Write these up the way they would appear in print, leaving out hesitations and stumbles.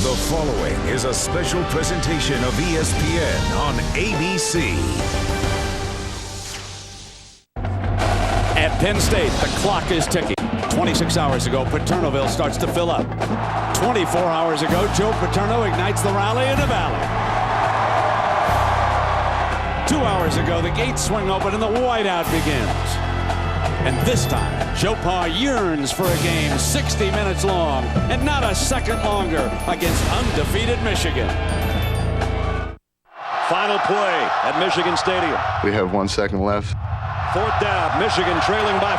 The following is a special presentation of ESPN on ABC. At Penn State, the clock is ticking. 26 hours ago, Paternoville starts to fill up. 24 hours ago, Joe Paterno ignites the rally in the valley. 2 hours ago, the gates swing open and the whiteout begins. And this time, Joe Pa yearns for a game 60 minutes long and not a second longer against undefeated Michigan. Final play at Michigan Stadium. We have 1 second left. Fourth down, Michigan trailing by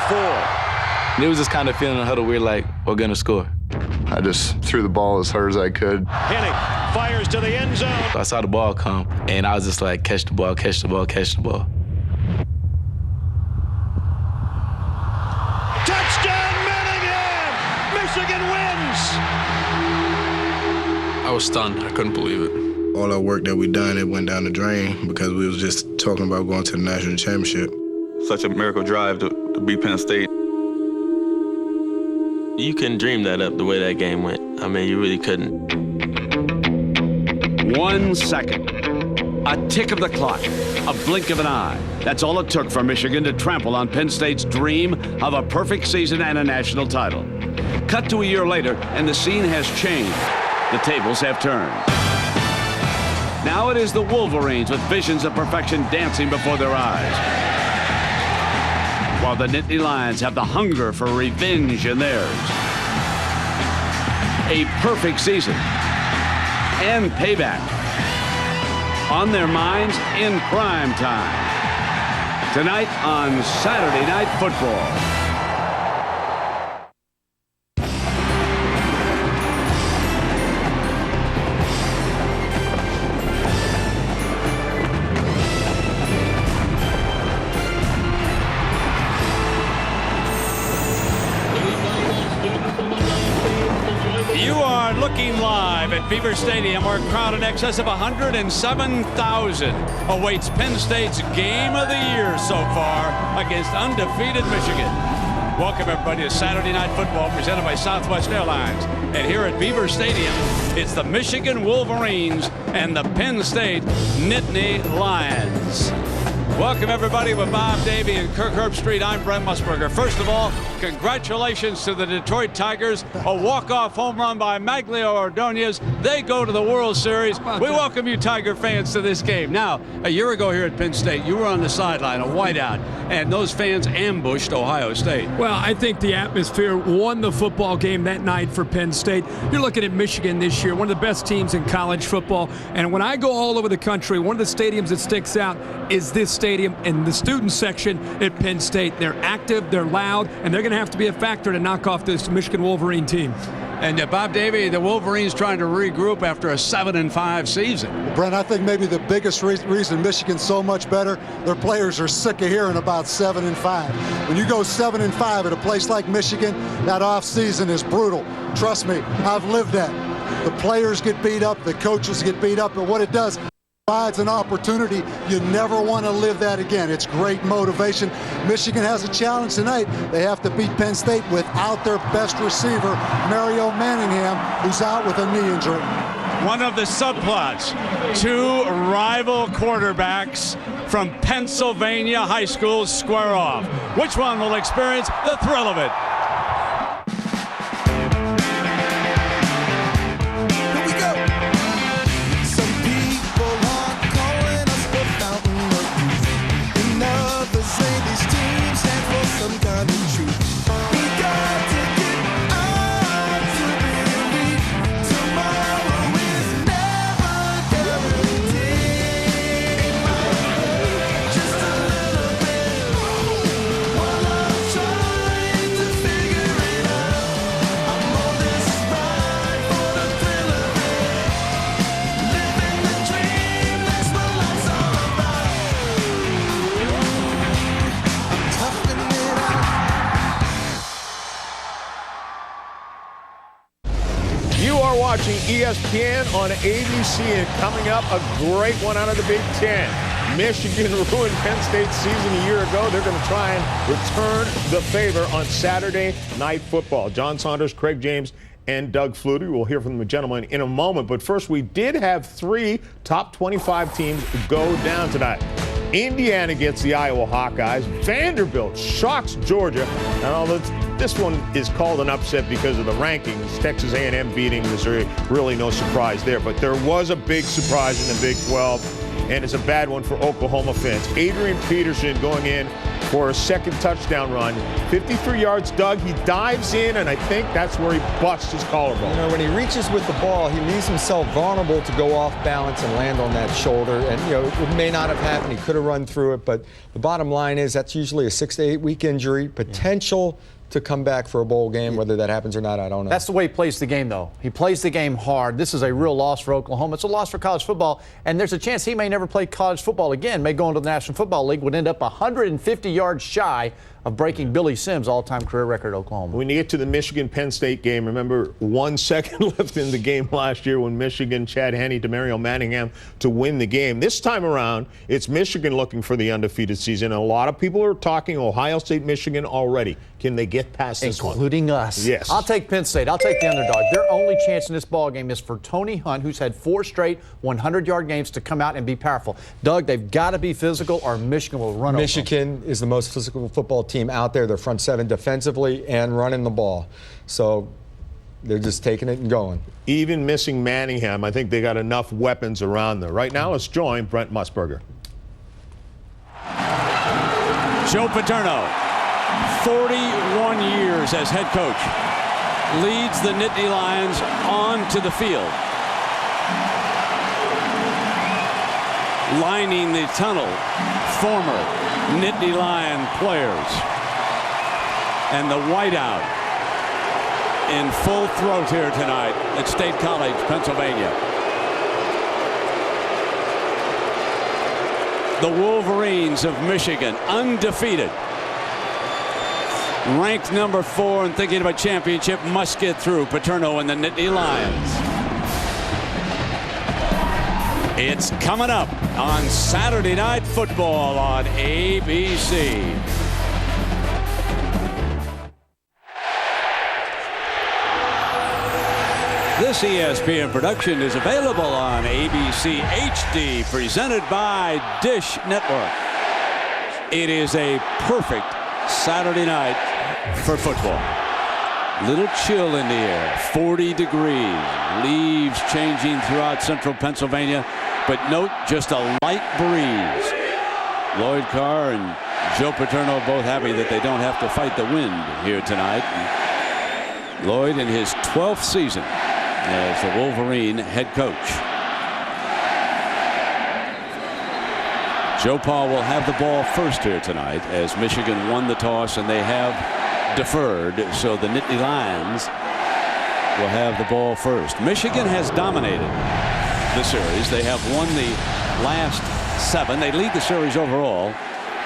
4. It was just kind of feeling a huddle. We're like, we're going to score. I just threw the ball as hard as I could. Hennig fires to the end zone. I saw the ball come, and I was just like, catch the ball, catch the ball, catch the ball. Touchdown, Manningham! Michigan wins! I was stunned. I couldn't believe it. All our work that we done, it went down the drain because we was just talking about going to the national championship. Such a miracle drive to beat Penn State. You couldn't dream that up the way that game went. I mean, you really couldn't. 1 second. A tick of the clock. A blink of an eye. That's all it took for Michigan to trample on Penn State's dream of a perfect season and a national title. Cut to a year later, and the scene has changed. The tables have turned. Now it is the Wolverines with visions of perfection dancing before their eyes, while the Nittany Lions have the hunger for revenge in theirs. A perfect season and payback on their minds in prime time. Tonight on Saturday Night Football. Looking live at Beaver Stadium, where a crowd in excess of 107,000 awaits Penn State's game of the year so far against undefeated Michigan. Welcome everybody to Saturday Night Football presented by Southwest Airlines. And here at Beaver Stadium, it's the Michigan Wolverines and the Penn State Nittany Lions. Welcome everybody with Bob Davie and Kirk Herbstreit. I'm Brent Musburger. First of all, congratulations to the Detroit Tigers. A walk-off home run by Maglio Ordonez. They go to the World Series. We welcome you Tiger fans to this game. Now, a year ago here at Penn State, you were on the sideline, a whiteout, and those fans ambushed Ohio State. Well, I think the atmosphere won the football game that night for Penn State. You're looking at Michigan this year, one of the best teams in college football. And when I go all over the country, one of the stadiums that sticks out is this stadium and the student section at Penn State. They're active, they're loud, and they're going to have to be a factor to knock off this Michigan Wolverine team. And Bob Davie, the Wolverines trying to regroup after a 7-5 season. Brent, I think maybe the biggest reason Michigan's so much better, their players are sick of hearing about 7-5. When you go 7-5 at a place like Michigan, that offseason is brutal. Trust me, I've lived that. The players get beat up, the coaches get beat up, but what it does, provides an opportunity. You never want to live that again. It's great motivation. Michigan has a challenge tonight. They have to beat Penn State without their best receiver, Mario Manningham, who's out with a knee injury. One of the subplots, two rival quarterbacks from Pennsylvania high schools square off. Which one will experience the thrill of it? Watching ESPN on ABC, and coming up, a great one out of the Big Ten. Michigan ruined Penn State's season a year ago. They're going to try and return the favor on Saturday Night Football. John Saunders, Craig James, and Doug Flutie. We'll hear from the gentleman in a moment. But first, we did have 3 top 25 teams go down tonight. Indiana gets the Iowa Hawkeyes. Vanderbilt shocks Georgia. And although this one is called an upset because of the rankings, Texas A&M beating Missouri, really no surprise there. But there was a big surprise in the Big 12, and it's a bad one for Oklahoma fans. Adrian Peterson going in for a second touchdown run. 53 yards, Doug. He dives in, and I think that's where he busts his collarbone. You know, when he reaches with the ball, he leaves himself vulnerable to go off balance and land on that shoulder. And, you know, it may not have happened. He could have run through it. But the bottom line is that's usually a 6 to 8 week injury, potential to come back for a bowl game. Whether that happens or not, I don't know. That's the way he plays the game, though. He plays the game hard. This is a real loss for Oklahoma. It's a loss for college football, and there's a chance he may never play college football again, may go into the National Football League, would end up 150 yards shy of breaking Billy Sims' all-time career record at Oklahoma. When you get to the Michigan-Penn State game, remember 1 second left in the game last year when Michigan, Chad Henne, DeMario Manningham to win the game. This time around, it's Michigan looking for the undefeated season. A lot of people are talking Ohio State, Michigan already. Can they get past this one? Including us. Yes. I'll take Penn State. I'll take the underdog. Their only chance in this ball game is for Tony Hunt, who's had 4 straight 100-yard games, to come out and be powerful. Doug, they've got to be physical or Michigan will run over them. Michigan is the most physical football team out there. They're front 7 defensively and running the ball. So they're just taking it and going. Even missing Manningham, I think they got enough weapons around there. Right now, let's join Brent Musburger. Joe Paterno, 41 years as head coach, leads the Nittany Lions onto the field. Lining the tunnel, former Nittany Lion players. And the whiteout in full throat here tonight at State College, Pennsylvania. The Wolverines of Michigan, undefeated. Ranked number 4 and thinking of a championship, must get through Paterno and the Nittany Lions. It's coming up on Saturday Night Football on ABC. This ESPN production is available on ABC HD, presented by Dish Network. It is a perfect Saturday night for football. Little chill in the air, 40 degrees, leaves changing throughout central Pennsylvania, but note just a light breeze. Lloyd Carr and Joe Paterno both happy that they don't have to fight the wind here tonight. And Lloyd in his 12th season as the Wolverine head coach. Joe Paul will have the ball first here tonight as Michigan won the toss and they have deferred, so the Nittany Lions will have the ball first. Michigan has dominated the series. They have won the last 7. They lead the series overall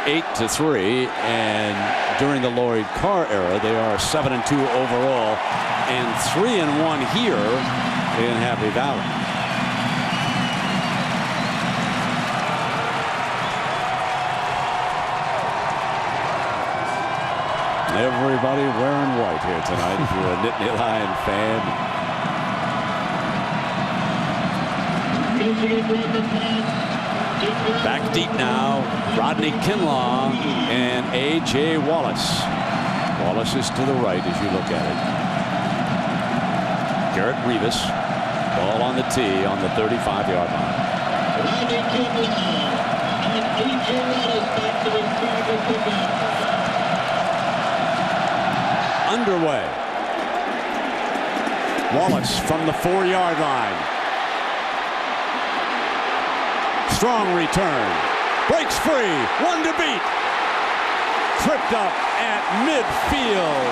8-3, and during the Lloyd Carr era they are 7-2 overall and 3-1 here in Happy Valley. Everybody wearing white here tonight if you're a Nittany Lion fan. Back deep now, Rodney Kinlaw and A.J. Wallace. Wallace is to the right as you look at it. Garrett Revis, ball on the tee on the 35-yard line. Rodney Kinlaw and A.J. Wallace back to the football. Underway. Wallace from the 4-yard line. Strong return. Breaks free. 1 to beat. Tripped up at midfield.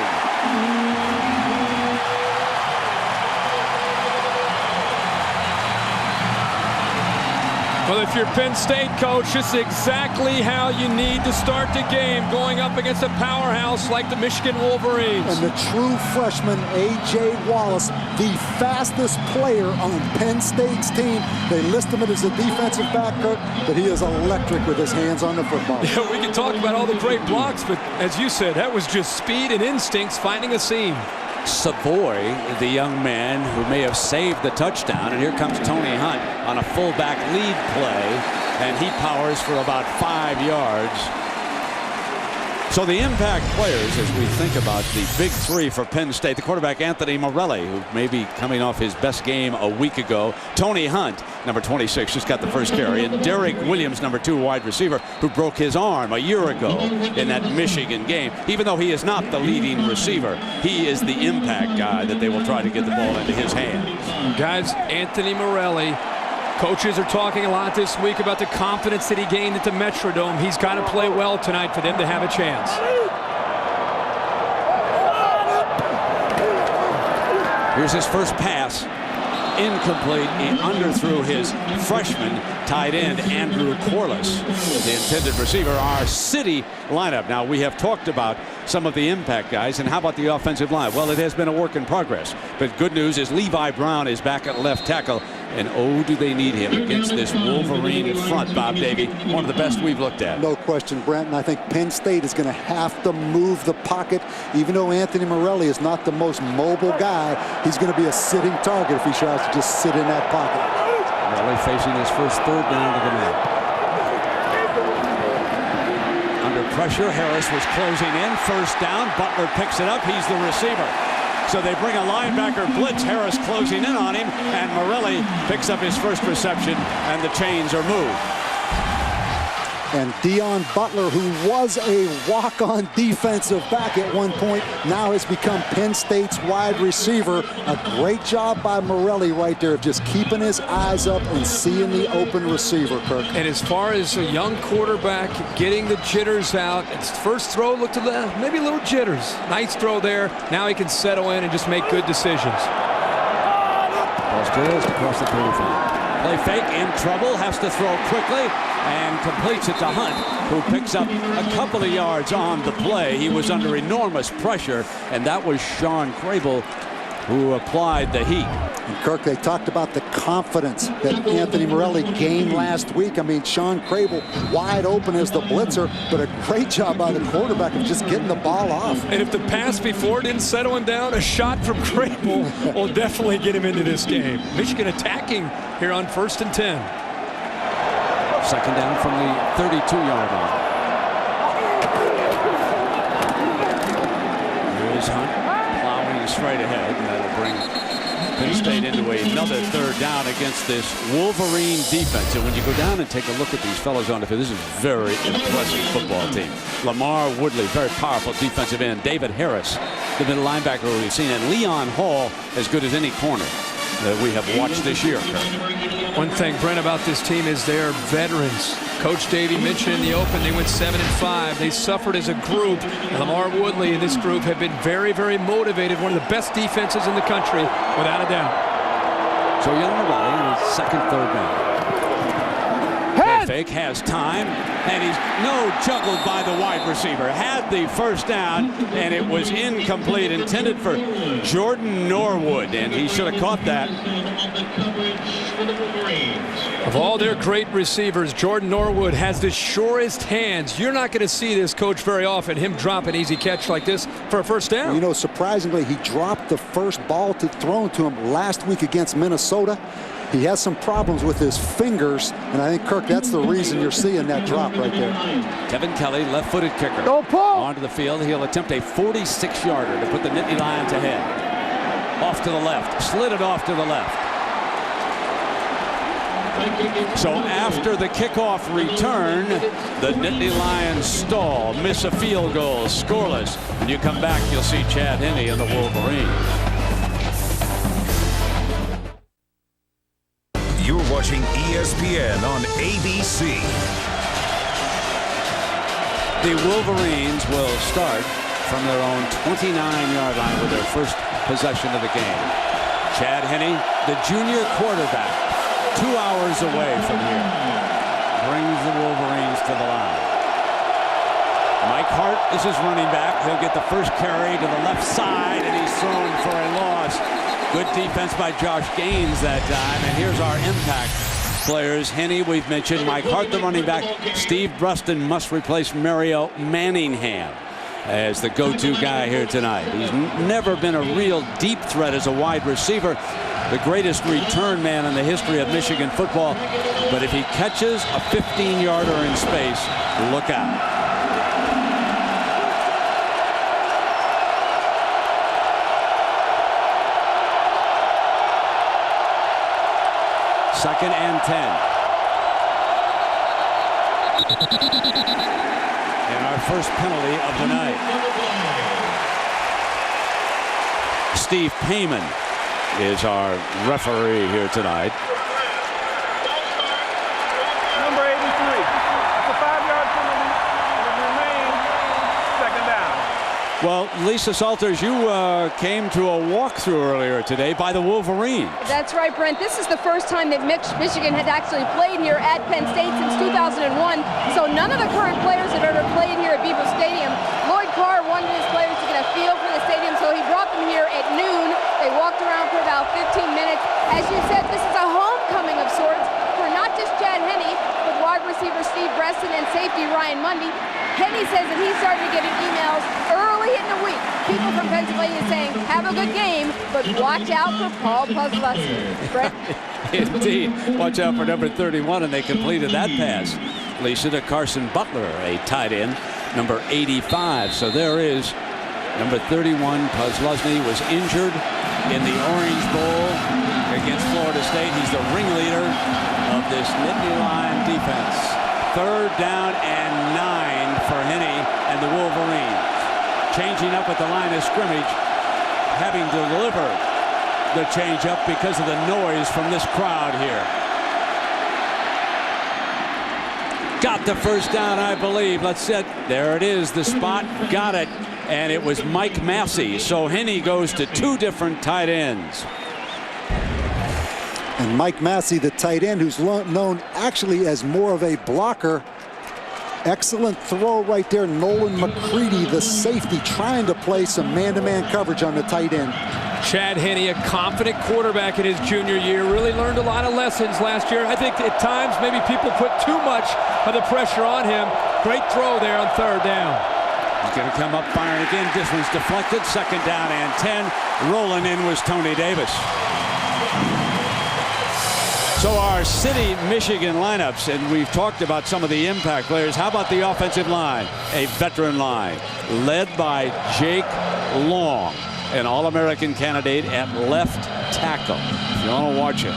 Well, if you're Penn State, coach, this is exactly how you need to start the game, going up against a powerhouse like the Michigan Wolverines. And the true freshman, A.J. Wallace, the fastest player on Penn State's team. They list him as a defensive back, but he is electric with his hands on the football. Yeah, we can talk about all the great blocks, but as you said, that was just speed and instincts finding a seam. Savoy, the young man who may have saved the touchdown. And here comes Tony Hunt on a fullback lead play, and he powers for about 5 yards. So the impact players, as we think about the big three for Penn State, the quarterback Anthony Morelli, who may be coming off his best game a week ago. Tony Hunt, number 26, just got the first carry. And Derek Williams, number 2 wide receiver, who broke his arm a year ago in that Michigan game. Even though he is not the leading receiver, he is the impact guy that they will try to get the ball into his hands. Guys, Anthony Morelli. Coaches are talking a lot this week about the confidence that he gained at the Metrodome. He's got to play well tonight for them to have a chance. Here's his first pass. Incomplete. He underthrew his freshman tight end, Andrew Corliss, the intended receiver. Our city lineup. Now, we have talked about some of the impact guys, and how about the offensive line? Well, it has been a work in progress, but good news is Levi Brown is back at left tackle, and oh, do they need him against this Wolverine front, Bob Davie, one of the best we've looked at. No question, Brent, and I think Penn State is going to have to move the pocket. Even though Anthony Morelli is not the most mobile guy, he's going to be a sitting target if he tries to just sit in that pocket. Morelli facing his first third down of the night. Under pressure, Harris was closing in. First down, Butler picks it up. He's the receiver. So they bring a linebacker blitz. Harris closing in on him, and Morelli picks up his first reception, and the chains are moved. And Dion Butler, who was a walk-on defensive back at one point, now has become Penn State's wide receiver. A great job by Morelli right there of just keeping his eyes up and seeing the open receiver, Kirk. And as far as a young quarterback getting the jitters out, its first throw looked maybe a little jitters. Nice throw there. Now he can settle in and just make good decisions. Ball still across the 35. Play fake, in trouble, has to throw quickly, and completes it to Hunt, who picks up a couple of yards on the play. He was under enormous pressure, and that was Sean Crable who applied the heat. And Kirk, they talked about the confidence that Anthony Morelli gained last week. I mean, Sean Crable wide open as the blitzer, but a great job by the quarterback of just getting the ball off. And if the pass before didn't settle him down, a shot from Crable will definitely get him into this game. Michigan attacking here on 1st and 10. Second down from the 32-yard line. Here's Hunt plowing straight ahead, and that'll bring Penn State into another third down against this Wolverine defense. And when you go down and take a look at these fellows on the field, this is a very impressive football team. Lamar Woodley, very powerful defensive end. David Harris, the middle linebacker we've seen, and Leon Hall, as good as any corner that we have watched this year. One thing, Brent, about this team is they're veterans. Coach Davie mentioned in the open they went 7-5. They suffered as a group. Lamar Woodley and this group have been very, very motivated. One of the best defenses in the country, without a doubt. So young Morelli in his second, third down. Fake has time, and he's juggled by the wide receiver. Had the first down, and it was incomplete, intended for Jordan Norwood, and he should have caught that. Of all their great receivers, Jordan Norwood has the surest hands. You're not going to see this, Coach, very often, him drop an easy catch like this for a first down. You know, surprisingly, he dropped the first ball thrown to him last week against Minnesota. He has some problems with his fingers, and I think, Kirk, that's the reason you're seeing that drop right there. Kevin Kelly, left-footed kicker. Go, Paul! Onto the field. He'll attempt a 46-yarder to put the Nittany Lions ahead. Off to the left. Slid it off to the left. So after the kickoff return, the Nittany Lions stall, miss a field goal, scoreless. When you come back, you'll see Chad Henne and the Wolverines. You're watching ESPN on ABC. The Wolverines will start from their own 29-yard line with their first possession of the game. Chad Henne, the junior quarterback, 2 hours away from here, brings the Wolverines to the line. Mike Hart is his running back. He'll get the first carry to the left side, and he's thrown for a loss. Good defense by Josh Gaines that time. And here's our impact players. Henne, we've mentioned. Mike Hart, the running back. Steve Bruston must replace Mario Manningham. as the go-to guy here tonight. He's never been a real deep threat as a wide receiver, the greatest return man in the history of Michigan football. But if he catches a 15-yarder in space, look out. Second and 10. And our first penalty of the night. Steve Payman is our referee here tonight. Number 83. It's a 5-yard penalty, and it remains second down. Well, Lisa Salters, you came to a walkthrough earlier today by the Wolverines. That's right, Brent. This is the first time that Michigan had actually played here at Penn State since 2001. So none of the current players have ever played here at Beaver Stadium. Lloyd Carr wanted his players to get a feel for the stadium, so he brought them here at noon. They walked around for about 15 minutes. As you said, this is a homecoming of sorts for not just Chad Henne, but wide receiver Steve Breston and safety Ryan Mundy. Henne says that he's starting to get emails early in the week. People from Pennsylvania saying, have a good game, but watch out for Paul Puslesky. Indeed. Watch out for number 31, and they completed that pass. Lisa, to Carson Butler, a tight end, number 85. So there is number 31. Puslesky was injured in the Orange Bowl against Florida State. He's the ringleader of this Nittany Lion defense. Third down and 9 for Henne and the Wolverines. Changing up at the line of scrimmage, having to deliver the change up because of the noise from this crowd here. Got the first down, I believe. Let's set. There it is, the spot. Got it. And it was Mike Massey. So Henne goes to two different tight ends. And Mike Massey, the tight end, who's known actually as more of a blocker. Excellent throw right there. Nolan McCready, the safety, trying to play some man-to-man coverage on the tight end. Chad Henne, a confident quarterback in his junior year, really learned a lot of lessons last year. I think at times maybe people put too much of the pressure on him. Great throw there on third down. He's going to come up firing again. This one's deflected. Second down and 10. Rolling in was Tony Davis. So our City, Michigan lineups, and we've talked about some of the impact players. How about the offensive line? A veteran line led by Jake Long, an All-American candidate at left tackle. If you want to watch a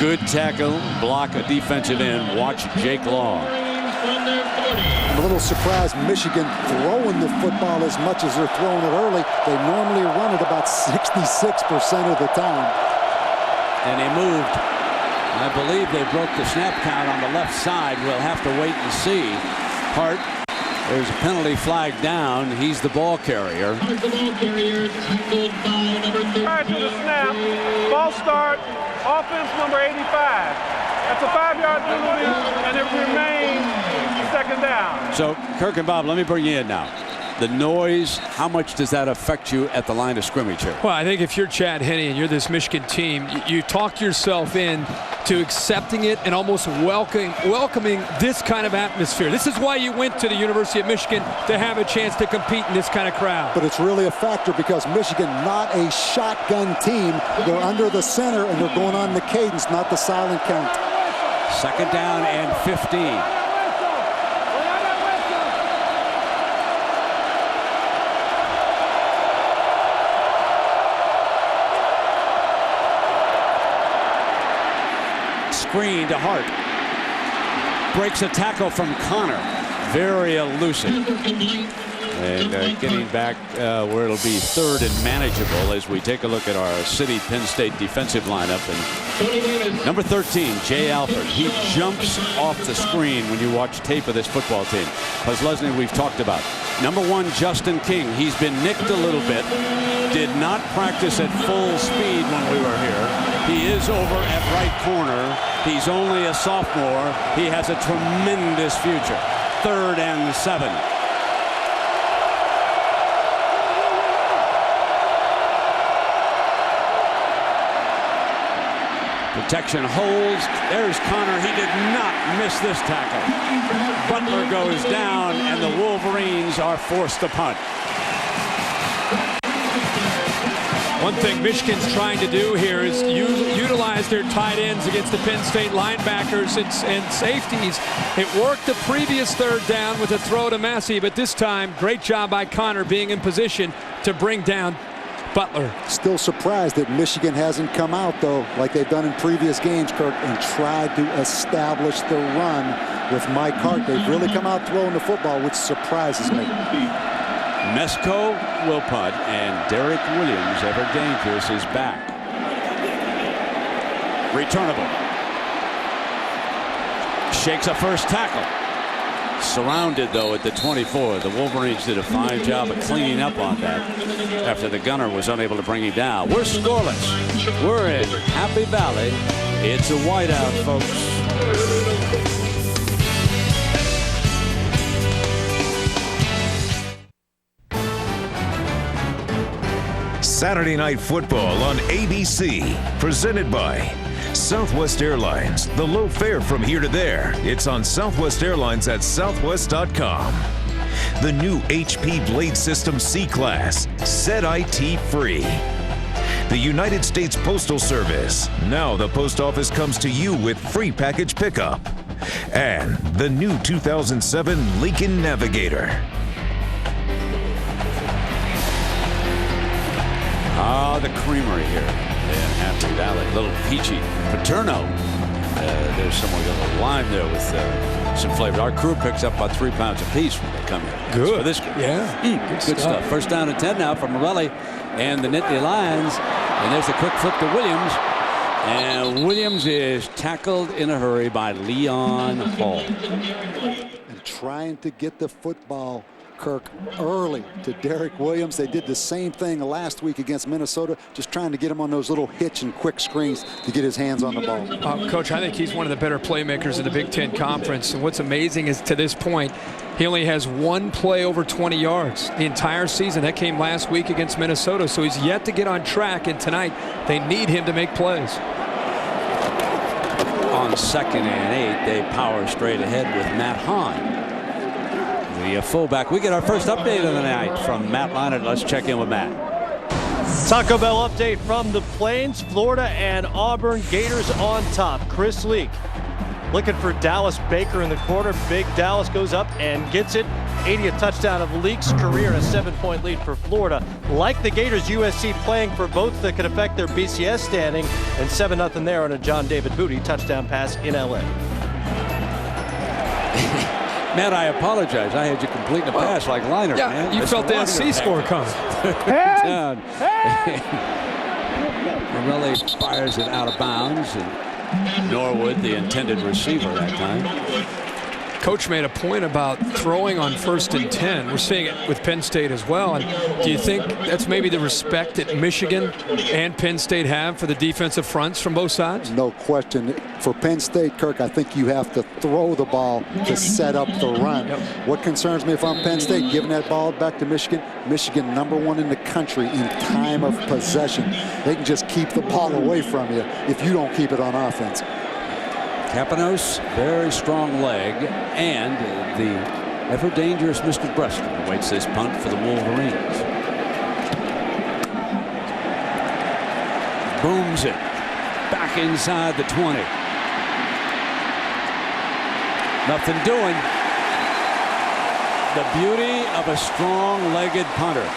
good tackle, block a defensive end, watch Jake Long. I'm a little surprised Michigan throwing the football as much as they're throwing it early. They normally run it about 66% of the time. And they moved. I believe they broke the snap count on the left side. We'll have to wait and see. Hart, there's a penalty flag down. He's the ball carrier. The ball carrier tackled by number 30. Prior to the snap, false start, offense number 85. That's a 5-yard penalty, and it remains second down. So, Kirk and Bob, let me bring you in now. The noise, how much does that affect you at the line of scrimmage here? Well, I think if you're Chad Henne and you're this Michigan team, you talk yourself in to accepting it and almost welcoming this kind of atmosphere. This is why you went to the University of Michigan, to have a chance to compete in this kind of crowd. But it's really a factor because Michigan, not a shotgun team. They're under the center and they're going on the cadence, not the silent count. Second down and 15. Screen to Hart. Breaks a tackle from Connor. Very elusive. And getting back where it'll be third and manageable as we take a look at our City Penn State defensive lineup. And number 13, Jay Alford. He jumps off the screen when you watch tape of this football team. Puslesky we've talked about. Number 1, Justin King. He's been nicked a little bit. Did not practice at full speed when we were here. He is over at right corner. He's only a sophomore. He has a tremendous future. Third and 7. Protection holds. There's Connor. He did not miss this tackle. Butler goes down, and the Wolverines are forced to punt. One thing Michigan's trying to do here is utilize their tight ends against the Penn State linebackers and safeties. It worked the previous third down with a throw to Massey, but this time, great job by Connor being in position to bring down Butler. Still surprised that Michigan hasn't come out, though, like they've done in previous games, Kirk, and tried to establish the run with Mike Hart. They've really come out throwing the football, which surprises me. Mesco will punt, and Derek Williams, ever dangerous, is back. Returnable. Shakes a first tackle. Surrounded, though, at the 24. The Wolverines did a fine job of cleaning up on that after the gunner was unable to bring him down. We're scoreless. We're in Happy Valley. It's a whiteout, folks. Saturday Night Football on ABC, presented by Southwest Airlines. The low fare from here to there. It's on Southwest Airlines at southwest.com. The new HP Blade System C-Class, set IT free. The United States Postal Service. Now the post office comes to you with free package pickup. And the new 2007 Lincoln Navigator. Ah, the creamery here in Happy Valley. A little peachy. Paterno. There's someone got a little lime there with some flavor. Our crew picks up about 3 pounds apiece when they come here. Good. For this game. Yeah. Good stuff. First down and 10 now from Morelli and the Nittany Lions. And there's a quick flip to Williams. And Williams is tackled in a hurry by Leon Hall. And trying to get the football, Kirk, early to Derek Williams. They did the same thing last week against Minnesota, just trying to get him on those little hitch and quick screens to get his hands on the ball. Coach, I think he's one of the better playmakers in the Big Ten Conference. And what's amazing is to this point, he only has one play over 20 yards the entire season. That came last week against Minnesota. So he's yet to get on track. And tonight, they need him to make plays. On 2nd and 8, they power straight ahead with Matt Hahn, the fullback. We get our first update of the night from Matt Leinart. Let's check in with Matt. Taco Bell update from the Plains. Florida and Auburn Gators on top. Chris Leak looking for Dallas Baker in the corner. Big Dallas goes up and gets it. 80th touchdown of Leak's career, and a 7-point lead for Florida. Like the Gators, USC playing for votes that could affect their BCS standing, and 7-0 there on a John David Booty touchdown pass in LA. Matt, I apologize. I had you completing a pass like Leinart, yeah, man. You felt the SC score coming. Down. Morelli fires it out of bounds, and Norwood, the intended receiver that time. Coach made a point about throwing on 1st and 10. We're seeing it with Penn State as well. And do you think that's maybe the respect that Michigan and Penn State have for the defensive fronts from both sides? No question. For Penn State, Kirk, I think you have to throw the ball to set up the run. Yep. What concerns me if I'm Penn State, giving that ball back to Michigan, Michigan #1 in the country in time of possession. They can just keep the ball away from you if you don't keep it on offense. Capanos, very strong leg, and the ever dangerous Mr. Breston awaits this punt for the Wolverines. Booms it back inside the 20. Nothing doing. The beauty of a strong-legged punter.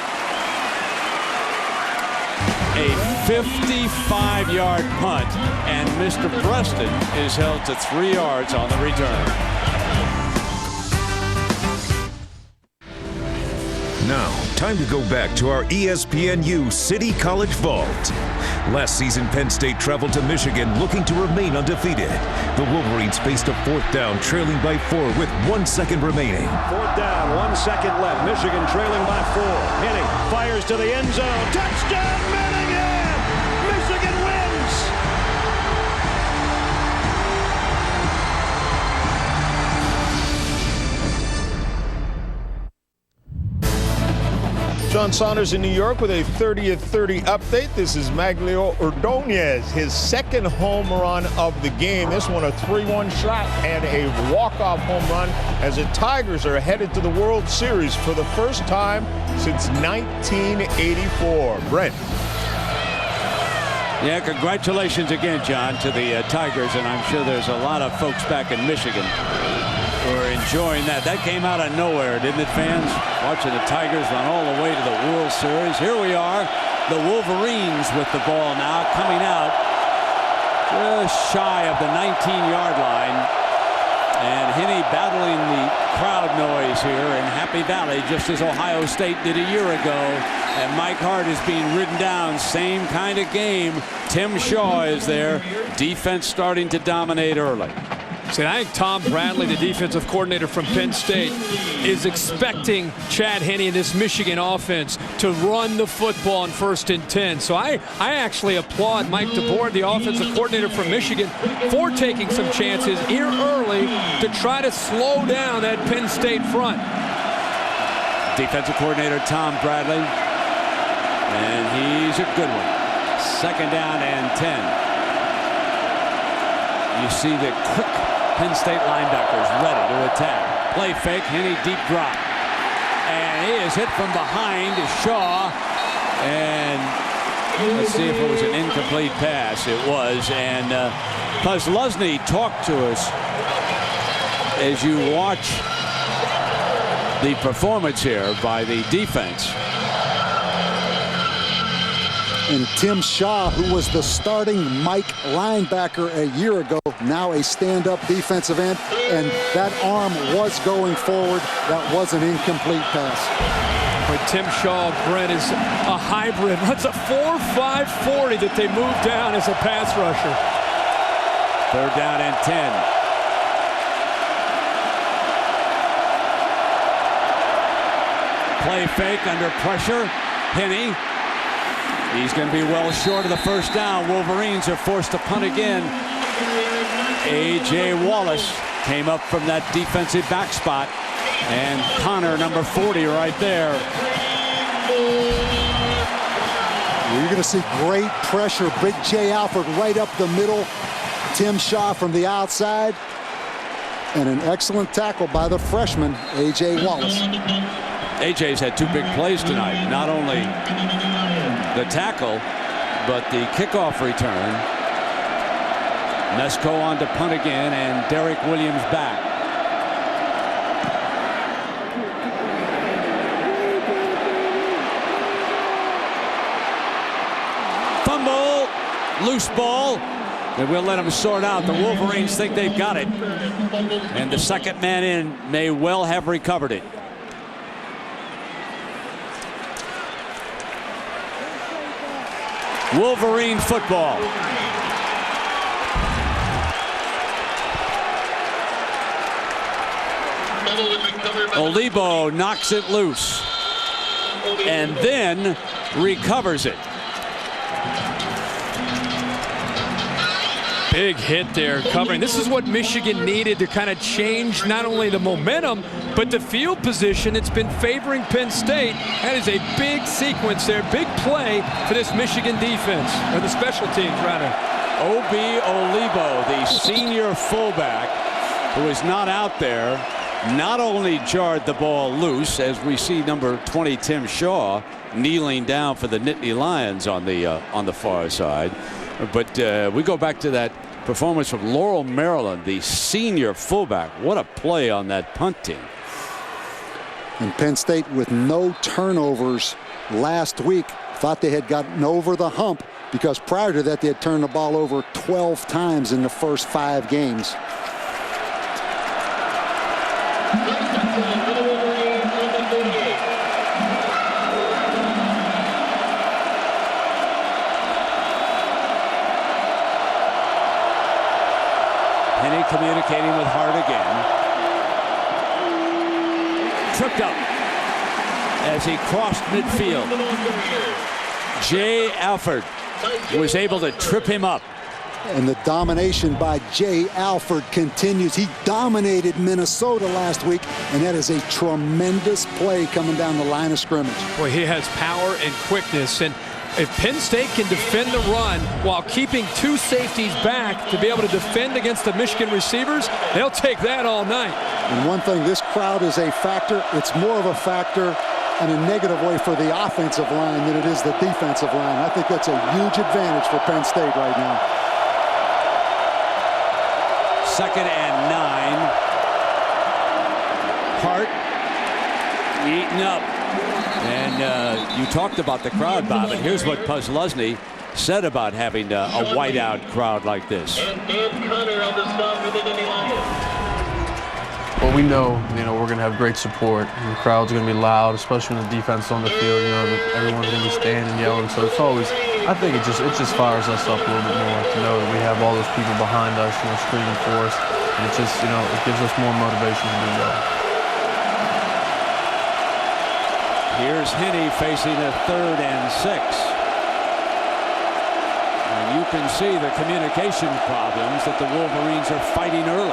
A 55-yard punt, and Mr. Preston is held to 3 yards on the return. Now, time to go back to our ESPNU City College Vault. Last season, Penn State traveled to Michigan looking to remain undefeated. The Wolverines faced a 4th down, trailing by 4 with 1 second remaining. 4th down, 1 second left. Michigan trailing by 4. Henning fires to the end zone. Touchdown, Michigan! Michigan wins! So John Saunders in New York with a 30th-30 update. This is Maglio Ordonez, his second home run of the game. This one a 3-1 shot and a walk-off home run as the Tigers are headed to the World Series for the first time since 1984. Brent. Yeah, congratulations again, John, to the Tigers, and I'm sure there's a lot of folks back in Michigan who are enjoying that. That came out of nowhere, didn't it, fans? Watching the Tigers run all the way to the World Series. Here we are, the Wolverines with the ball now coming out just shy of the 19-yard line. And Henne battling the crowd noise here in Happy Valley, just as Ohio State did a year ago. And Mike Hart is being ridden down. Same kind of game. Tim Shaw is there. Defense starting to dominate early. See, I think Tom Bradley, the defensive coordinator from Penn State, is expecting Chad Henne and this Michigan offense to run the football on 1st and 10. So I actually applaud Mike DeBoer, the offensive coordinator from Michigan, for taking some chances here early to try to slow down that Penn State front. Defensive coordinator Tom Bradley, and he's a good one. 2nd down and 10. You see the quick Penn State linebackers ready to attack. Play fake, Henne deep drop. And he is hit from behind to Shaw. And let's see if it was an incomplete pass. It was. And Poslusny talked to us as you watch the performance here by the defense. And Tim Shaw, who was the starting Mike linebacker a year ago, now a stand-up defensive end, and that arm was going forward. That was an incomplete pass. But Tim Shaw, Brent, is a hybrid. Runs a 4.5 40 that they moved down as a pass rusher. 3rd down and 10. Play fake under pressure. Henne. He's going to be well short of the 1st down. Wolverines are forced to punt again. A.J. Wallace came up from that defensive back spot. And Connor, number 40, right there. You're going to see great pressure. Big J. Alford right up the middle. Tim Shaw from the outside. And an excellent tackle by the freshman, A.J. Wallace. A.J.'s had 2 big plays tonight. Not only the tackle, but the kickoff return. Nesko on to punt again, and Derek Williams back. Fumble, loose ball, and we'll let them sort out. The Wolverines think they've got it, and the 2nd man in may well have recovered it. Wolverine football. Olibo knocks it loose and then recovers it. Big hit there covering. This is what Michigan needed to kind of change not only the momentum, but the field position. It's been favoring Penn State. That is a big sequence there, big play for this Michigan defense, or the special teams, rather. Obi Olibo, the senior fullback, who is not out there, not only jarred the ball loose, as we see number 20 Tim Shaw kneeling down for the Nittany Lions on the far side, but we go back to that performance from Laurel, Maryland, the senior fullback. What a play on that punt team. And Penn State, with no turnovers last week, thought they had gotten over the hump, because prior to that they had turned the ball over 12 times in the first 5 games. Henne communicating with Hart again. Tripped up as he crossed midfield. Jay Alford was able to trip him up. And the domination by Jay Alford continues. He dominated Minnesota last week, and that is a tremendous play coming down the line of scrimmage. Boy, he has power and quickness, and if Penn State can defend the run while keeping two safeties back to be able to defend against the Michigan receivers, they'll take that all night. And one thing, this crowd is a factor. It's more of a factor in a negative way for the offensive line than it is the defensive line. I think that's a huge advantage for Penn State right now. 2nd and 9. Hart eaten up. And you talked about the crowd, Bob, and here's what Puslesny said about having a whiteout crowd like this. Well, we know, we're going to have great support. And the crowd's going to be loud, especially when the defense is on the field. Everyone's going to be standing, yelling. So it's always, I think it just fires us up a little bit more to know that we have all those people behind us, screaming for us. And it just, it gives us more motivation to do well. Here's Henney facing a 3rd and 6. And you can see the communication problems that the Wolverines are fighting early.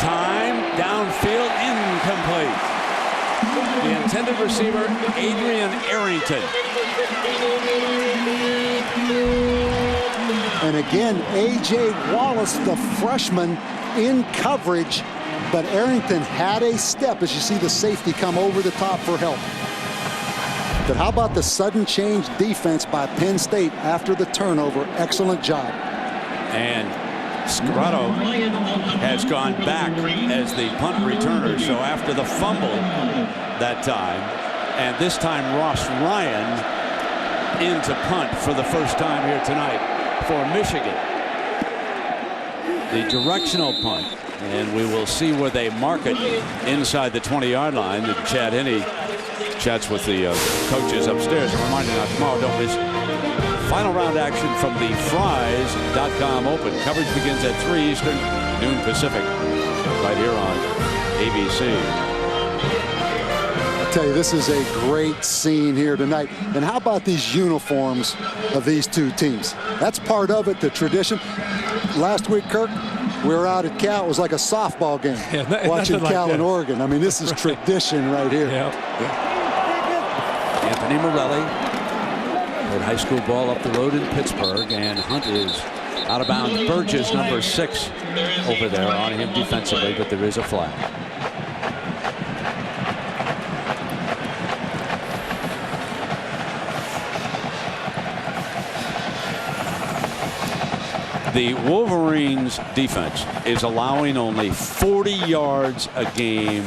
Time, downfield, incomplete. The intended receiver, Adrian Arrington. And again, A.J. Wallace, the freshman, in coverage, but Arrington had a step as you see the safety come over the top for help. But how about the sudden change defense by Penn State after the turnover? Excellent job. And Scarrato has gone back as the punt returner. So after the fumble that time, and this time Ross Ryan into punt for the first time here tonight for Michigan. The directional punt, and we will see where they mark it inside the 20-yard line. And Chad Henney chats with the coaches upstairs. A reminder, now tomorrow, don't miss final round action from the Fries.com Open. Coverage begins at 3 Eastern, noon Pacific, right here on ABC. I'll tell you, this is a great scene here tonight. And how about these uniforms of these two teams? That's part of it, the tradition. Last week, Kirk, we were out at Cal. It was like a softball game, watching Cal and Oregon. I mean, this is tradition right here. Anthony Morelli played high school ball up the road in Pittsburgh, and Hunt is out of bounds. Burgess, number 6, over there on him defensively, but there is a flag. The Wolverines defense is allowing only 40 yards a game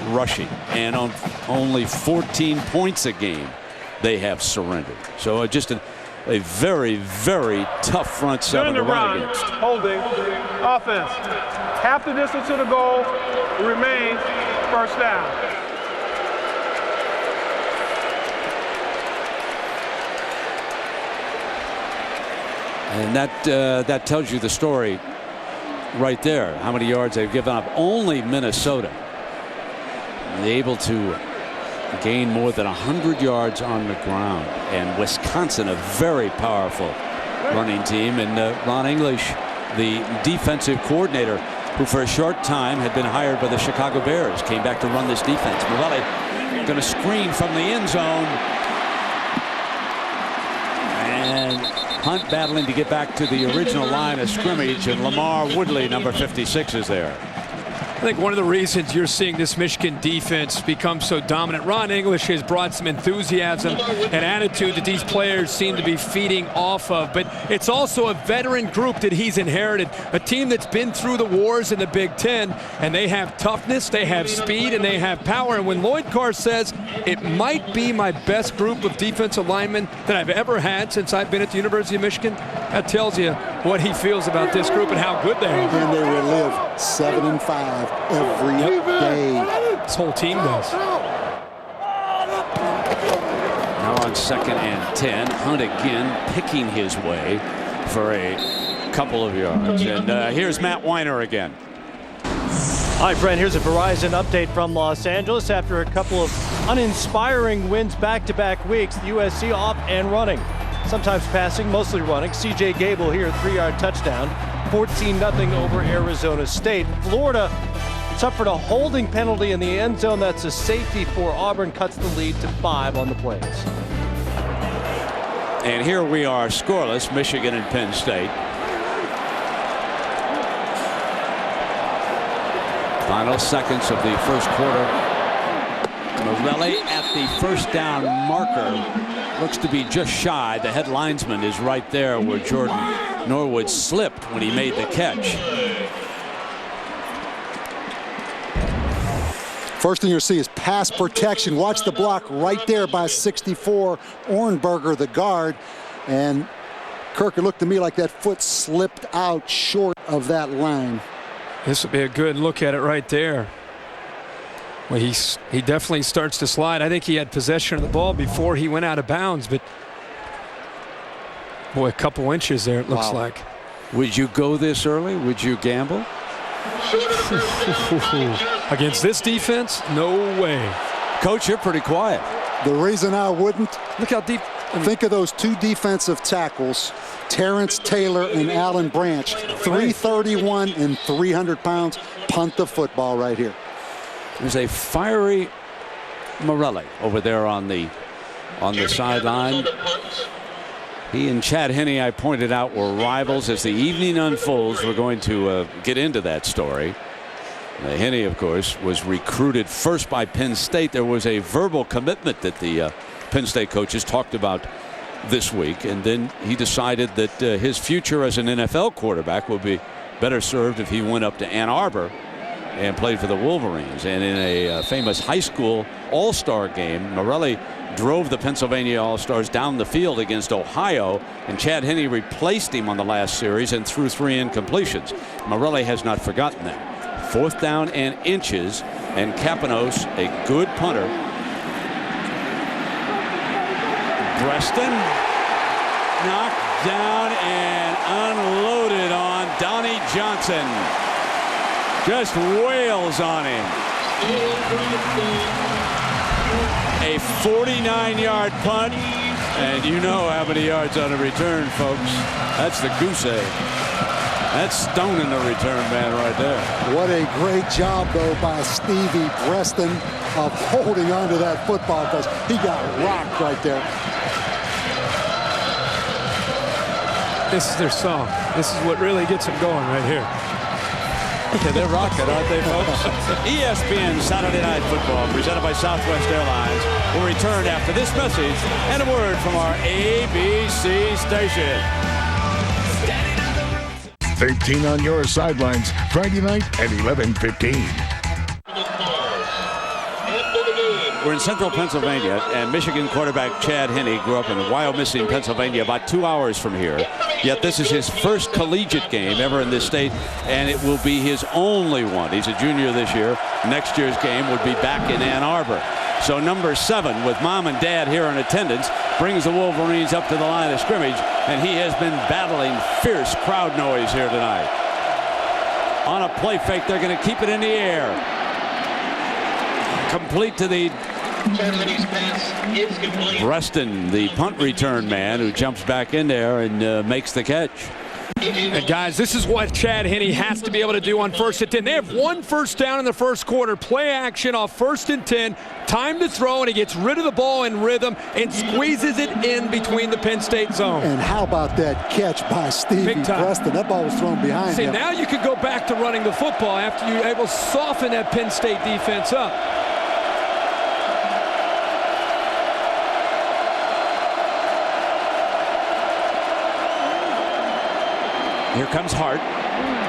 rushing, and on only 14 points a game they have surrendered. So just a very, very tough front seven to run against. Holding, offense, half the distance to the goal, remains first down. And that tells you the story right there. How many yards they've given up. Only Minnesota able to gain more than 100 yards on the ground. And Wisconsin, a very powerful running team. And Ron English, the defensive coordinator, who for a short time had been hired by the Chicago Bears, came back to run this defense. Morelli going to screen from the end zone. And Hunt battling to get back to the original line of scrimmage, and Lamar Woodley, number 56, is there. I think one of the reasons you're seeing this Michigan defense become so dominant, Ron English has brought some enthusiasm and attitude that these players seem to be feeding off of. But it's also a veteran group that he's inherited, a team that's been through the wars in the Big Ten, and they have toughness, they have speed, and they have power. And when Lloyd Carr says it might be my best group of defensive linemen that I've ever had since I've been at the University of Michigan, that tells you what he feels about this group and how good they are. And they relive 7-5 every day. This whole team does. Now on 2nd and 10, Hunt again picking his way for a couple of yards. And here's Matt Weiner again. All right, Brent, here's a Verizon update from Los Angeles. After a couple of uninspiring wins back-to-back weeks, the USC off and running. sometimes passing, mostly running. C.J. Gable here, 3-yard touchdown. 14-0 over Arizona State. Florida suffered a holding penalty in the end zone. That's a safety for Auburn, cuts the lead to 5 on the Plains. And here we are, scoreless, Michigan and Penn State. Final seconds of the first quarter. Morelli at the first down marker. Looks to be just shy. The head linesman is right there where Jordan Norwood slipped when he made the catch. First thing you'll see is pass protection. Watch the block right there by 64, Ornberger, the guard. And Kirk, it looked to me like that foot slipped out short of that line. This would be a good look at it right there. Well, he definitely starts to slide. I think he had possession of the ball before he went out of bounds, but boy, a couple inches there it looks like. Would you go this early? Would you gamble? Against this defense? No way. Coach, you're pretty quiet. The reason I wouldn't, look how deep. Think of those two defensive tackles, Terrence Taylor and Alan Branch, 331 and 300 pounds. Punt the football right here. There's a fiery Morelli over there on the sideline. He and Chad Henne, I pointed out, were rivals. As the evening unfolds, we're going to get into that story. Henne, of course, was recruited first by Penn State. There was a verbal commitment that the Penn State coaches talked about this week, and then he decided that his future as an NFL quarterback would be better served if he went up to Ann Arbor and played for the Wolverines. And in a famous high school all-star game, Morelli drove the Pennsylvania All-Stars down the field against Ohio, and Chad Henne replaced him on the last series and threw 3 incompletions. Morelli has not forgotten that. 4th down and inches, and Kapanos, a good punter. Preston knocked down and unloaded on Donnie Johnson. Just wails on him. A 49-yard punt, and you know how many yards on a return, folks. That's the goose egg. That's stoning the return man right there. What a great job, though, by Stevie Preston of holding onto that football, because he got rocked right there. This is their song. This is what really gets them going right here. Yeah, they're rocking, aren't they, folks? ESPN Saturday Night Football, presented by Southwest Airlines, will return after this message and a word from our ABC station. 13 on your sidelines, Friday night at 11:15. We're in central Pennsylvania, and Michigan quarterback Chad Henne grew up in Wyomissing, Pennsylvania, about 2 hours from here. Yet this is his first collegiate game ever in this state, and it will be his only one. He's a junior this year. Next year's game would be back in Ann Arbor. So number 7, with mom and dad here in attendance, brings the Wolverines up to the line of scrimmage, and he has been battling fierce crowd noise here tonight. On a play fake, they're going to keep it in the air. Complete to the Preston, the punt return man, who jumps back in there and makes the catch. And guys, this is what Chad Henne has to be able to do on 1st and 10. They have 1 first down in the first quarter. Play action off 1st and 10. Time to throw, and he gets rid of the ball in rhythm and squeezes it in between the Penn State zone. And how about that catch by Stevie Preston? That ball was thrown behind him. Now you could go back to running the football after you're able to soften that Penn State defense up. Here comes Hart,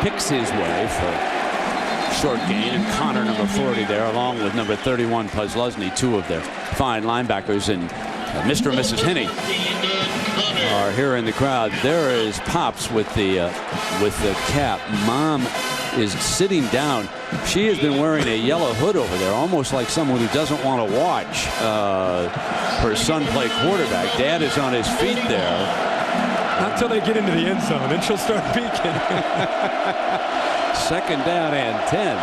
picks his way for short gain, and Connor, number 40 there, along with number 31, Puslesny, 2 of their fine linebackers, and Mr. and Mrs. Henne are here in the crowd. There is Pops with the cap. Mom is sitting down. She has been wearing a yellow hood over there, almost like someone who doesn't want to watch her son play quarterback. Dad is on his feet there. Not until they get into the end zone, then she'll start peeking. 2nd down and 10.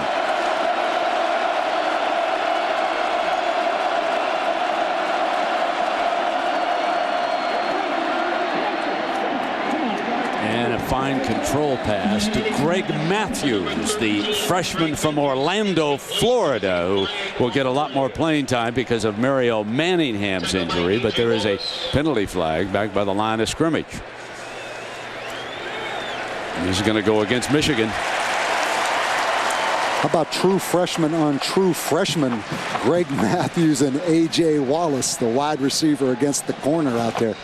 fine control pass to Greg Matthews, the freshman from Orlando, Florida, who will get a lot more playing time because of Mario Manningham's injury. But there is a penalty flag back by the line of scrimmage. This is going to go against Michigan. How about true freshman on true freshman? Greg Matthews and A.J. Wallace, the wide receiver, against the corner out there.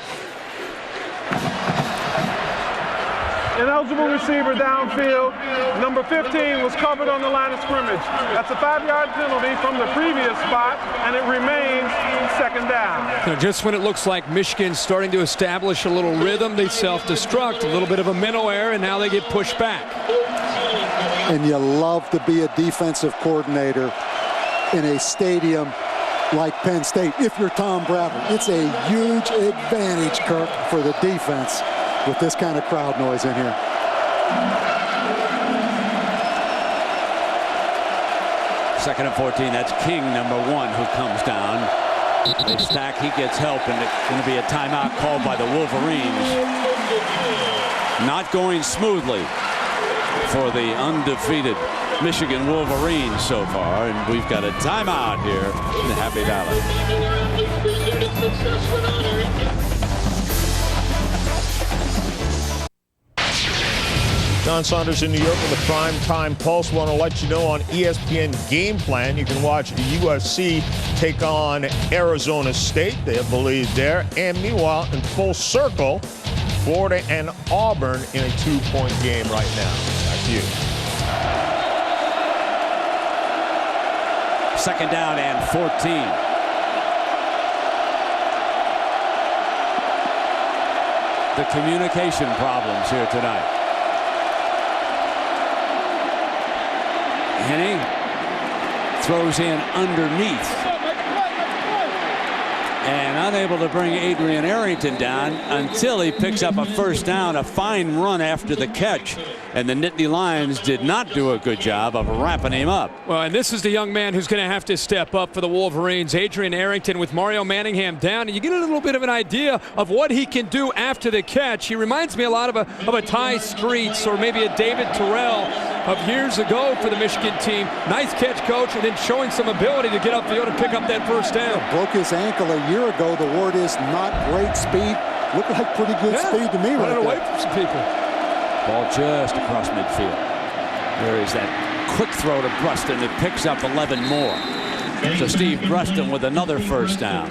Ineligible receiver downfield. Number 15 was covered on the line of scrimmage. That's a 5-yard penalty from the previous spot, and it remains second down. Just when it looks like Michigan's starting to establish a little rhythm, they self-destruct, a little bit of a mental error, and now they get pushed back. And you love to be a defensive coordinator in a stadium like Penn State. If you're Tom Bradley, it's a huge advantage, Kirk, for the defense with this kind of crowd noise in here. Second and 14. That's King, number 1, who comes down. They stack. He gets help, and it's going to be a timeout called by the Wolverines. Not going smoothly for the undefeated Michigan Wolverines so far, and we've got a timeout here in the Happy Valley. John Saunders in New York with a Prime Time Pulse. Want to let you know on ESPN Game Plan, you can watch USC take on Arizona State. They have the lead there. And meanwhile, in full circle, Florida and Auburn in a 2-point game right now. Back to you. Second down and 14. The communication problems here tonight. Henning throws in underneath. And unable to bring Adrian Arrington down until he picks up a first down. A fine run after the catch. And the Nittany Lions did not do a good job of wrapping him up. Well, and this is the young man who's going to have to step up for the Wolverines. Adrian Arrington with Mario Manningham down. And you get a little bit of an idea of what he can do after the catch. He reminds me a lot of a Ty Streets or maybe a David Terrell of years ago for the Michigan team. Nice catch, coach, and then showing some ability to get upfield and pick up that first down. Broke his ankle a year ago. The word is not great speed. Looked like pretty good speed to me right there. Away from some people. Ball just across midfield. There is that quick throw to Bruston that picks up 11 more. So Steve Bruston with another first down.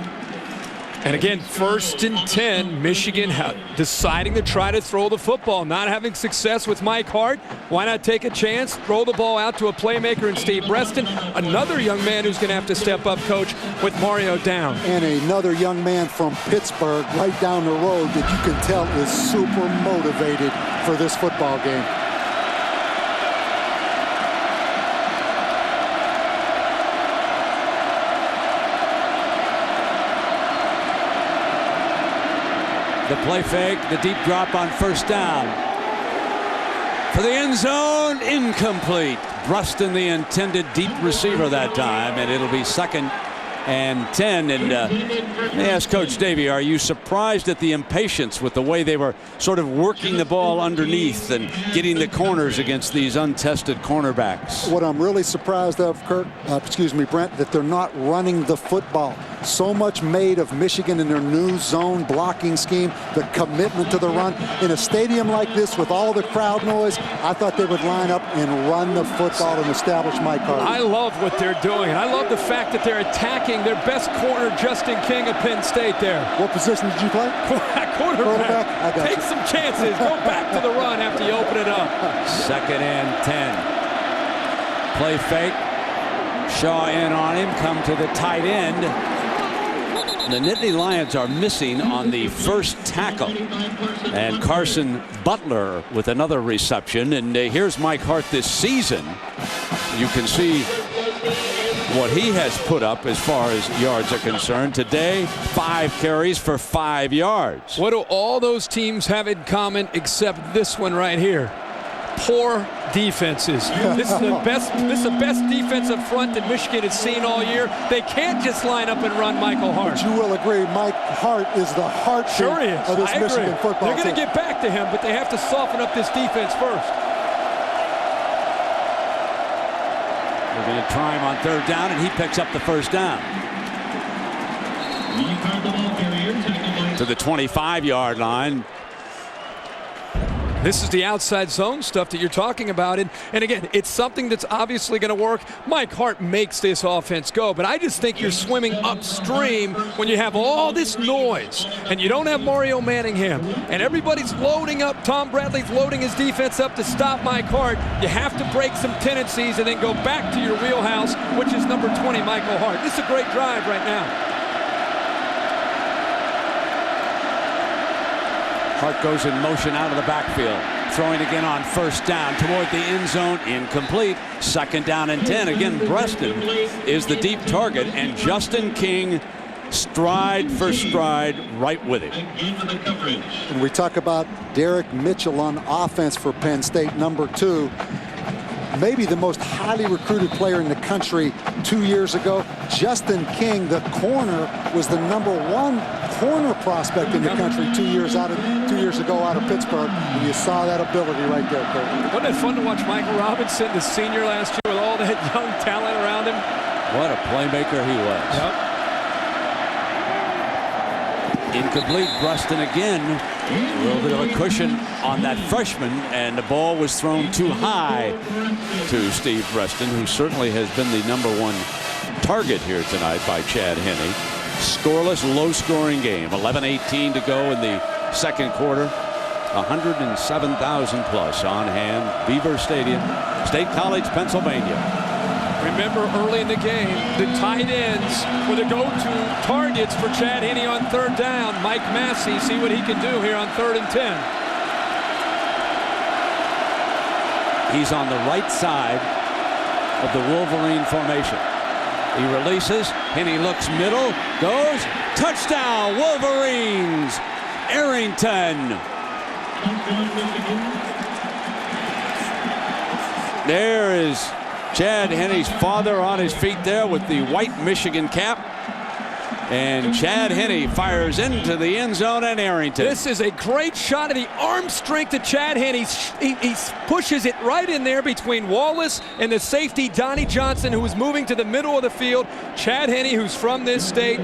And again, 1st and 10, Michigan deciding to try to throw the football, not having success with Mike Hart. Why not take a chance, throw the ball out to a playmaker in Steve Breston, another young man who's going to have to step up, coach, with Mario down. And another young man from Pittsburgh right down the road that you can tell is super motivated for this football game. The play fake, the deep drop on first down. For the end zone, incomplete. Bruston, the intended deep receiver that time, and it'll be 2nd and 10. And let me ask Coach Davey, are you surprised at the impatience with the way they were sort of working the ball underneath and getting the corners against these untested cornerbacks? What I'm really surprised of, Brent, that they're not running the football. So much made of Michigan in their new zone blocking scheme, the commitment to the run. In a stadium like this with all the crowd noise, I thought they would line up and run the football and establish Mike Hart. I love what they're doing. I love the fact that they're attacking their best corner, Justin King of Penn State there. What position did you play? Quarterback. I got Take some chances. Go back to the run after you open it up. 2nd and 10. Play fake. Shaw in on him. Come to the tight end. The Nittany Lions are missing on the first tackle. And Carson Butler with another reception. And here's Mike Hart this season. You can see what he has put up as far as yards are concerned. Today, 5 carries for 5 yards. What do all those teams have in common except this one right here? poor defenses. This is the best defensive front that Michigan has seen all year. They can't just line up and run Michael Hart. But you will agree, Mike Hart is the heartbeat of this Michigan football team. They're going to get back to him, but they have to soften up this defense first. They're going to try him on third down, and he picks up the first down. To the 25-yard line. This is the outside zone stuff that you're talking about. And again, it's something that's obviously going to work. Mike Hart makes this offense go. But I just think you're swimming upstream when you have all this noise and you don't have Mario Manningham. And everybody's loading up. Tom Bradley's loading his defense up to stop Mike Hart. You have to break some tendencies and then go back to your wheelhouse, which is number 20, Michael Hart. This is a great drive right now. Hart goes in motion out of the backfield. Throwing again on first down toward the end zone. Incomplete. Second down and 10. Again, Preston is the deep target, and Justin King stride for stride right with him. And we talk about Derek Mitchell on offense for Penn State, number 2. Maybe the most highly recruited player in the country 2 years ago. Justin King, the corner, was the number 1 corner prospect in the country 2 years ago out of Pittsburgh. And you saw that ability right there, Kurt. Wasn't it fun to watch Michael Robinson, the senior last year, with all that young talent around him? What a playmaker he was. Yep. Incomplete. Preston again. A little bit of a cushion on that freshman, and the ball was thrown too high to Steve Preston, who certainly has been the number 1 target here tonight by Chad Henne. Scoreless, low-scoring game. 11:18 to go in the second quarter. 107,000 plus on hand. Beaver Stadium, State College, Pennsylvania. Remember early in the game, the tight ends were the go-to targets for Chad Henne on third down. Mike Massey, see what he can do here on 3rd and 10. He's on the right side of the Wolverine formation. He releases, Henne looks middle, goes, touchdown, Wolverines! Arrington. There is Chad Henne's father on his feet there with the white Michigan cap. And Chad Henne fires into the end zone, and Arrington. This is a great shot of the arm strength of Chad Henne. He pushes it right in there between Wallace and the safety, Donnie Johnson, who was moving to the middle of the field. Chad Henne, who's from this state.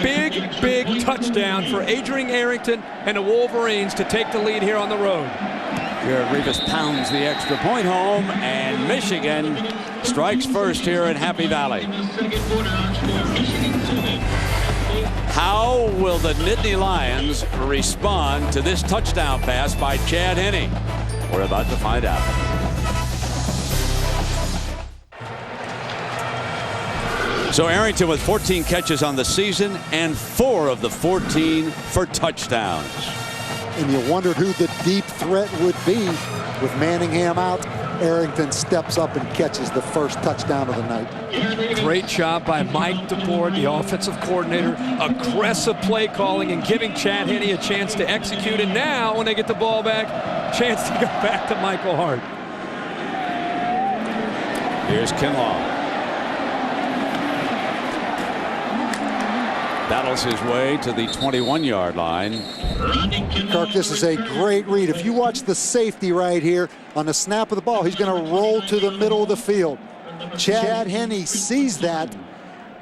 Big, big touchdown for Adrian Arrington and the Wolverines to take the lead here on the road. Jared Revis pounds the extra point home, and Michigan strikes first here in Happy Valley. How will the Nittany Lions respond to this touchdown pass by Chad Henne? We're about to find out. So Arrington with 14 catches on the season and 4 of the 14 for touchdowns. And you wondered who the deep threat would be with Manningham out. Arrington steps up and catches the first touchdown of the night. Great job by Mike DeBoer, the offensive coordinator. Aggressive play calling and giving Chad Henne a chance to execute. And now, when they get the ball back, chance to go back to Michael Hart. Here's Kinlaw. Battles his way to the 21-yard line. Kirk, this is a great read. If you watch the safety right here, on the snap of the ball, he's going to roll to the middle of the field. Chad Henne sees that,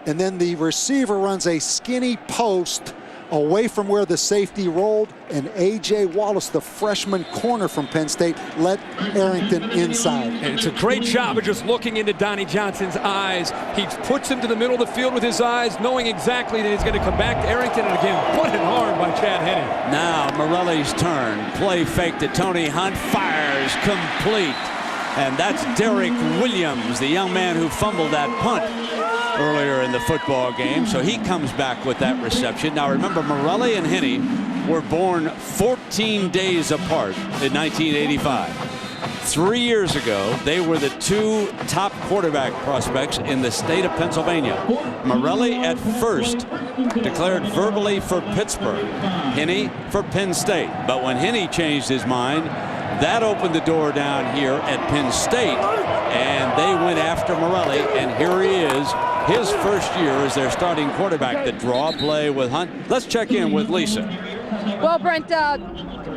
and then the receiver runs a skinny post away from where the safety rolled, and A.J. Wallace, the freshman corner from Penn State, let Arrington inside. And it's a great job of just looking into Donnie Johnson's eyes. He puts him to the middle of the field with his eyes, knowing exactly that he's going to come back to Arrington. And again, what an arm by Chad Henne. Now Morelli's turn. Play fake to Tony Hunt. Fires complete. And that's Derek Williams, the young man who fumbled that punt earlier in the football game. So he comes back with that reception. Now remember, Morelli and Henne were born 14 days apart in 1985. 3 years ago, they were the 2 top quarterback prospects in the state of Pennsylvania. Morelli at first declared verbally for Pittsburgh, Henne for Penn State. But when Henne changed his mind, That opened the door down here at Penn State, and they went after Morelli, and here he is, his first year as their starting quarterback. The draw play with Hunt. Let's check in with Lisa. Well, Brent,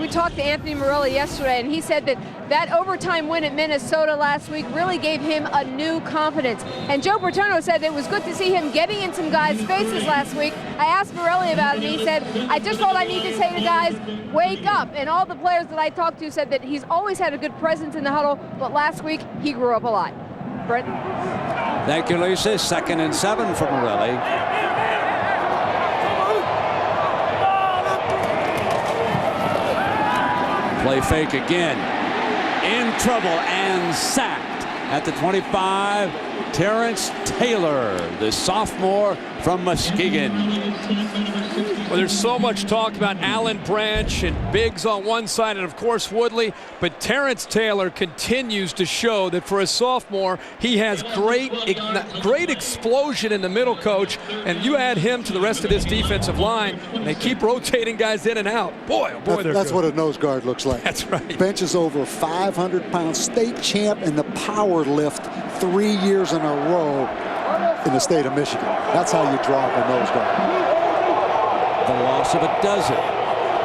we talked to Anthony Morelli yesterday, and he said that overtime win at Minnesota last week really gave him a new confidence. And Joe Paterno said it was good to see him getting in some guys' faces last week. I asked Morelli about it, and he said, I just thought I need to say to guys, wake up. And all the players that I talked to said that he's always had a good presence in the huddle, but last week he grew up a lot. Brent? Thank you, Lisa. 2nd and 7 for Morelli. Play fake again. In trouble and sacked at the 25. Terrence Taylor, the sophomore from Muskegon. Well, there's so much talk about Allen Branch and Biggs on one side and, of course, Woodley. But Terrence Taylor continues to show that for a sophomore, he has great explosion in the middle, Coach. And you add him to the rest of this defensive line, and they keep rotating guys in and out. Boy, oh boy, that's good. what a nose guard looks like. That's right. Benches over 500 pounds, state champ in the power lift 3 years in a row in the state of Michigan. That's how you drop a nose guard. The loss of a dozen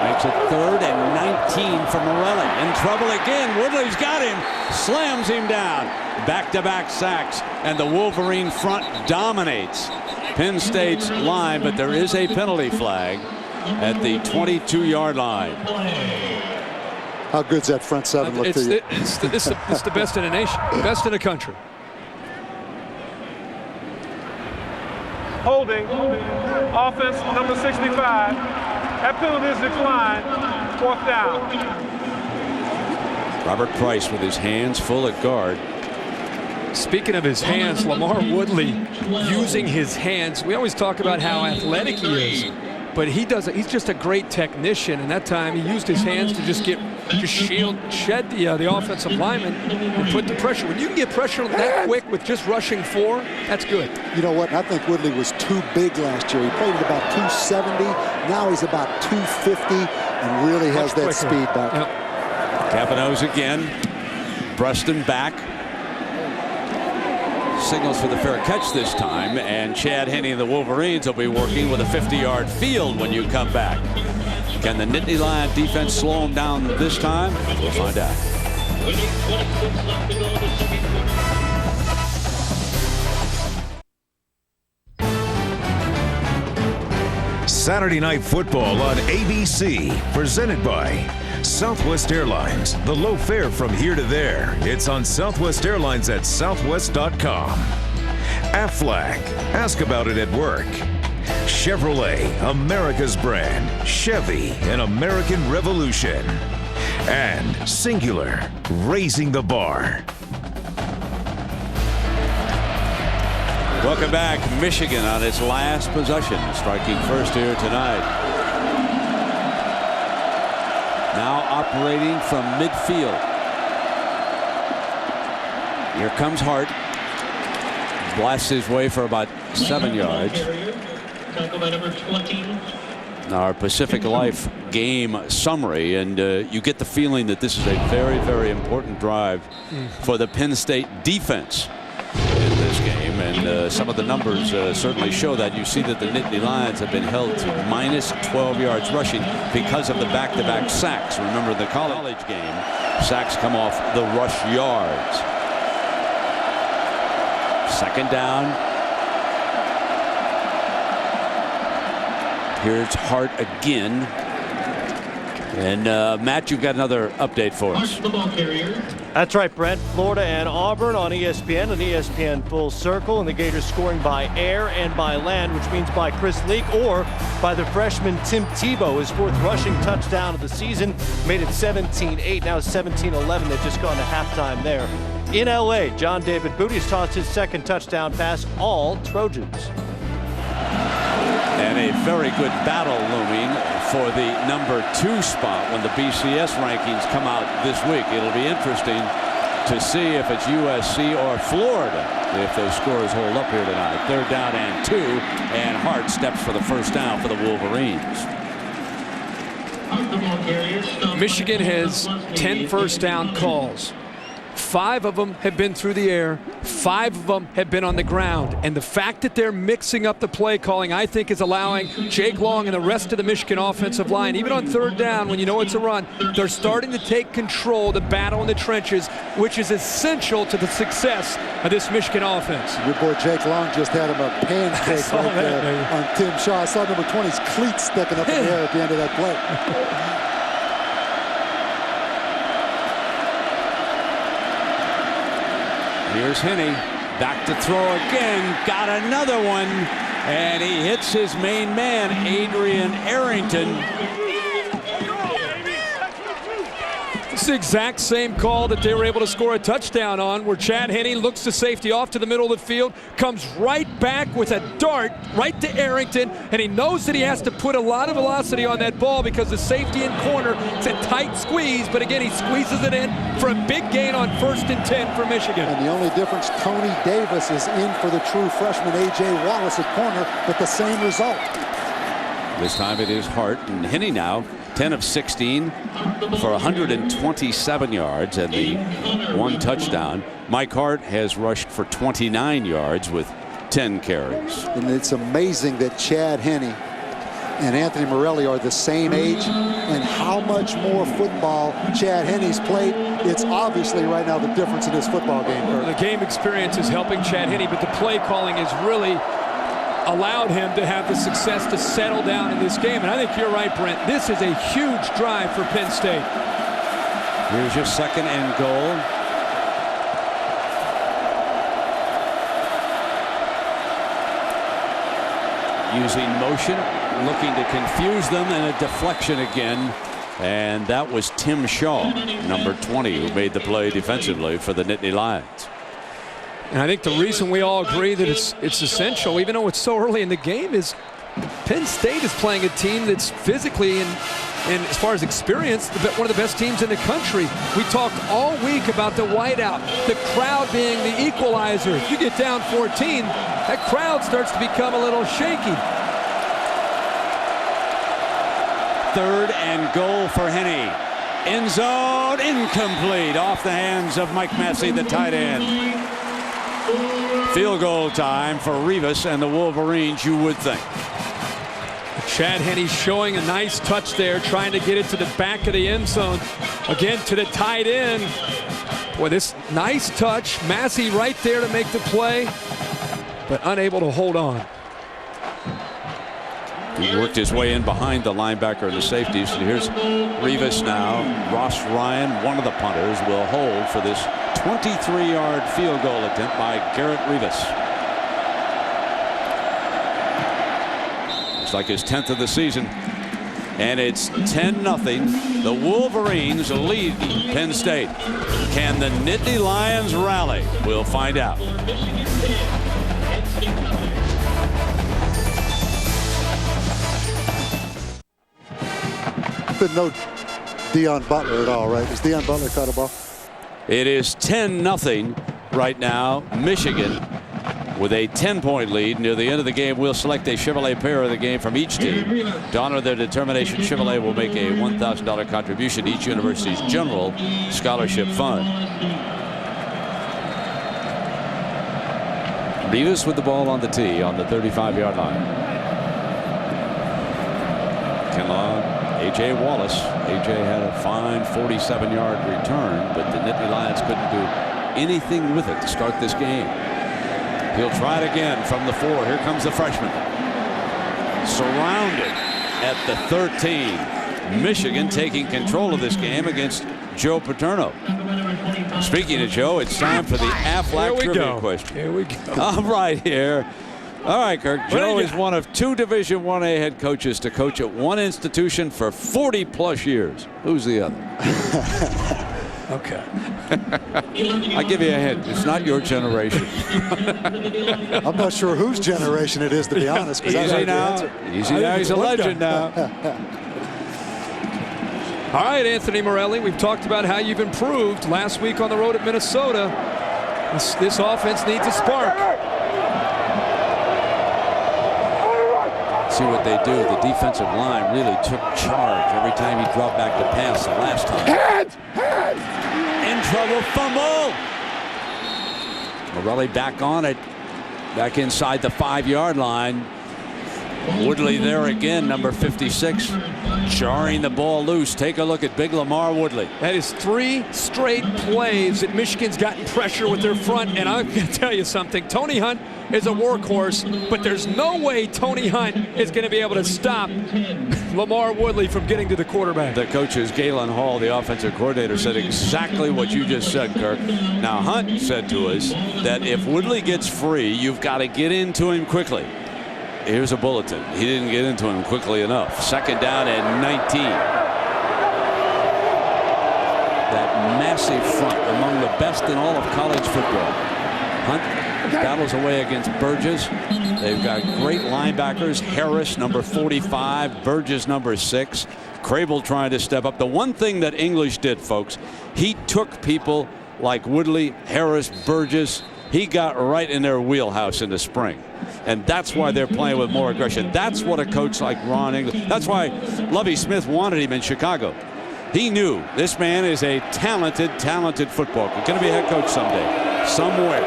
makes it 3rd and 19 for Morelli. In trouble again. Woodley's got him, slams him down. Back-to-back sacks, and the Wolverine front dominates Penn State's line, but there is a penalty flag at the 22-yard line. How good's that front seven look to you? It's the best in the nation, best in the country. Holding, offense number 65. That penalty is declined. 4th down. Robert Price with his hands full at guard. Speaking of his hands, Lamar Woodley using his hands. We always talk about how athletic he is, but he doesn't. He's just a great technician, and that time he used his hands to just shed the offensive lineman and put the pressure. When you can get pressure that quick with just rushing 4, that's good. You know what? I think Woodley was too big last year. He played at about 270. Now he's about 250 and really has that speed back. Yep. Capanos again. Bruston back. Signals for the fair catch this time, and Chad Henne and the Wolverines will be working with a 50-yard field when you come back. Can the Nittany Lion defense slow them down this time? We'll find out. Saturday Night Football on ABC, presented by Southwest Airlines. The low fare from here to there. It's on Southwest Airlines at southwest.com. Aflac. Ask about it at work. Chevrolet, America's brand. Chevy, an American revolution. And Singular, raising the bar. Welcome back. Michigan on its last possession, striking first here tonight. Now operating from midfield. Here comes Hart. Blasts his way for about 7 yards. Now our Pacific Life game summary, and you get the feeling that this is a very, very important drive for the Penn State defense in this game, and some of the numbers certainly show that. You see that the Nittany Lions have been held to minus 12 yards rushing because of the back-to-back sacks. Remember the college game, sacks come off the rush yards. 2nd down. Here's Hart again. And Matt, you've got another update for us. That's right, Brent. Florida and Auburn on ESPN, an ESPN Full Circle, and the Gators scoring by air and by land, which means by Chris Leak or by the freshman Tim Tebow. His 4th rushing touchdown of the season, made it 17-8, now 17-11. They've just gone to halftime there. In LA, John David Booty's tossed his 2nd touchdown pass, all Trojans. And a very good battle looming for the number 2 spot when the BCS rankings come out this week. It'll be interesting to see if it's USC or Florida if those scores hold up here tonight. 3rd down and 2, and Hart steps for the 1st down for the Wolverines. Michigan has 10 first down calls. 5 of them have been through the air. 5 of them have been on the ground. And the fact that they're mixing up the play calling, I think, is allowing Jake Long and the rest of the Michigan offensive line, even on third down when you know it's a run, they're starting to take control, the battle in the trenches, which is essential to the success of this Michigan offense. Your boy Jake Long just had him a pancake right there on Tim Shaw. I saw number 20's cleats sticking up in the air at the end of that play. Here's Henne, back to throw again, got another one, and he hits his main man, Adrian Arrington. It's the exact same call that they were able to score a touchdown on, where Chad Henne looks to safety off to the middle of the field, comes right back with a dart right to Arrington, and he knows that he has to put a lot of velocity on that ball because the safety in corner, it's a tight squeeze, but again, he squeezes it in for a big gain on 1st and 10 for Michigan. And the only difference, Tony Davis is in for the true freshman A.J. Wallace at corner, but the same result. This time it is Hart, and Henne now 10 of 16 for 127 yards and the 1 touchdown. Mike Hart has rushed for 29 yards with 10 carries. And it's amazing that Chad Henne and Anthony Morelli are the same age, and how much more football Chad Henne's played. It's obviously right now the difference in his football game. The game experience is helping Chad Henne, but the play calling is really allowed him to have the success to settle down in this game. And I think you're right, Brent. This is a huge drive for Penn State. Here's your 2nd and goal. Using motion, looking to confuse them, and a deflection again. And that was Tim Shaw, number 20, who made the play defensively for the Nittany Lions. And I think the reason we all agree that it's essential, even though it's so early in the game, is Penn State is playing a team that's physically and as far as experience, one of the best teams in the country. We talked all week about the whiteout, the crowd being the equalizer. If you get down 14, that crowd starts to become a little shaky. 3rd and goal for Henne. End zone, incomplete, off the hands of Mike Massey, the tight end. Field goal time for Rivas and the Wolverines, you would think. Chad Henne showing a nice touch there, trying to get it to the back of the end zone. Again, to the tight end. Boy, this nice touch. Massey right there to make the play, but unable to hold on. He worked his way in behind the linebacker and the safeties. And here's Rivas now. Ross Ryan, one of the punters, will hold for this 23-yard field goal attempt by Garrett Rivas. It's like his 10th of the season. And it's 10-0. The Wolverines lead Penn State. Can the Nittany Lions rally? We'll find out. But no Deion Butler at all, right? Does Deion Butler caught a ball? It is 10-0 right now. Michigan with a 10-point lead. Near the end of the game, we'll select a Chevrolet pair of the game from each team. To honor their determination, Chevrolet will make a $1,000 contribution to each university's general scholarship fund. Rivas with the ball on the tee on the 35-yard line. Ken Long, A.J. Wallace. A.J. had a fine 47-yard return, but the Nittany Lions couldn't do anything with it to start this game. He'll try it again from the 4. Here comes the freshman. Surrounded at the 13. Michigan taking control of this game against Joe Paterno. Speaking of Joe, it's time for the Aflac trivia question. Here we go. I'm right here. All right, Kirk. Joe is one of 2 Division I-A head coaches to coach at one institution for 40-plus years. Who's the other? Okay. I give you a hint. It's not your generation. I'm not sure whose generation it is, to be honest. Easy now. Easy now. He's a legend now. All right, Anthony Morelli, we've talked about how you've improved last week on the road at Minnesota. This offense needs a spark. see what they do. The defensive line really took charge every time he dropped back to pass the last time. In trouble, fumble. Morelli back on it, back inside the 5-yard line. Woodley there again, number 56, jarring the ball loose. Take a look at big Lamar Woodley. That is 3 straight plays that Michigan's gotten pressure with their front. And I'm going to tell you something. Tony Hunt is a workhorse, but there's no way Tony Hunt is going to be able to stop Lamar Woodley from getting to the quarterback. The coaches, Galen Hall, the offensive coordinator, said exactly what you just said, Kirk. Now, Hunt said to us that if Woodley gets free, you've got to get into him quickly. Here's a bulletin. He didn't get into him quickly enough. 2nd down and 19. That massive front, among the best in all of college football. Hunt battles away against Burgess. They've got great linebackers. Harris, number 45. Burgess, number 6. Crable trying to step up. The one thing that English did, folks, he took people like Woodley, Harris, Burgess. He got right in their wheelhouse in the spring. And that's why they're playing with more aggression. That's what a coach like Ron English, that's why Lovie Smith wanted him in Chicago. He knew this man is a talented football coach. Going to be a head coach someday, somewhere.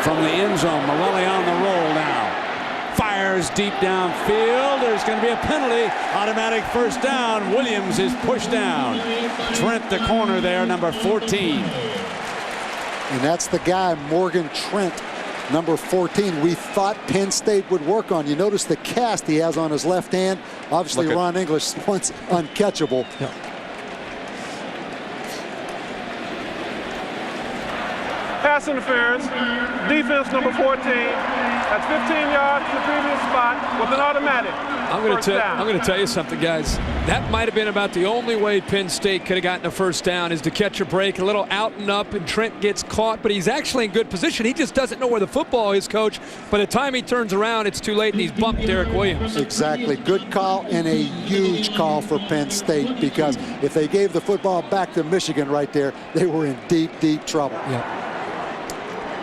From the end zone, Morelli on the roll now. Fires deep downfield. There's going to be a penalty. Automatic first down. Williams is pushed down. Trent, the corner there, number 14. And that's the guy, Morgan Trent, number 14. We thought Penn State would work on. You notice the cast he has on his left hand. Obviously, Ron English once uncatchable. Yeah. Pass interference, defense number 14. That's 15 yards to the previous spot with an automatic. I'm going to tell you something, guys. That might have been about the only way Penn State could have gotten a first down, is to catch a break, a little out and up, and Trent gets caught, but he's actually in good position. He just doesn't know where the football is, Coach. By the time he turns around, it's too late, and he's bumped Derek Williams. Exactly. Good call and a huge call for Penn State, because if they gave the football back to Michigan right there, they were in deep, deep trouble. Yeah.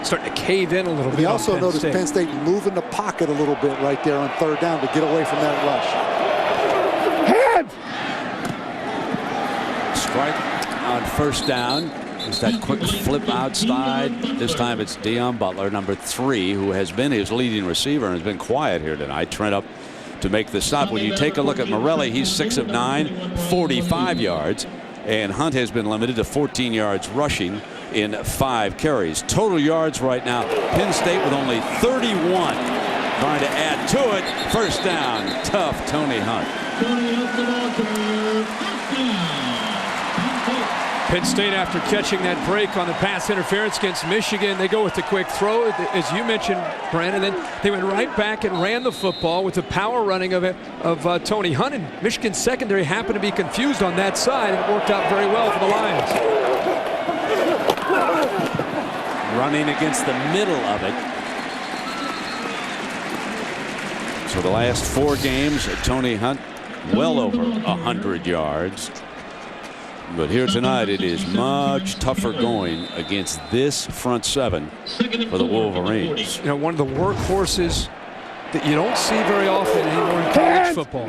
Starting to cave in a little bit. We also noticed Penn State moving the pocket a little bit right there on 3rd down to get away from that rush. Strike on 1st down. It's that quick flip outside. This time it's Deion Butler, number 3, who has been his leading receiver and has been quiet here tonight. Trent up to make the stop. When you take a look at Morelli, he's 6 of 9, 45 yards. And Hunt has been limited to 14 yards rushing in 5 carries. Total yards right now, Penn State with only 31. Trying to add to it. 1st down. Tough Tony Hunt. Penn State, after catching that break on the pass interference against Michigan, they go with the quick throw, as you mentioned, Brandon. Then they went right back and ran the football with the power running of Tony Hunt. And Michigan's secondary happened to be confused on that side, and it worked out very well for the Lions. Running against the middle of it. So the last 4 games, Tony Hunt well over 100 yards. But here tonight, it is much tougher going against this front 7 for the Wolverines. You know, one of the workhorses that you don't see very often anymore in college football.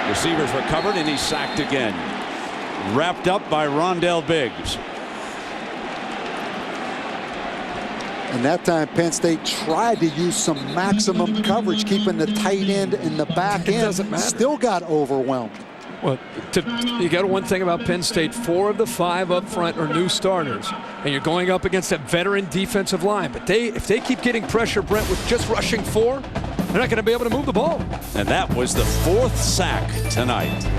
Receivers recovered, and he's sacked again. Wrapped up by Rondell Biggs. And that time, Penn State tried to use some maximum coverage, keeping the tight end in the back end. Doesn't matter. Still got overwhelmed. Well, you got one thing about Penn State: 4 of the 5 up front are new starters, and you're going up against a veteran defensive line. But if they keep getting pressure, Brent, with just rushing 4, they're not going to be able to move the ball. And that was the 4th sack tonight.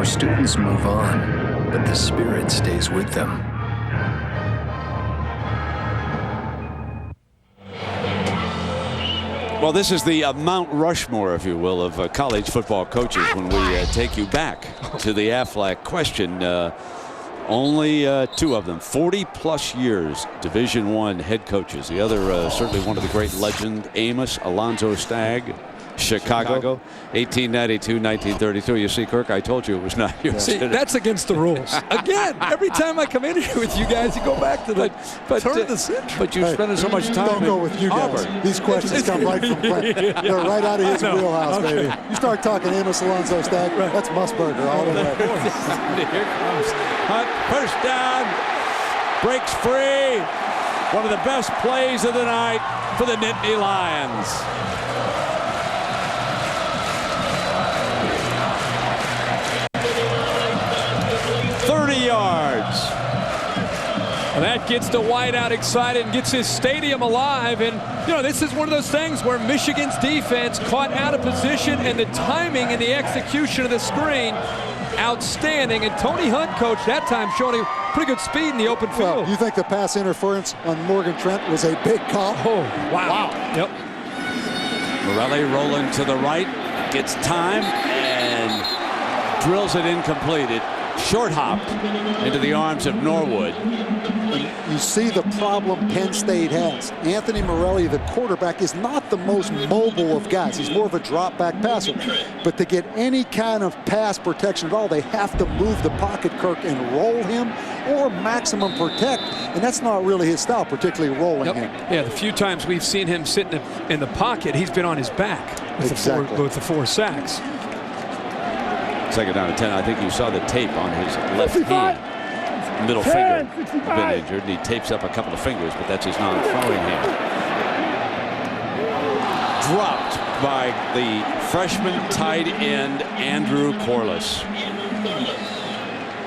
Students move on, but the spirit stays with them. Well, this is the Mount Rushmore, if you will, of college football coaches when we take you back to the Aflac question. Only 2 of them, 40-plus years, Division I head coaches. The other, certainly one of the great legend, Amos Alonzo Stagg, Chicago, 1892, 1933. You see, Kirk, I told you it was not yours. See, that's against the rules. Again, every time I come in here with you guys, you go back to the turn of the century. But you spend so much time. Don't go with you guys. Auburn. These questions come right from Penn. They're right out of his wheelhouse, baby. You start talking Amos Alonzo Stagg, that's Musburger all the way. Here comes Hunt, first down, breaks free. One of the best plays of the night for the Nittany Lions. 30 yards. And that gets the wideout excited and gets his stadium alive. And, you know, this is one of those things where Michigan's defense caught out of position, and the timing and the execution of the screen, outstanding. And Tony Hunt, coach, that time showing him pretty good speed in the open field. Well, you think the pass interference on Morgan Trent was a big call? Oh, wow. Yep. Morelli rolling to the right, gets time, and drills it incomplete. It short hopped into the arms of Norwood. You see the problem Penn State has. Anthony Morelli, the quarterback, is not the most mobile of guys. He's more of a drop back passer. But to get any kind of pass protection at all, they have to move the pocket, Kirk, and roll him or maximum protect. And that's not really his style, particularly rolling him. Yeah, the few times we've seen him sit in the pocket, he's been on his back with the 4 sacks. Second down and 10. I think you saw the tape on his left hand. Middle finger been injured, and he tapes up a couple of fingers, but that's his non-throwing hand. Dropped by the freshman tight end, Andrew Corliss.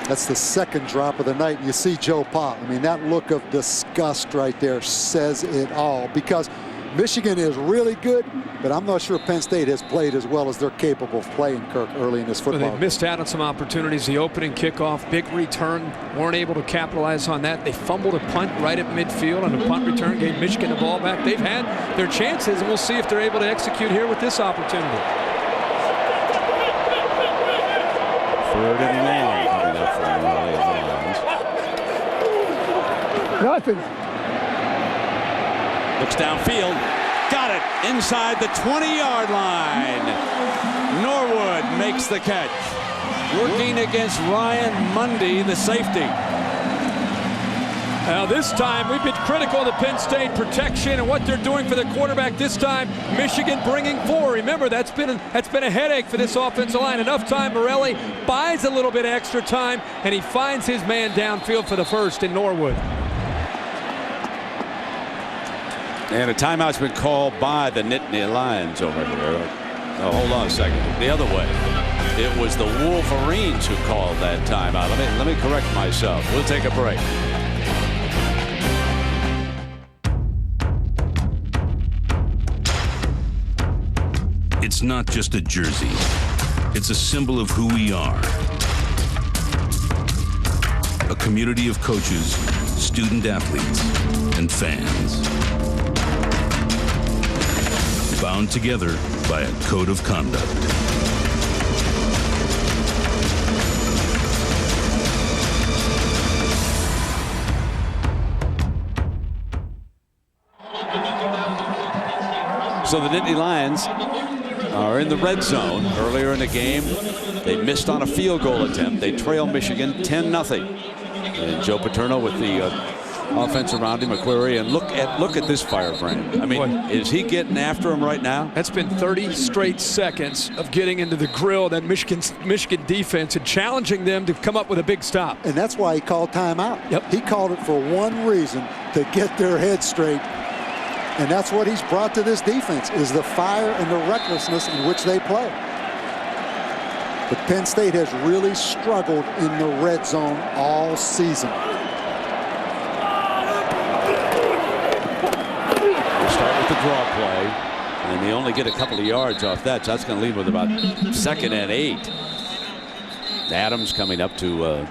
That's the second drop of the night. You see Joe Pa. I mean, that look of disgust right there says it all, because Michigan is really good, but I'm not sure Penn State has played as well as they're capable of playing, Kirk, early in this football game. They missed out on some opportunities. The opening kickoff, big return, weren't able to capitalize on that. They fumbled a punt right at midfield, and the punt return gave Michigan the ball back. They've had their chances, and we'll see if they're able to execute here with this opportunity. 3rd and long coming up for the Lions. Nothing. Looks downfield, got it inside the 20-yard line. Norwood makes the catch, working against Ryan Mundy, the safety. Now this time we've been critical of the Penn State protection and what they're doing for the quarterback. This time Michigan bringing 4. Remember, that's been a headache for this offensive line. Enough time, Morelli buys a little bit of extra time, and he finds his man downfield for the first in Norwood. And a timeout's been called by the Nittany Lions over here. Oh, hold on a second. The other way. It was the Wolverines who called that timeout. Let me correct myself. We'll take a break. It's not just a jersey. It's a symbol of who we are. A community of coaches, student athletes, and fans. Bound together by a code of conduct. So the Nittany Lions are in the red zone. Earlier in the game, they missed on a field goal attempt. They trail Michigan 10-0. And Joe Paterno with the offense around him, McQuarrie, and look at this firebrand. I mean, is he getting after him right now? That's been 30 straight seconds of getting into the grill of that Michigan defense and challenging them to come up with a big stop. And that's why he called timeout. Yep. He called it for one reason, to get their head straight. And that's what he's brought to this defense, is the fire and the recklessness in which they play. But Penn State has really struggled in the red zone all season. The draw play, and they only get a couple of yards off that, so that's going to leave with about 2nd and 8. Adams coming up to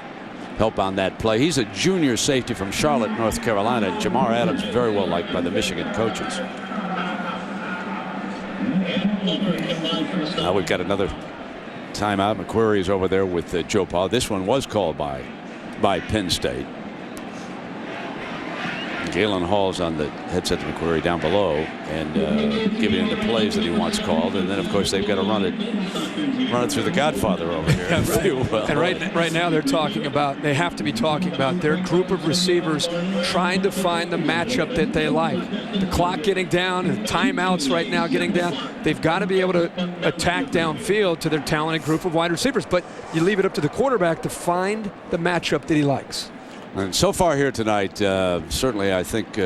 help on that play. He's a junior safety from Charlotte, North Carolina. Jamar Adams, very well liked by the Michigan coaches. Now we've got another timeout. McQuarrie is over there with Joe Pa. This one was called by Penn State. Galen Hall's on the headset to McQuarrie down below and giving him the plays that he wants called. And then, of course, they've got to run it through the Godfather over here. And right now they have to be talking about their group of receivers trying to find the matchup that they like. The clock getting down and timeouts right now getting down. They've got to be able to attack downfield to their talented group of wide receivers. But you leave it up to the quarterback to find the matchup that he likes. And so far here tonight, certainly I think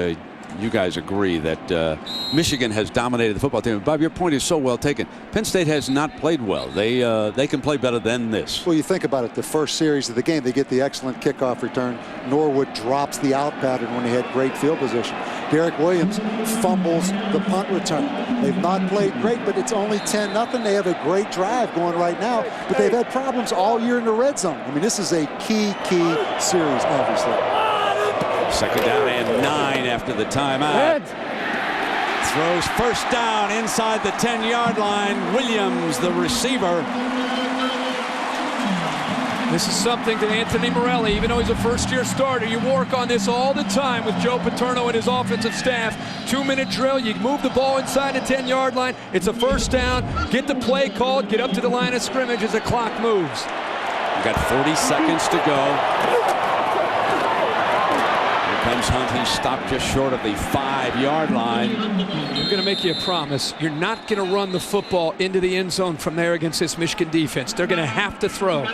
you guys agree that Michigan has dominated the football team. Bob, your point is so well taken. Penn State has not played well. They can play better than this. Well, you think about it. The first series of the game, they get the excellent kickoff return. Norwood drops the out pattern when he had great field position. Derek Williams fumbles the punt return. They've not played great, but it's only 10-0. They have a great drive going right now, but they've had problems all year in the red zone. I mean, this is a key series, obviously. Second down and 9 after the timeout. Throws first down inside the 10-yard line. Williams, the receiver. This is something that Anthony Morelli, even though he's a first-year starter, you work on this all the time with Joe Paterno and his offensive staff. 2-minute drill, you move the ball inside the 10-yard line. It's a first down. Get the play called. Get up to the line of scrimmage as the clock moves. We've got 30 seconds to go. Comes Hunt. He's stopped just short of the 5-yard line. I'm going to make you a promise. You're not going to run the football into the end zone from there against this Michigan defense. They're going to have to throw.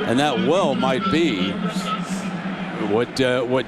And that well might be what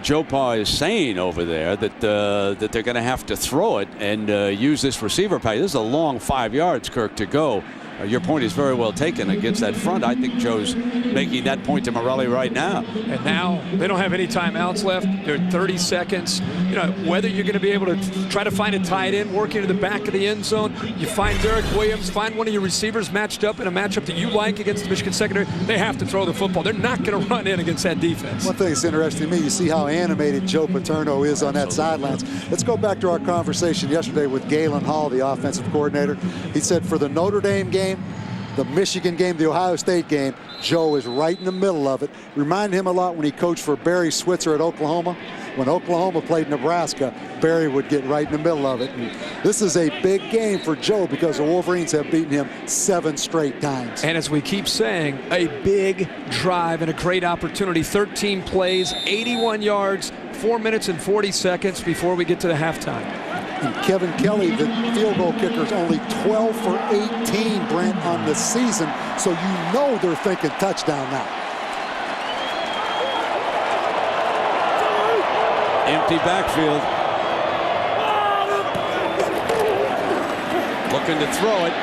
Joe Pa is saying over there, that they're going to have to throw it and use this receiver package. This is a long 5 yards, Kirk, to go. Your point is very well taken against that front. I think Joe's making that point to Morelli right now. And now they don't have any timeouts left. They're 30 seconds. You know, whether you're going to be able to try to find a tight end working to the back of the end zone, you find Derek Williams, find one of your receivers matched up in a matchup that you like against the Michigan secondary, they have to throw the football. They're not going to run in against that defense. One thing that's interesting to me, you see how animated Joe Paterno is on that sidelines. Let's go back to our conversation yesterday with Galen Hall, the offensive coordinator. He said for the Notre Dame game, the Michigan game, the Ohio State game, Joe is right in the middle of it. Reminded him a lot when he coached for Barry Switzer at Oklahoma. When Oklahoma played Nebraska, Barry would get right in the middle of it. And this is a big game for Joe because the Wolverines have beaten him 7 straight times. And as we keep saying, a big drive and a great opportunity. 13 plays, 81 yards, 4 minutes and 40 seconds before we get to the halftime. And Kevin Kelly, the field goal kicker, is only 12 for 18, Brent, on the season. So you know they're thinking touchdown now. Empty backfield. Looking to throw it.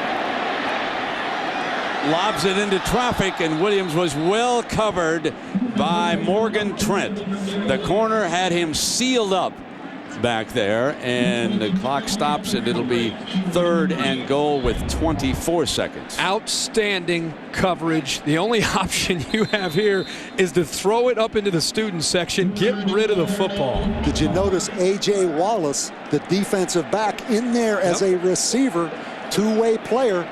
Lobs it into traffic, and Williams was well covered by Morgan Trent. The corner had him sealed up back there, and the clock stops, and it'll be 3rd and goal with 24 seconds. Outstanding coverage. The only option you have here is to throw it up into the student section, get rid of the football. Did you notice A.J. Wallace, the defensive back, in there as a receiver, two-way player?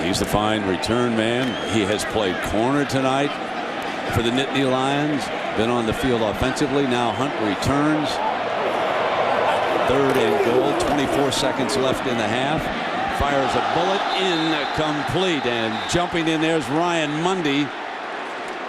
He's the fine return man. He has played corner tonight for the Nittany Lions. Been on the field offensively. Now Hunt returns. 3rd and goal. 24 seconds left in the half. Fires a bullet, incomplete. And jumping in there is Ryan Mundy.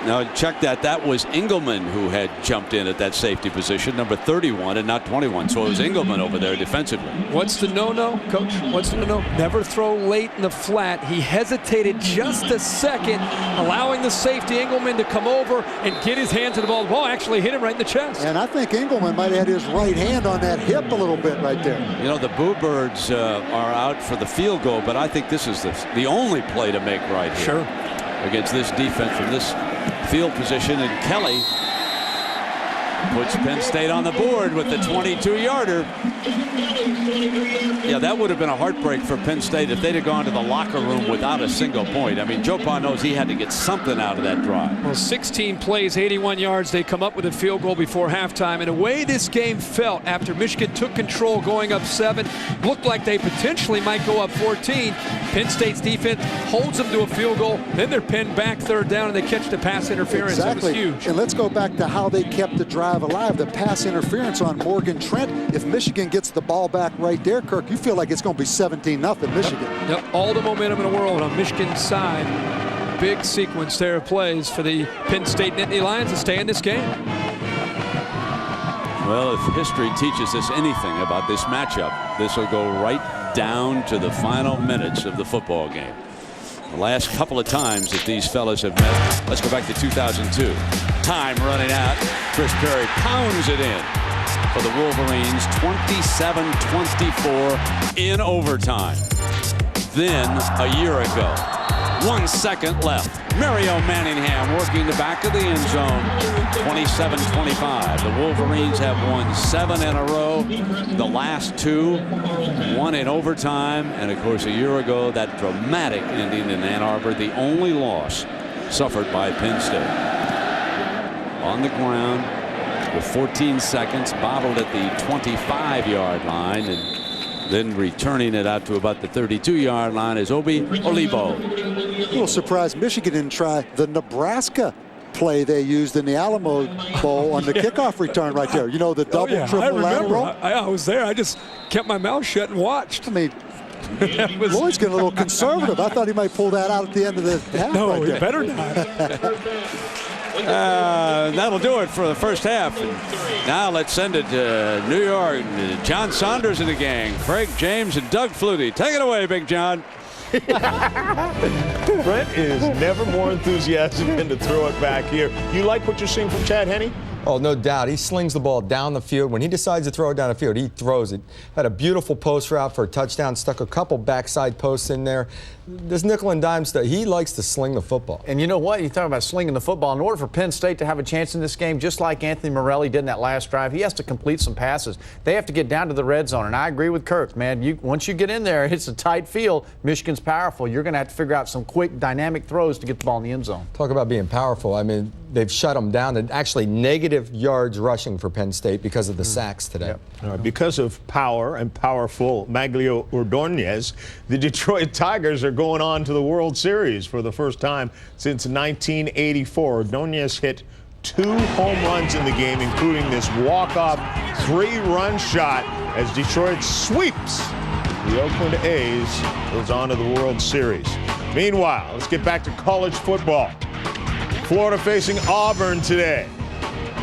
Now check that. That was Engelman who had jumped in at that safety position, number 31 and not 21. So it was Engelman over there defensively. What's the no-no, Coach? What's the no-no? Never throw late in the flat. He hesitated just a second, allowing the safety Engelman to come over and get his hands to the ball. The ball actually hit him right in the chest. And I think Engelman might have had his right hand on that hip a little bit right there. You know, the Boo Birds are out for the field goal, but I think this is the only play to make right here. Sure. Against this defense from this field position, and Kelly Puts Penn State on the board with the 22-yarder. Yeah, that would have been a heartbreak for Penn State if they'd have gone to the locker room without a single point. I mean, Joe Pa knows he had to get something out of that drive. Well, 16 plays, 81 yards. They come up with a field goal before halftime. And the way this game felt after Michigan took control going up 7, looked like they potentially might go up 14. Penn State's defense holds them to a field goal. Then they're pinned back 3rd down, and they catch the pass interference. Exactly. It was huge. And let's go back to how they kept the drive alive. The pass interference on Morgan Trent. If Michigan gets the ball back right there, Kirk, you feel like it's going to be 17-0 Michigan. Yep, all the momentum in the world on Michigan's side. Big sequence there of plays for the Penn State Nittany Lions to stay in this game. Well, if history teaches us anything about this matchup, this will go right down to the final minutes of the football game. The last couple of times that these fellas have met, let's go back to 2002. Time running out. Chris Perry pounds it in for the Wolverines, 27-24 in overtime. Then a year ago, 1 second left. Mario Manningham working the back of the end zone, 27-25. The Wolverines have won 7 in a row. The last 2, 1 in overtime. And of course, a year ago, that dramatic ending in Ann Arbor, the only loss suffered by Penn State. On the ground with 14 seconds, bottled at the 25-yard line, and then returning it out to about the 32-yard line is Obi Olivo. A little surprised Michigan didn't try the Nebraska play they used in the Alamo Bowl on the kickoff return right there. You know, the double, triple lateral. I was there. I just kept my mouth shut and watched. I mean, Lloyd's getting a little conservative. I thought he might pull that out at the end of the half. No, right he there. better not. That'll do it for the first half. And now let's send it to New York. John Saunders and the gang. Frank James and Doug Flutie. Take it away, Big John. Brent is never more enthusiastic than to throw it back here. You like what you're seeing from Chad Henne? Oh, no doubt. He slings the ball down the field. When he decides to throw it down the field, he throws it. Had a beautiful post route for a touchdown, stuck a couple backside posts in there. This nickel and dime stuff, he likes to sling the football. And you know what? You talk about slinging the football. In order for Penn State to have a chance in this game, just like Anthony Morelli did in that last drive, he has to complete some passes. They have to get down to the red zone. And I agree with Kirk, man. Once you get in there, it's a tight field. Michigan's powerful. You're going to have to figure out some quick, dynamic throws to get the ball in the end zone. Talk about being powerful. I mean, they've shut them down to actually negative yards rushing for Penn State because of the sacks today. Yep. Because of power and powerful Maglio Ordonez, the Detroit Tigers are going on to the World Series for the first time since 1984. Ordonez hit 2 home runs in the game, including this walk-off 3-run shot as Detroit sweeps the Oakland A's, goes on to the World Series. Meanwhile, let's get back to college football. Florida facing Auburn today.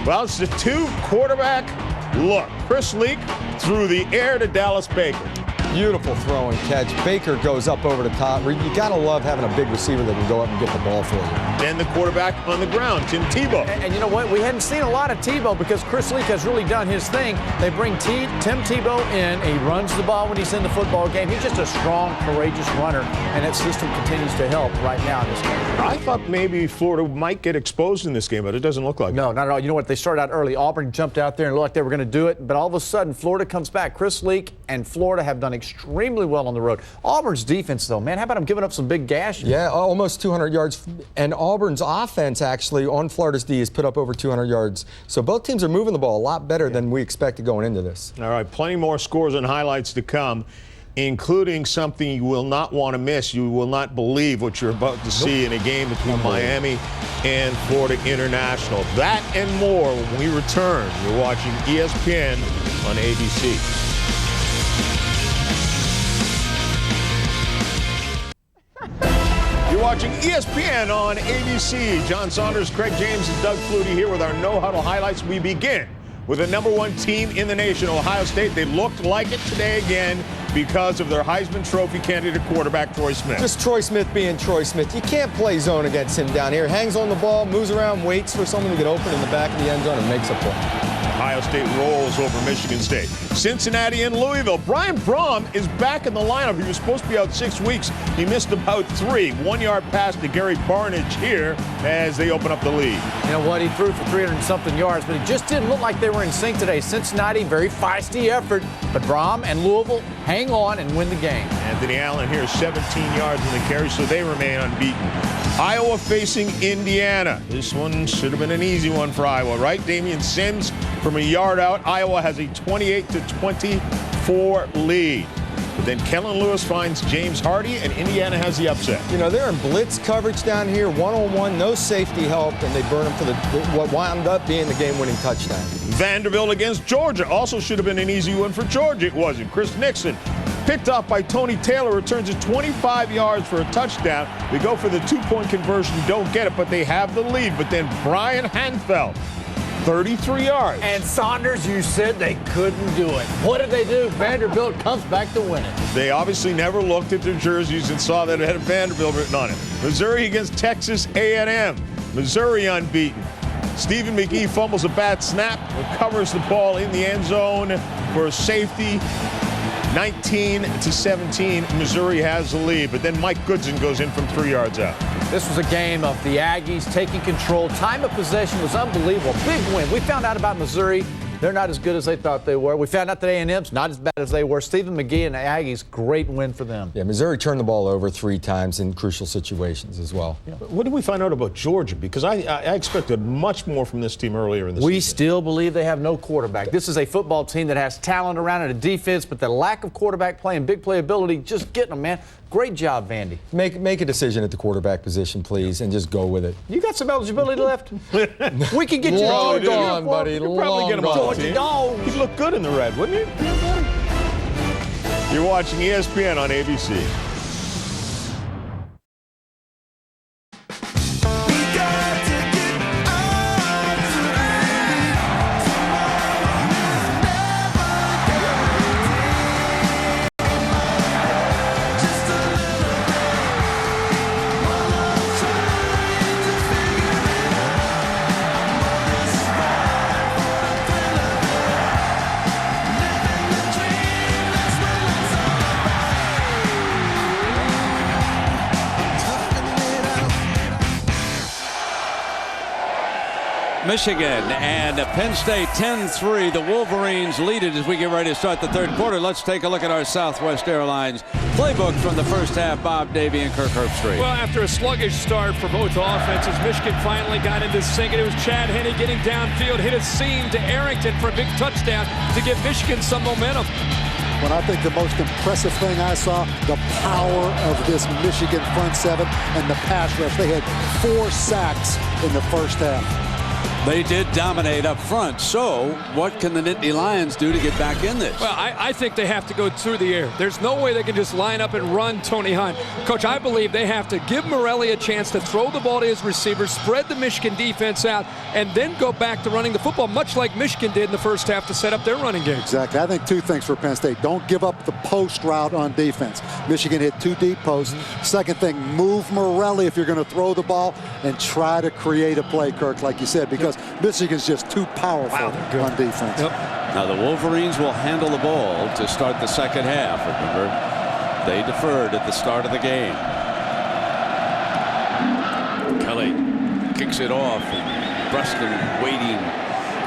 Well, it's the 2-quarterback look. Chris Leak threw the air to Dallas Baker. Beautiful throw and catch. Baker goes up over the top. You got to love having a big receiver that can go up and get the ball for you. Then the quarterback on the ground, Tim Tebow. And you know what? We hadn't seen a lot of Tebow because Chris Leak has really done his thing. They bring Tim Tebow in. He runs the ball when he's in the football game. He's just a strong, courageous runner, and that system continues to help right now in this game. I thought maybe Florida might get exposed in this game, but it doesn't look like it. No, not at all. You know what? They started out early. Auburn jumped out there and looked like they were going to do it, but all of a sudden, Florida comes back. Chris Leak and Florida have done extremely well on the road. Auburn's defense, though, man, how about them giving up some big gashes? Yeah, almost 200 yards. And Auburn's offense, actually, on Florida's D has put up over 200 yards. So both teams are moving the ball a lot better than we expected going into this. All right, plenty more scores and highlights to come, including something you will not want to miss. You will not believe what you're about to see in a game between Miami and Florida International. That and more when we return. You're watching ESPN on ABC. You're watching ESPN on ABC. John Saunders, Craig James, and Doug Flutie here with our No Huddle highlights. We begin with the #1 team in the nation, Ohio State. They looked like it today again because of their Heisman Trophy candidate quarterback, Troy Smith. Just Troy Smith being Troy Smith. You can't play zone against him down here. Hangs on the ball, moves around, waits for someone to get open in the back of the end zone, and makes a play. Ohio State rolls over Michigan State. Cincinnati and Louisville. Brian Brom is back in the lineup. He was supposed to be out 6 weeks. He missed about 3. 1-yard pass to Gary Barnidge here as they open up the lead. You know what? He threw for 300-something yards, but it just didn't look like they were in sync today. Cincinnati, very feisty effort, but Brom and Louisville hang on and win the game. Anthony Allen here, 17 yards in the carry, so they remain unbeaten. Iowa facing Indiana. This one should have been an easy one for Iowa, right? Damian Sims from a yard out. Iowa has a 28-24 lead. But then Kellen Lewis finds James Hardy, and Indiana has the upset. You know, they're in blitz coverage down here, one-on-one, no safety help, and they burn them for what wound up being the game-winning touchdown. Vanderbilt against Georgia also should have been an easy one for Georgia. It wasn't. Chris Nixon, picked off by Tony Taylor, returns it 25 yards for a touchdown. They go for the 2-point conversion, don't get it, but they have the lead. But then Brian Hanfeld, 33 yards. And Saunders, you said they couldn't do it. What did they do? Vanderbilt comes back to win it. They obviously never looked at their jerseys and saw that it had Vanderbilt written on it. Missouri against Texas A&M. Missouri unbeaten. Stephen McGee fumbles a bad snap, recovers the ball in the end zone for a safety. 19-17, Missouri has the lead, but then Mike Goodson goes in from 3 yards out. This was a game of the Aggies taking control. Time of possession was unbelievable. Big win. We found out about Missouri. They're not as good as they thought they were. We found out that A&M's not as bad as they were. Stephen McGee and the Aggies, great win for them. Yeah, Missouri turned the ball over 3 times in crucial situations as well. Yeah. What did we find out about Georgia? Because I expected much more from this team earlier in the season. We still believe they have no quarterback. This is a football team that has talent around it, a defense, but the lack of quarterback play and big playability, just getting them, man. Great job, Vandy. Make a decision at the quarterback position, please, and just go with it. You got some eligibility left? We can get you. Long gone, buddy. You'll probably get him on the team. Dogs. He'd look good in the red, wouldn't he? You're watching ESPN on ABC. Michigan and Penn State 10-3. The Wolverines lead it as we get ready to start the third quarter. Let's take a look at our Southwest Airlines playbook from the first half. Bob Davie and Kirk Herbstreit. Well, after a sluggish start for both offenses, Michigan finally got into sync, and it was Chad Henne getting downfield, hit a seam to Arrington for a big touchdown to give Michigan some momentum. When I think the most impressive thing I saw, the power of this Michigan front seven and the pass rush. They had 4 sacks in the first half. They did dominate up front. So what can the Nittany Lions do to get back in this? Well, I think they have to go through the air. There's no way they can just line up and run Tony Hunt. Coach, I believe they have to give Morelli a chance to throw the ball to his receivers, spread the Michigan defense out, and then go back to running the football, much like Michigan did in the first half to set up their running game. Exactly. I think 2 things for Penn State. Don't give up the post route on defense. Michigan hit 2 deep posts. Second thing, move Morelli if you're going to throw the ball and try to create a play, Kirk, like you said, because Michigan's just too powerful on defense. Now the Wolverines will handle the ball to start the second half. Remember, they deferred at the start of the game. Kelly kicks it off. Preston waiting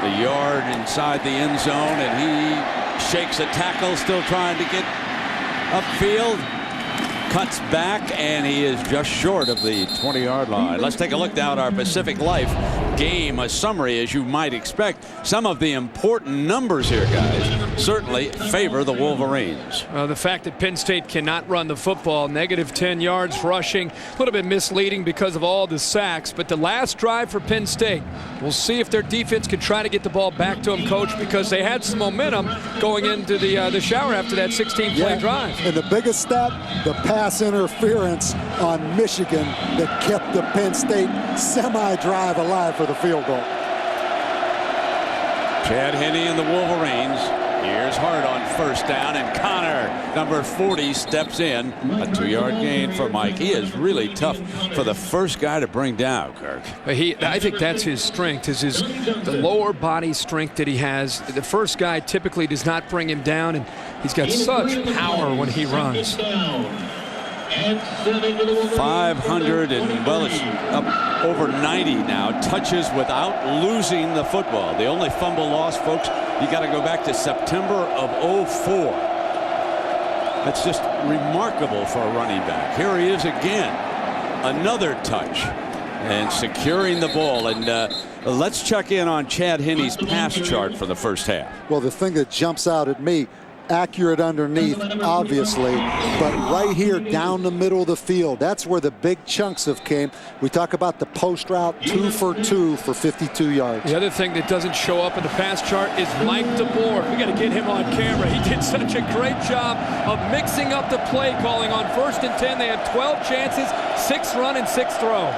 a yard inside the end zone, and he shakes a tackle, still trying to get upfield. Cuts back, and he is just short of the 20-yard line. Let's take a look down our Pacific Life game, a summary as you might expect. Some of the important numbers here, guys, certainly favor the Wolverines. The fact that Penn State cannot run the football, negative 10 yards rushing, a little bit misleading because of all the sacks, but the last drive for Penn State, we'll see if their defense can try to get the ball back to them, Coach, because they had some momentum going into the shower after that 16-play drive. And the biggest stat, the pass interference on Michigan that kept the Penn State semi-drive alive for the field goal. Chad Henne and the Wolverines Here's Hart on first down, and Connor, number 40, steps in. A 2-yard gain for Mike. He is really tough for the first guy to bring down, Kirk. I think that's his strength, is the lower body strength that he has. The first guy typically does not bring him down, and he's got such power when he runs. 500 and, well, it's up over 90 now. Touches without losing the football. The only fumble loss, folks, you got to go back to September of '04. That's just remarkable for a running back. Here he is again. Another touch and securing the ball. And let's check in on Chad Henne's pass chart for the first half. Well, the thing that jumps out at me, accurate underneath, obviously, but right here down the middle of the field, that's where the big chunks have came. We talk about the post route, 2 for 2 for 52 yards. The other thing that doesn't show up in the pass chart is Mike DeBoer. We got to get him on camera. He did such a great job of mixing up the play calling. On 1st and 10, they had 12 chances, 6 run and 6 throw.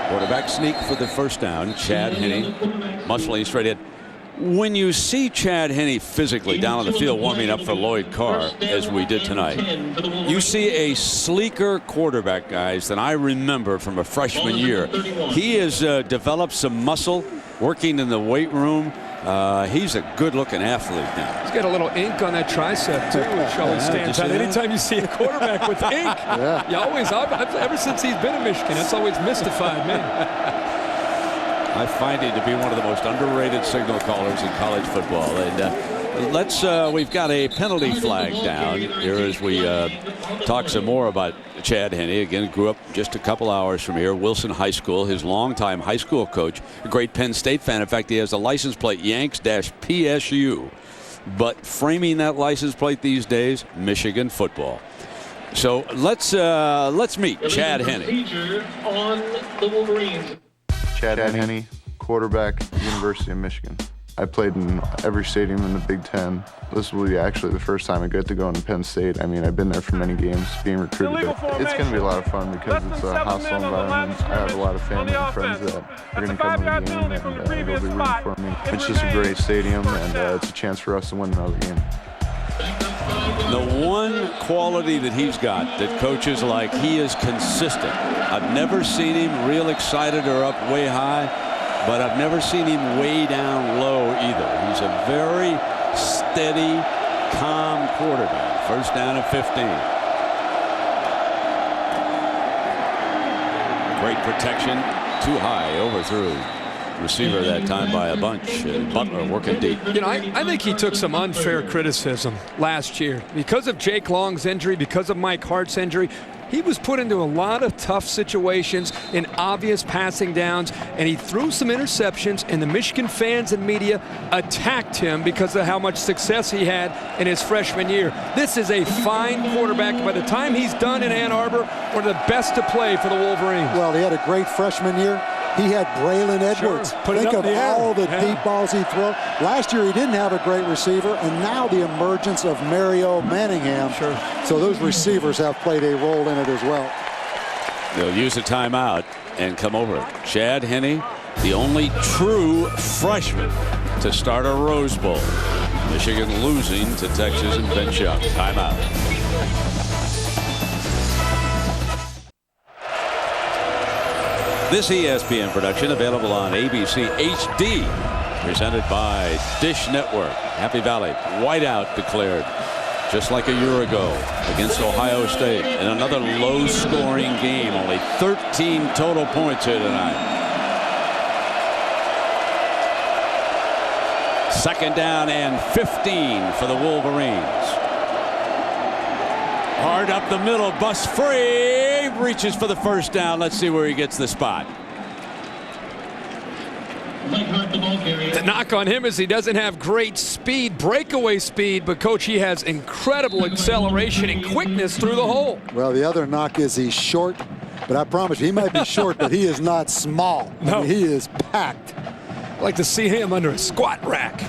Quarterback sneak for the first down. Chad Henne muscling straight in. When you see Chad Henne physically down on the field warming up for Lloyd Carr, as we did tonight, you see a sleeker quarterback, guys, than I remember from a freshman year. He has developed some muscle working in the weight room. He's a good-looking athlete now. He's got a little ink on that tricep, too, which always stands out. Anytime you see a quarterback with ink, you always, ever since he's been in Michigan, that's always mystified me. I find him to be one of the most underrated signal callers in college football. And we've got a penalty flag down here as we talk some more about Chad Henne. Again, grew up just a couple hours from here, Wilson High School. His longtime high school coach, a great Penn State fan. In fact, he has a license plate, Yanks-PSU. But framing that license plate these days, Michigan football. So let's meet Chad Henne. On the Wolverines. Chad Henne, quarterback, University of Michigan. I played in every stadium in the Big Ten. This will be actually the first time I get to go into Penn State. I mean, I've been there for many games, being recruited. It's going to be a lot of fun because it's a hostile environment. I have a lot of family and friends that are going to come to the game, and they'll be rooting for me. It's just a great stadium, and it's a chance for us to win another game. The one quality that he's got that coaches like, he is consistent. I've never seen him real excited or up way high, but I've never seen him way down low either. He's a very steady, calm quarterback. First down at 15. Great protection. Too high. Overthrew. Receiver that time by a bunch. Butler working deep. You know, I think he took some unfair criticism last year because of Jake Long's injury, because of Mike Hart's injury. He was put into a lot of tough situations in obvious passing downs, and he threw some interceptions, and the Michigan fans and media attacked him because of how much success he had in his freshman year. This is a fine quarterback. By the time he's done in Ann Arbor, one of the best to play for the Wolverines. Well, he had a great freshman year. He had Braylon Edwards. Think of all the deep balls he threw. Last year he didn't have a great receiver, and now the emergence of Mario Manningham. So those receivers have played a role in it as well. They'll use a timeout and come over. Chad Henne, the only true freshman to start a Rose Bowl. Michigan losing to Texas and Ben Shuck. Timeout. This ESPN production available on ABC HD, presented by Dish Network. Happy Valley, whiteout declared just like a year ago against Ohio State in another low-scoring game. Only 13 total points here tonight. Second down and 15 for the Wolverines. Hard up the middle, bust free, reaches for the first down. Let's see where he gets the spot. The knock on him is he doesn't have great speed, breakaway speed, but Coach, he has incredible acceleration and quickness through the hole. Well, the other knock is he's short, but I promise you, he might be short, but he is not small. No. I mean, he is packed. I'd like to see him under a squat rack.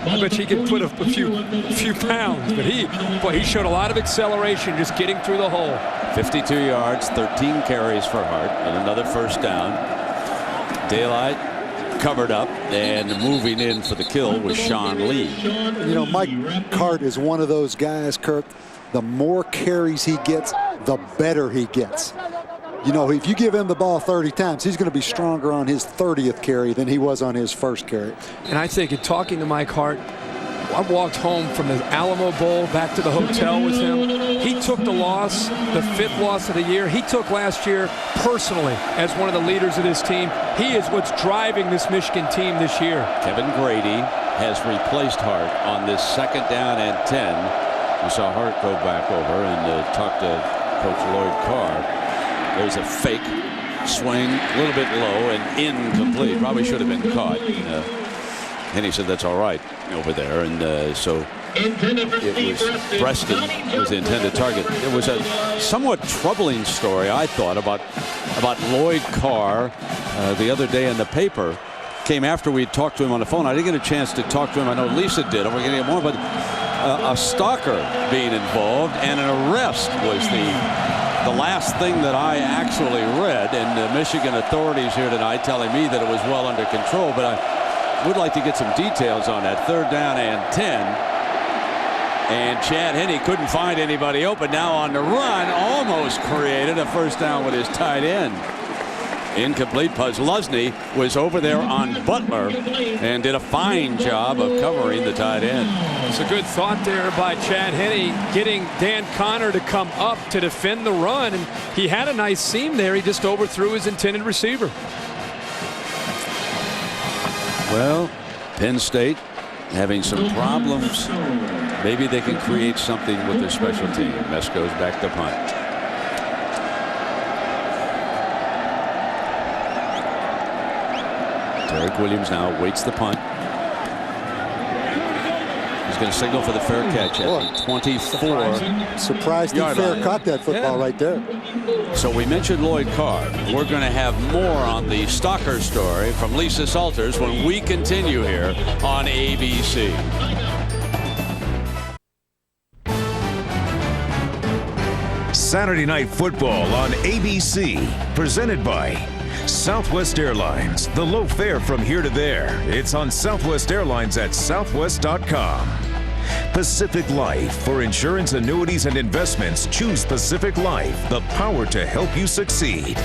I bet he could put a few pounds, but he showed a lot of acceleration just getting through the hole. 52 yards, 13 carries for Hart, and another first down. Daylight covered up, and moving in for the kill was Sean Lee. You know, Mike Hart is one of those guys, Kirk, the more carries he gets, the better he gets. You know, if you give him the ball 30 times, he's going to be stronger on his 30th carry than he was on his first carry. And I think in talking to Mike Hart, I walked home from the Alamo Bowl back to the hotel with him. He took the loss, the 5th loss of the year. He took last year personally as one of the leaders of this team. He is what's driving this Michigan team this year. Kevin Grady has replaced Hart on this 2nd down and 10. We saw Hart go back over and talk to Coach Lloyd Carr. There's a fake swing, a little bit low and incomplete. Probably should have been caught. And he said that's all right over there. And so it was Preston was the intended target. It was a somewhat troubling story, I thought, about Lloyd Carr the other day in the paper. Came after we talked to him on the phone. I didn't get a chance to talk to him. I know Lisa did. We're going to get more, but a stalker being involved and an arrest was the last thing that I actually read, and the Michigan authorities here tonight telling me that it was well under control, but I would like to get some details on that. 3rd down and 10, and Chad Henne couldn't find anybody open. Now on the run, almost created a 1st down with his tight end. Incomplete. Pusluzny was over there on Butler and did a fine job of covering the tight end. It's a good thought there by Chad Henne, getting Dan Connor to come up to defend the run, and he had a nice seam there. He just overthrew his intended receiver. Well, Penn State having some problems. Maybe they can create something with their special team. Mess goes back to punt. Derek Williams now waits the punt. He's going to signal for the fair catch at the 24. Surprised he fair caught that football right there. So we mentioned Lloyd Carr. We're going to have more on the stalker story from Lisa Salters when we continue here on ABC. Saturday Night Football on ABC, presented by Southwest Airlines, the low fare from here to there. It's on Southwest Airlines at southwest.com. Pacific Life. For insurance, annuities, and investments, choose Pacific Life, the power to help you succeed.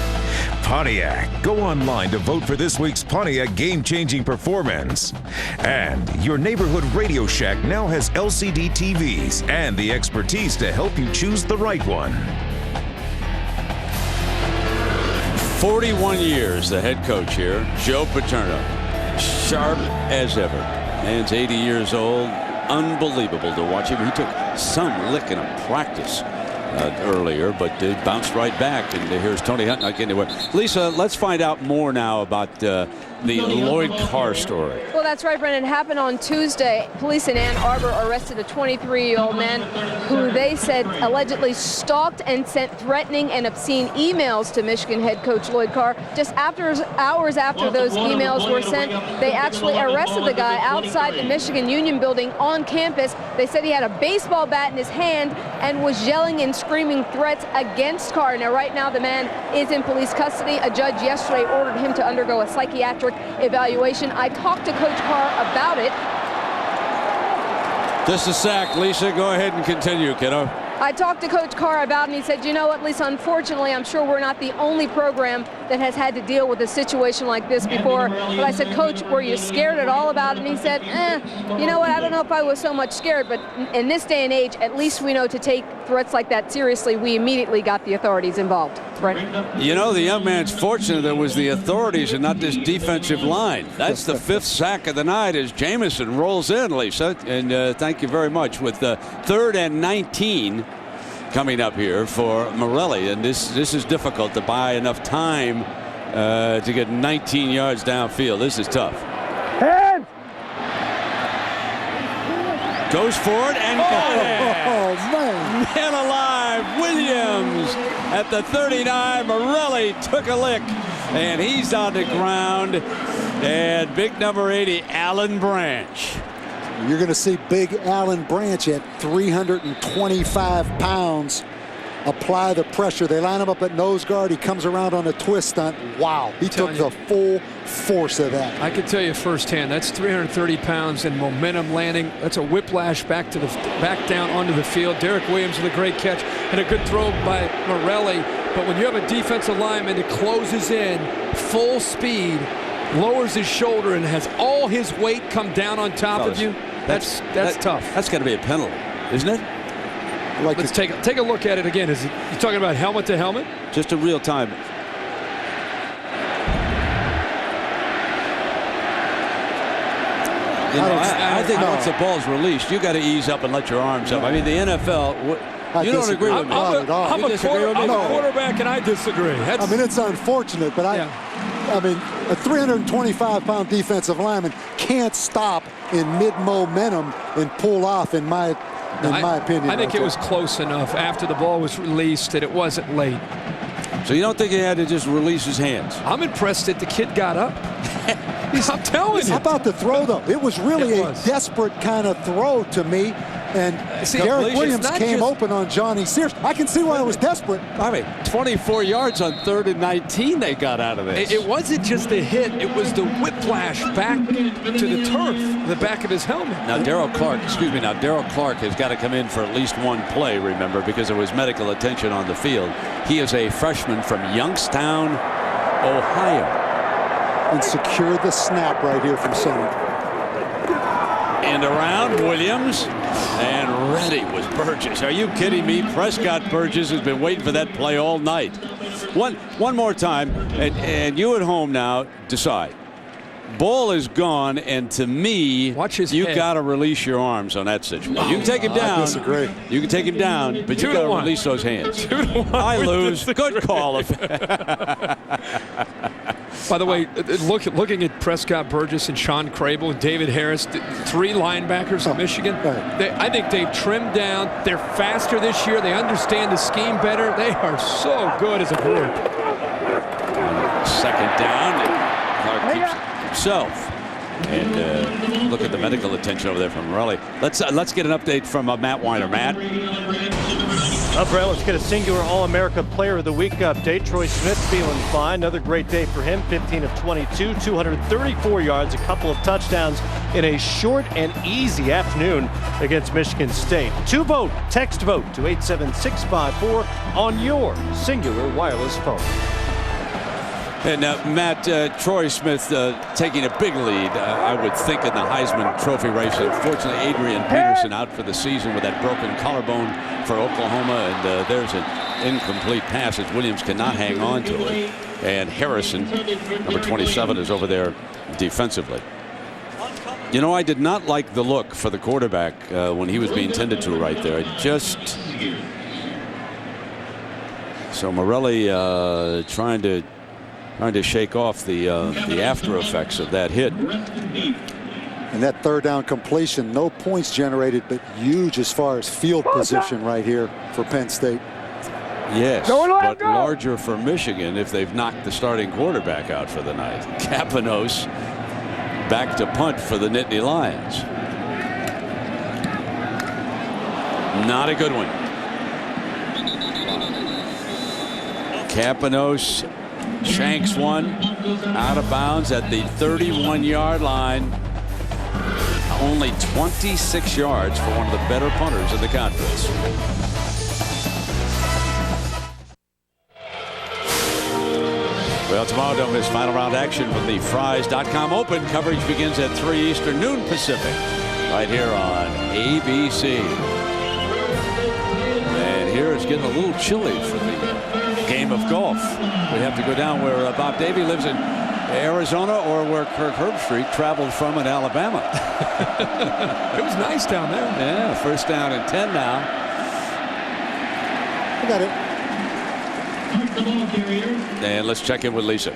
Pontiac. Go online to vote for this week's Pontiac game-changing performance. And your neighborhood Radio Shack now has LCD TVs and the expertise to help you choose the right one. 41 years, the head coach here, Joe Paterno, sharp as ever. Man's 80 years old. Unbelievable to watch him. He took some lick in a practice earlier, but bounced right back. And here's Tony Hunt not getting anywhere. Lisa, let's find out more now about the Lloyd Carr story. Well, that's right, Brendan. It happened on Tuesday. Police in Ann Arbor arrested a 23-year-old man who they said allegedly stalked and sent threatening and obscene emails to Michigan head coach Lloyd Carr. Just hours after those emails were sent, they actually arrested the guy outside the Michigan Union building on campus. They said he had a baseball bat in his hand and was yelling and screaming threats against Carr. Now, right now, the man is in police custody. A judge yesterday ordered him to undergo a psychiatric evaluation. I talked to Coach Carr about it. Just a sack, Lisa. Go ahead and continue, kiddo. I talked to Coach Carr about it, and he said, you know what, Lisa, unfortunately, I'm sure we're not the only program that has had to deal with a situation like this before. But I said, Coach, were you scared at all about it? And he said, you know what, I don't know if I was so much scared, but in this day and age, at least we know to take threats like that seriously. We immediately got the authorities involved. Brent? You know, the young man's fortunate that it was the authorities and not this defensive line. That's the 5th sack of the night as Jamison rolls in, Lisa. And thank you very much. With the 3rd and 19 coming up here for Morelli. And this is difficult to buy enough time to get 19 yards downfield. This is tough. Head! Goes forward and got it. Oh, man. Man alive. Williams at the 39. Morelli took a lick, and he's on the ground. And big number 80, Alan Branch. You're going to see big Alan Branch at 325 pounds apply the pressure. They line him up at nose guard. He comes around on a twist stunt. Wow, he took the full force of that. I can tell you firsthand, that's 330 pounds in momentum landing. That's a whiplash back down onto the field. Derek Williams with a great catch and a good throw by Morelli. But when you have a defensive lineman that closes in full speed, lowers his shoulder, and has all his weight come down on top of you, that's tough. That's got to be a penalty, isn't it? Let's take a look at it again. Is it, you talking about helmet to helmet? Just a real time. You know, I think once the ball's released, you got to ease up and let your arms up. I mean, the NFL. You don't agree with me? I'm a quarterback, and I disagree. I mean, it's unfortunate, but I mean, a 325-pound defensive lineman can't stop in mid-momentum and pull off, in my opinion. I think it was close enough after the ball was released that it wasn't late. So you don't think he had to just release his hands? I'm impressed that the kid got up. I'm telling you. How about the throw, though? It was really a desperate kind of throw to me. And Derek Williams came open on Johnny Sears. I can see why it was desperate. I mean, 24 yards on 3rd and 19 they got out of this. It wasn't just a hit. It was the whiplash back to the turf, the back of his helmet. Now, Darryl Clark has got to come in for at least one play, remember, because of his medical attention on the field. He is a freshman from Youngstown, Ohio. And secured the snap right here from center. And around Williams, and ready was Burgess. Are you kidding me? Prescott Burgess has been waiting for that play all night. One more time, and you at home now decide. Ball is gone, and to me, you got to release your arms on that situation. You can take him down. I disagree. You can take him down, but you got to release those hands. I lose. Good call. By the way, looking at Prescott Burgess and Sean Crable and David Harris, 3 linebackers of Michigan, I think they've trimmed down. They're faster this year. They understand the scheme better. They are so good as a group. Second down. Clark keeps it himself. And look at the medical attention over there from Morelli. Let's get an update from Matt Weiner. Matt. Brett, let's get a singular All-America Player of the Week update. Troy Smith feeling fine. Another great day for him. 15 of 22, 234 yards, a couple of touchdowns in a short and easy afternoon against Michigan State. To vote, text vote to 87654 on your singular wireless phone. And Matt, Troy Smith taking a big lead, I would think, in the Heisman Trophy race. Unfortunately, Adrian Peterson out for the season with that broken collarbone for Oklahoma, and there's an incomplete pass as Williams cannot hang on to it. And Harrison, number 27, is over there defensively. You know, I did not like the look for the quarterback when he was being tended to right there. So Morelli trying to shake off the after effects of that hit. And that 3rd down completion, no points generated, but huge as far as field position right here for Penn State. Yes, but larger for Michigan if they've knocked the starting quarterback out for the night. Kapanos back to punt for the Nittany Lions. Not a good one. Kapanos shanks one out of bounds at the 31-yard line. Only 26 yards for one of the better punters in the conference. Well, tomorrow don't miss final round action from the Fries.com Open. Coverage begins at 3 Eastern, noon Pacific, right here on ABC. And here it's getting a little chilly for the game of golf. We have to go down where Bob Davie lives in Arizona, or where Kirk Herbstreit traveled from in Alabama. It was nice down there. Yeah, first down and 10 now. I got it. And let's check in with Lisa.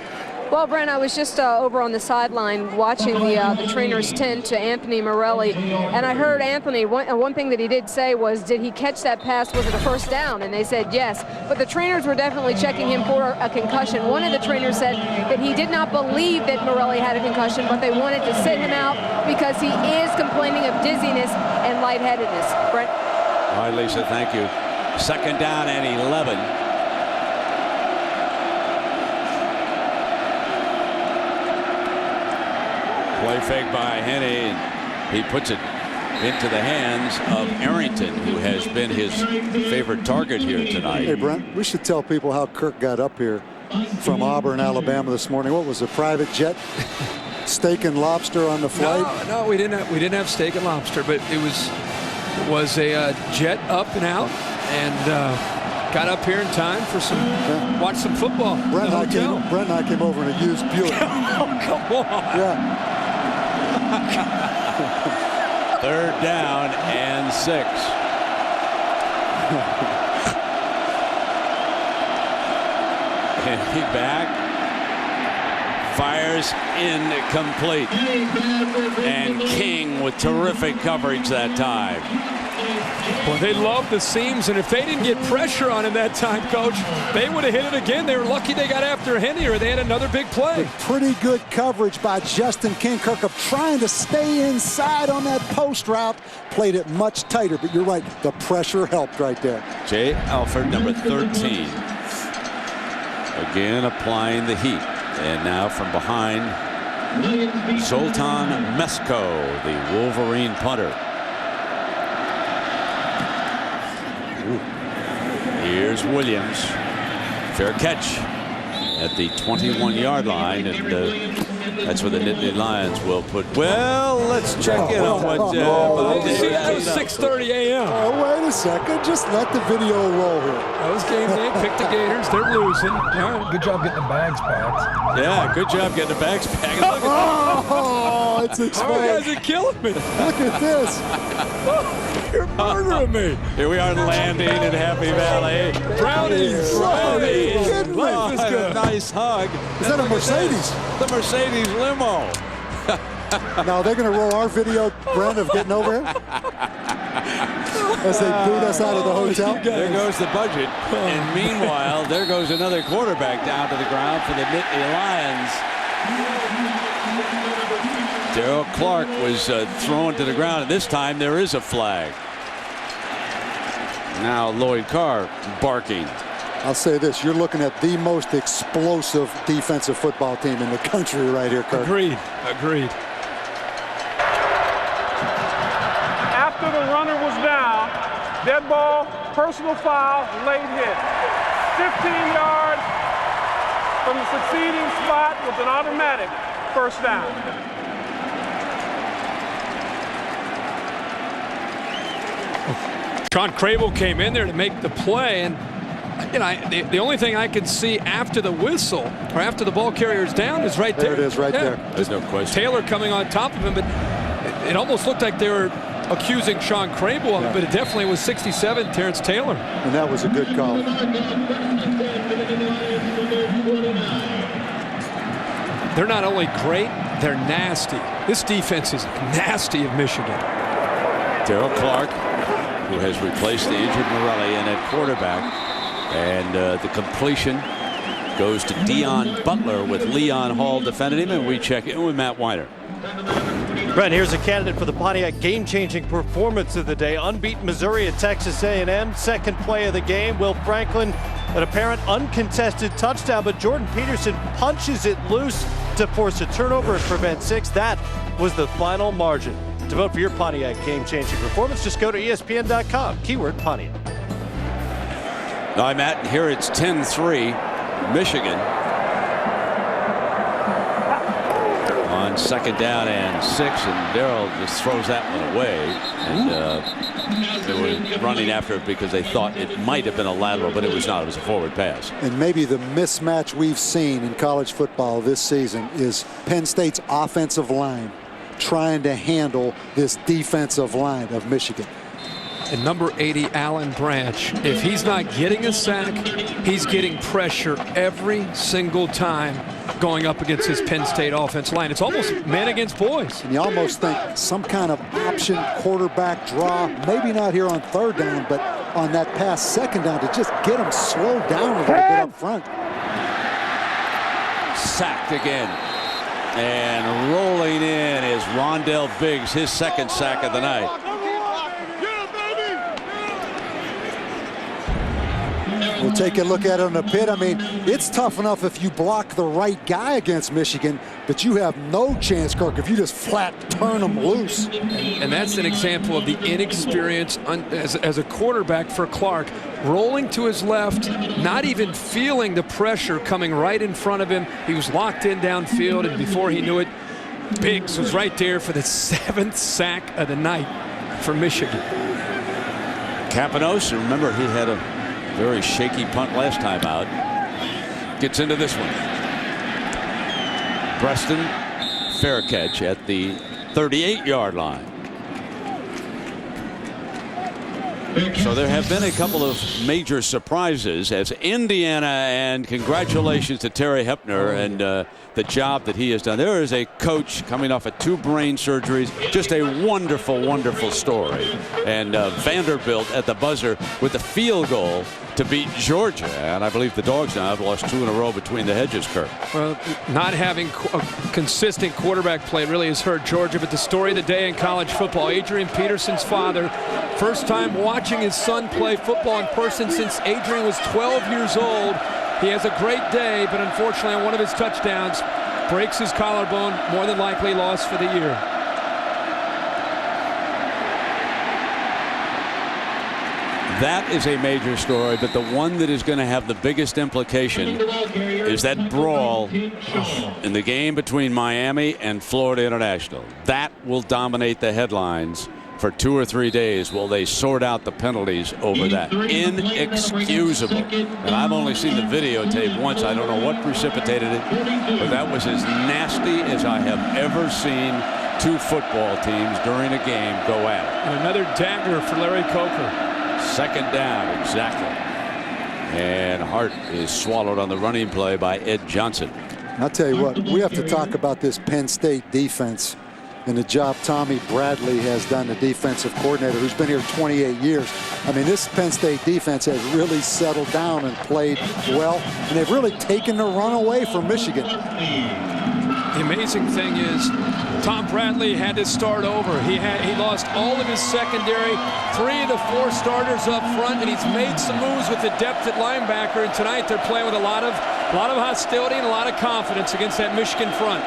Well, Brent, I was just over on the sideline watching the trainers tend to Anthony Morelli, and I heard Anthony, one thing that he did say was, did he catch that pass? Was it a first down? And they said yes, but the trainers were definitely checking him for a concussion. One of the trainers said that he did not believe that Morelli had a concussion, but they wanted to sit him out because he is complaining of dizziness and lightheadedness. Brent? All right, Lisa, thank you. 2nd down and 11. Play fake by Henne. He puts it into the hands of Arrington, who has been his favorite target here tonight. Hey, Brent, we should tell people how Kirk got up here from Auburn, Alabama this morning. What was a private jet? Steak and lobster on the flight? No, we didn't have steak and lobster, but it was a jet up and out, and got up here in time for watch some football. Brent and I came over in a used Buick. Oh, come on. Yeah. 3rd down and 6. He back, fires incomplete, and King with terrific coverage that time. Well, they love the seams, and if they didn't get pressure on him that time, Coach, they would have hit it again. They were lucky they got after Henne, or they had another big play. Pretty good coverage by Justin King. Kirkup trying to stay inside on that post route. Played it much tighter, but you're right. The pressure helped right there. Jay Alford, number 13. Again applying the heat. And now from behind, Zoltan Mesko, the Wolverine punter. Here's Williams. Fair catch at the 21-yard line, and that's where the Nittany Lions will put. Well, let's check in on what. That was 6:30 a.m. Oh, wait a second. Just let the video roll here. That was game day. Pick the Gators. They're losing. All right. Good job getting the bags packed. Yeah, good job getting the bags packed. Oh, it's exposed. You guys are killing me. Look at this. You're murdering me. Here we are landing in Happy Valley. Brownies. Life is good. Nice hug. Is that a Mercedes? The Mercedes limo. Now they're going to roll our video, Brent, of getting over here as they boot us out of the hotel. There goes the budget. And meanwhile, there goes another quarterback down to the ground for the Nittany Lions. Darrell Clark was thrown to the ground, and this time there is a flag. Now Lloyd Carr barking. I'll say this, you're looking at the most explosive defensive football team in the country right here, Kirk. Agreed. After the runner was down, dead ball, personal foul, late hit. 15 yards from the succeeding spot with an automatic first down. Sean Crable came in there to make the play, and the only thing I could see after the whistle or after the ball carrier's down is right there. There it is, right there. There's no question. Taylor coming on top of him, but it almost looked like they were accusing Sean Crable of it, but it definitely was 67, Terrence Taylor. And that was a good call. They're not only great, they're nasty. This defense is nasty of Michigan. Darrell Clark, who has replaced the injured Morelli in at quarterback, and the completion goes to Dion Butler with Leon Hall defending him, and we check in with Matt Weiner. Brent, here's a candidate for the Pontiac game-changing performance of the day. Unbeaten Missouri at Texas A&M. Second play of the game. Will Franklin, an apparent uncontested touchdown, but Jordan Peterson punches it loose to force a turnover and prevent 6. That was the final margin. To vote for your Pontiac game-changing performance, just go to ESPN.com. Keyword Pontiac. All right, Matt, here it's 10-3, Michigan. On 2nd down and 6, and Darrell just throws that one away. And they were running after it because they thought it might have been a lateral, but it was not. It was a forward pass. And maybe the mismatch we've seen in college football this season is Penn State's offensive line trying to handle this defensive line of Michigan. And number 80, Alan Branch, if he's not getting a sack, he's getting pressure every single time going up against his Penn State offensive line. It's almost men against boys. And you almost think some kind of option quarterback draw, maybe not here on 3rd down, but on that pass 2nd down to just get them slowed down a little bit up front. Sacked again. And rolling in is Rondell Biggs, his 2nd sack of the night. We'll take a look at it on the pit. I mean, it's tough enough if you block the right guy against Michigan, but you have no chance, Kirk, if you just flat turn them loose. And that's an example of the inexperience as a quarterback for Clark. Rolling to his left, not even feeling the pressure coming right in front of him. He was locked in downfield, and before he knew it, Biggs was right there for the 7th sack of the night for Michigan. Capanos, remember he had a very shaky punt last time out. Gets into this one. Preston, fair catch at the 38-yard line. So there have been a couple of major surprises as Indiana, and congratulations to Terry Hepner and the job that he has done. There is a coach coming off of 2 brain surgeries. Just a wonderful, wonderful story. And Vanderbilt at the buzzer with the field goal to beat Georgia. And I believe the Dogs now have lost 2 in a row between the hedges, Kirk. Well, not having a consistent quarterback play really has hurt Georgia. But the story of the day in college football, Adrian Peterson's father, first time watching his son play football in person since Adrian was 12 years old. He has a great day, but unfortunately on one of his touchdowns, breaks his collarbone, more than likely lost for the year. That is a major story, but the one that is going to have the biggest implication is that brawl in the game between Miami and Florida International. That will dominate the headlines for 2 or 3 days. Will they sort out the penalties over that? Inexcusable. And I've only seen the videotape once. I don't know what precipitated it, but that was as nasty as I have ever seen 2 football teams during a game go at it. And another dagger for Larry Coker. 2nd down, exactly. And Hart is swallowed on the running play by Ed Johnson. I'll tell you what, we have to talk about this Penn State defense and the job Tommy Bradley has done, the defensive coordinator who's been here 28 years. I mean, this Penn State defense has really settled down and played well, and they've really taken the run away from Michigan. The amazing thing is Tom Bradley had to start over. He lost all of his secondary, 3 of the 4 starters up front, and he's made some moves with the depth at linebacker. And tonight they're playing with a lot of hostility and a lot of confidence against that Michigan front.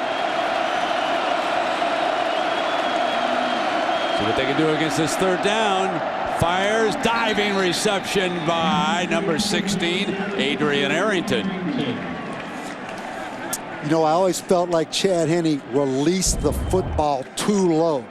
See what they can do against this 3rd down. Fires, diving reception by number 16, Adrian Arrington. You know, I always felt like Chad Henne released the football too low.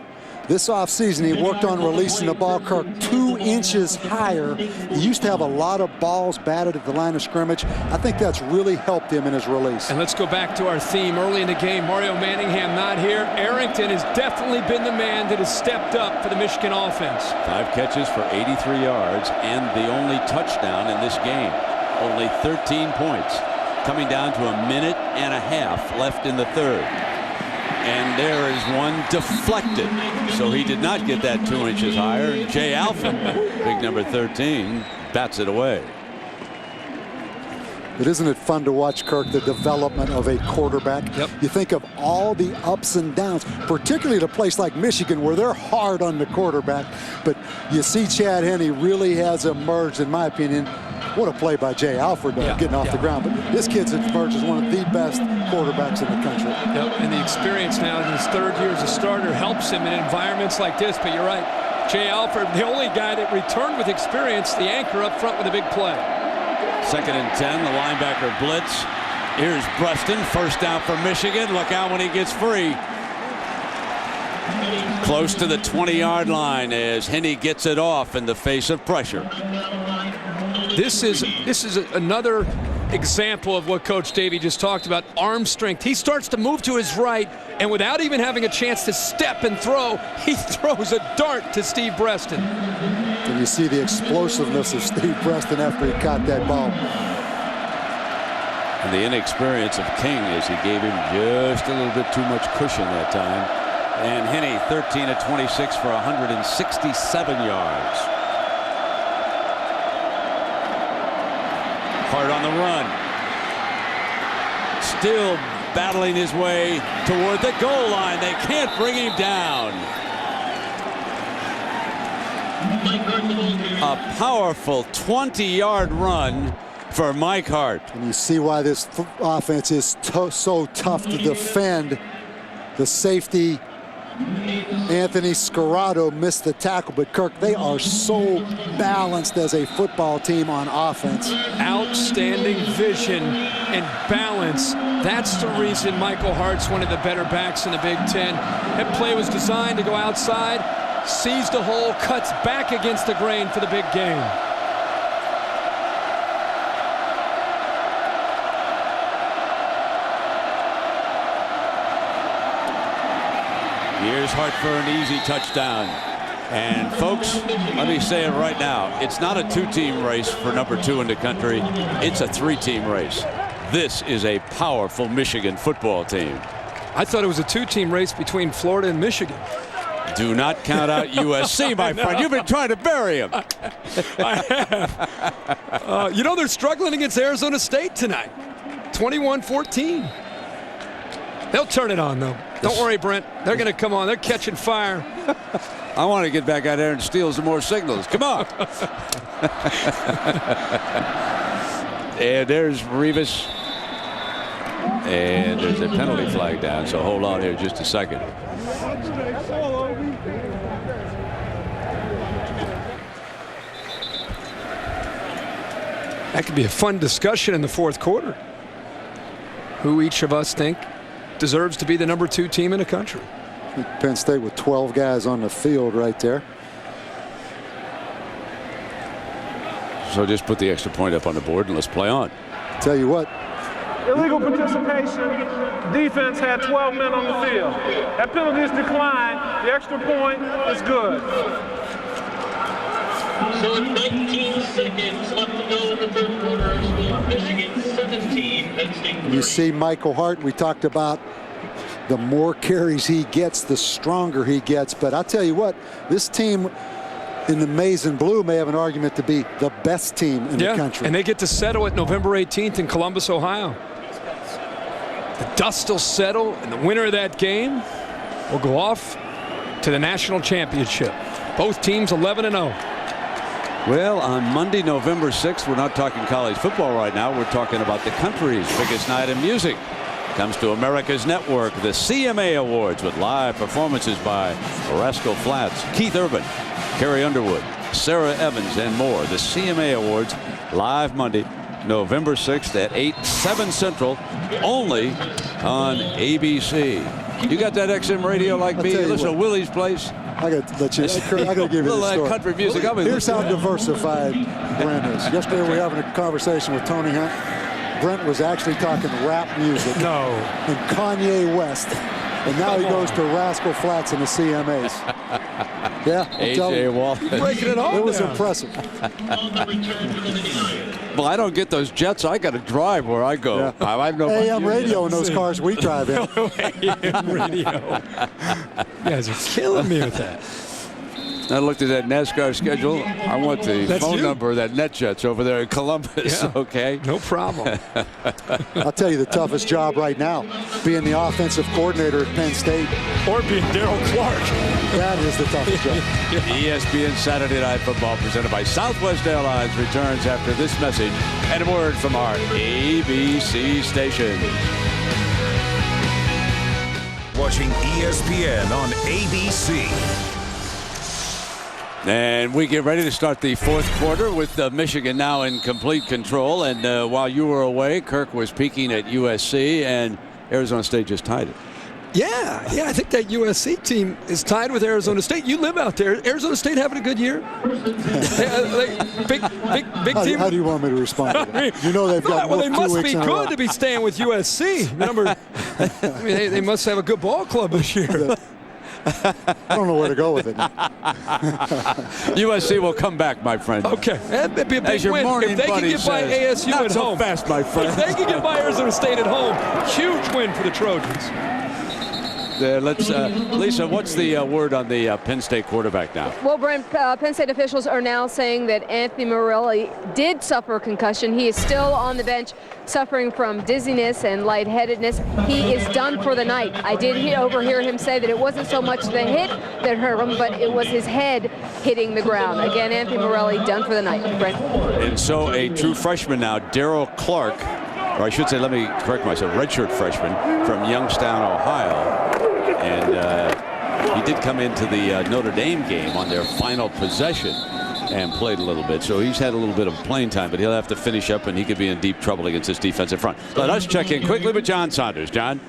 This offseason, he worked on releasing the ball, Kirk, 2 inches higher. He used to have a lot of balls batted at the line of scrimmage. I think that's really helped him in his release. And let's go back to our theme early in the game. Mario Manningham not here. Arrington has definitely been the man that has stepped up for the Michigan offense. 5 catches for 83 yards and the only touchdown in this game. Only 13 points. Coming down to a minute and a half left in the 3rd. And there is one deflected. So he did not get that 2 inches higher. Jay Alford, big number 13, bats it away. But isn't it fun to watch, Kirk, the development of a quarterback? Yep. You think of all the ups and downs, particularly at a place like Michigan where they're hard on the quarterback. But you see Chad Henne really has emerged, in my opinion. What a play by Jay Alford, getting off the ground. But this kid's emerged as one of the best quarterbacks in the country. Yep. And the experience now in his 3rd year as a starter helps him in environments like this. But you're right, Jay Alford, the only guy that returned with experience, the anchor up front with a big play. 2nd and 10, the linebacker blitz. Here's Preston, 1st down for Michigan. Look out when he gets free. Close to the 20-yard line as Henne gets it off in the face of pressure. This is another example of what Coach Davey just talked about, arm strength. He starts to move to his right, and without even having a chance to step and throw, he throws a dart to Steve Breston. And you see the explosiveness of Steve Breston after he caught that ball. And the inexperience of King as he gave him just a little bit too much cushion that time. And Henne, 13 of 26 for 167 yards. Hart on the run. Still battling his way toward the goal line. They can't bring him down. A powerful 20-yard run for Mike Hart. And you see why this offense is so tough to defend. The safety, Anthony Scarrato, missed the tackle, but Kirk, they are so balanced as a football team on offense. Outstanding vision and balance. That's the reason Michael Hart's one of the better backs in the Big Ten. That play was designed to go outside, sees the hole, cuts back against the grain for the big game. Here's Hart for an easy touchdown. And folks, let me say it right now. It's not a 2-team race for number 2 in the country. It's a 3-team race. This is a powerful Michigan football team. I thought it was a 2-team race between Florida and Michigan. Do not count out USC, my friend. You've been trying to bury him. I have. You know, they're struggling against Arizona State tonight. 21-14. They'll turn it on, though. Don't worry, Brent. They're going to come on. They're catching fire. I want to get back out there and steal some more signals. Come on. And there's Revis. And there's a penalty flag down, so hold on here just a second. That could be a fun discussion in the fourth quarter. Who each of us think deserves to be the number 2 team in the country. Penn State with 12 guys on the field right there. So just put the extra point up on the board and let's play on. Tell you what. Illegal participation. Defense had 12 men on the field. That penalty is declined. The extra point is good. So 19 seconds left to go in the third quarter. Michigan 17, Penn State 3. You see Michael Hart, we talked about the more carries he gets, the stronger he gets. But I'll tell you what, this team in the maize and blue may have an argument to be the best team in the country. And they get to settle it November 18th in Columbus, Ohio. The dust will settle, and the winner of that game will go off to the national championship. Both teams 11-0. Well, on Monday, November 6th, we're not talking college football right now. We're talking about the country's biggest night in music. Comes to America's network, the CMA Awards, with live performances by Rascal Flatts, Keith Urban, Carrie Underwood, Sarah Evans, and more. The CMA Awards, live Monday, November 6th at 7 Central, only on ABC. You got that XM radio like me? You listen to Willie's Place? I got to let you. I got to give you the story. Country music. Here's how diversified Brent is. Yesterday we were having a conversation with Tony Hunt. Brent was actually talking rap music. No. And Kanye West. And now he goes to Rascal Flatts in the CMAs. Yeah, AJ Walton. Breaking it all It was down. impressive. Well, I don't get those jets. I got to drive where I go. Yeah. I know AM radio in those cars we drive in. AM radio. You guys are killing me with that. I looked at that NASCAR schedule. I want the phone number of that NetJets over there in Columbus. Yeah. Okay. No problem. I'll tell you the toughest job right now, being the offensive coordinator at Penn State. Or being Daryl Clark. That is the toughest job. ESPN Saturday Night Football presented by Southwest Airlines returns after this message and a word from our ABC station. Watching ESPN on ABC. And we get ready to start the fourth quarter with Michigan now in complete control. And while you were away, Kirk was peeking at USC, and Arizona State just tied it. Yeah, I think that USC team is tied with Arizona State. You live out there. Arizona State having a good year? Big team. How do you want me to respond to that? You know they've got well, they 2 must weeks be in a row. good to be staying with USC. Remember, I mean, they must have a good ball club this year. I don't know where to go with it. USC will come back, my friend. Okay, that'd be a big your win. morning If they can buddy get by says, ASU not at so home. fast, my friend. If they can get by Arizona State at home, huge win for the Trojans. Lisa, what's the word on the Penn State quarterback now? Well, Brent, Penn State officials are now saying that Anthony Morelli did suffer a concussion. He is still on the bench suffering from dizziness and lightheadedness. He is done for the night. I did overhear him say that it wasn't so much the hit that hurt him, but it was his head hitting the ground. Again, Anthony Morelli done for the night. Brent. And so a true freshman now, Daryl Clark, or I should say, let me correct myself, redshirt freshman from Youngstown, Ohio. And he did come into the Notre Dame game on their final possession and played a little bit. So he's had a little bit of playing time, but he'll have to finish up, and he could be in deep trouble against this defensive front. Let us check in quickly with John Saunders. John?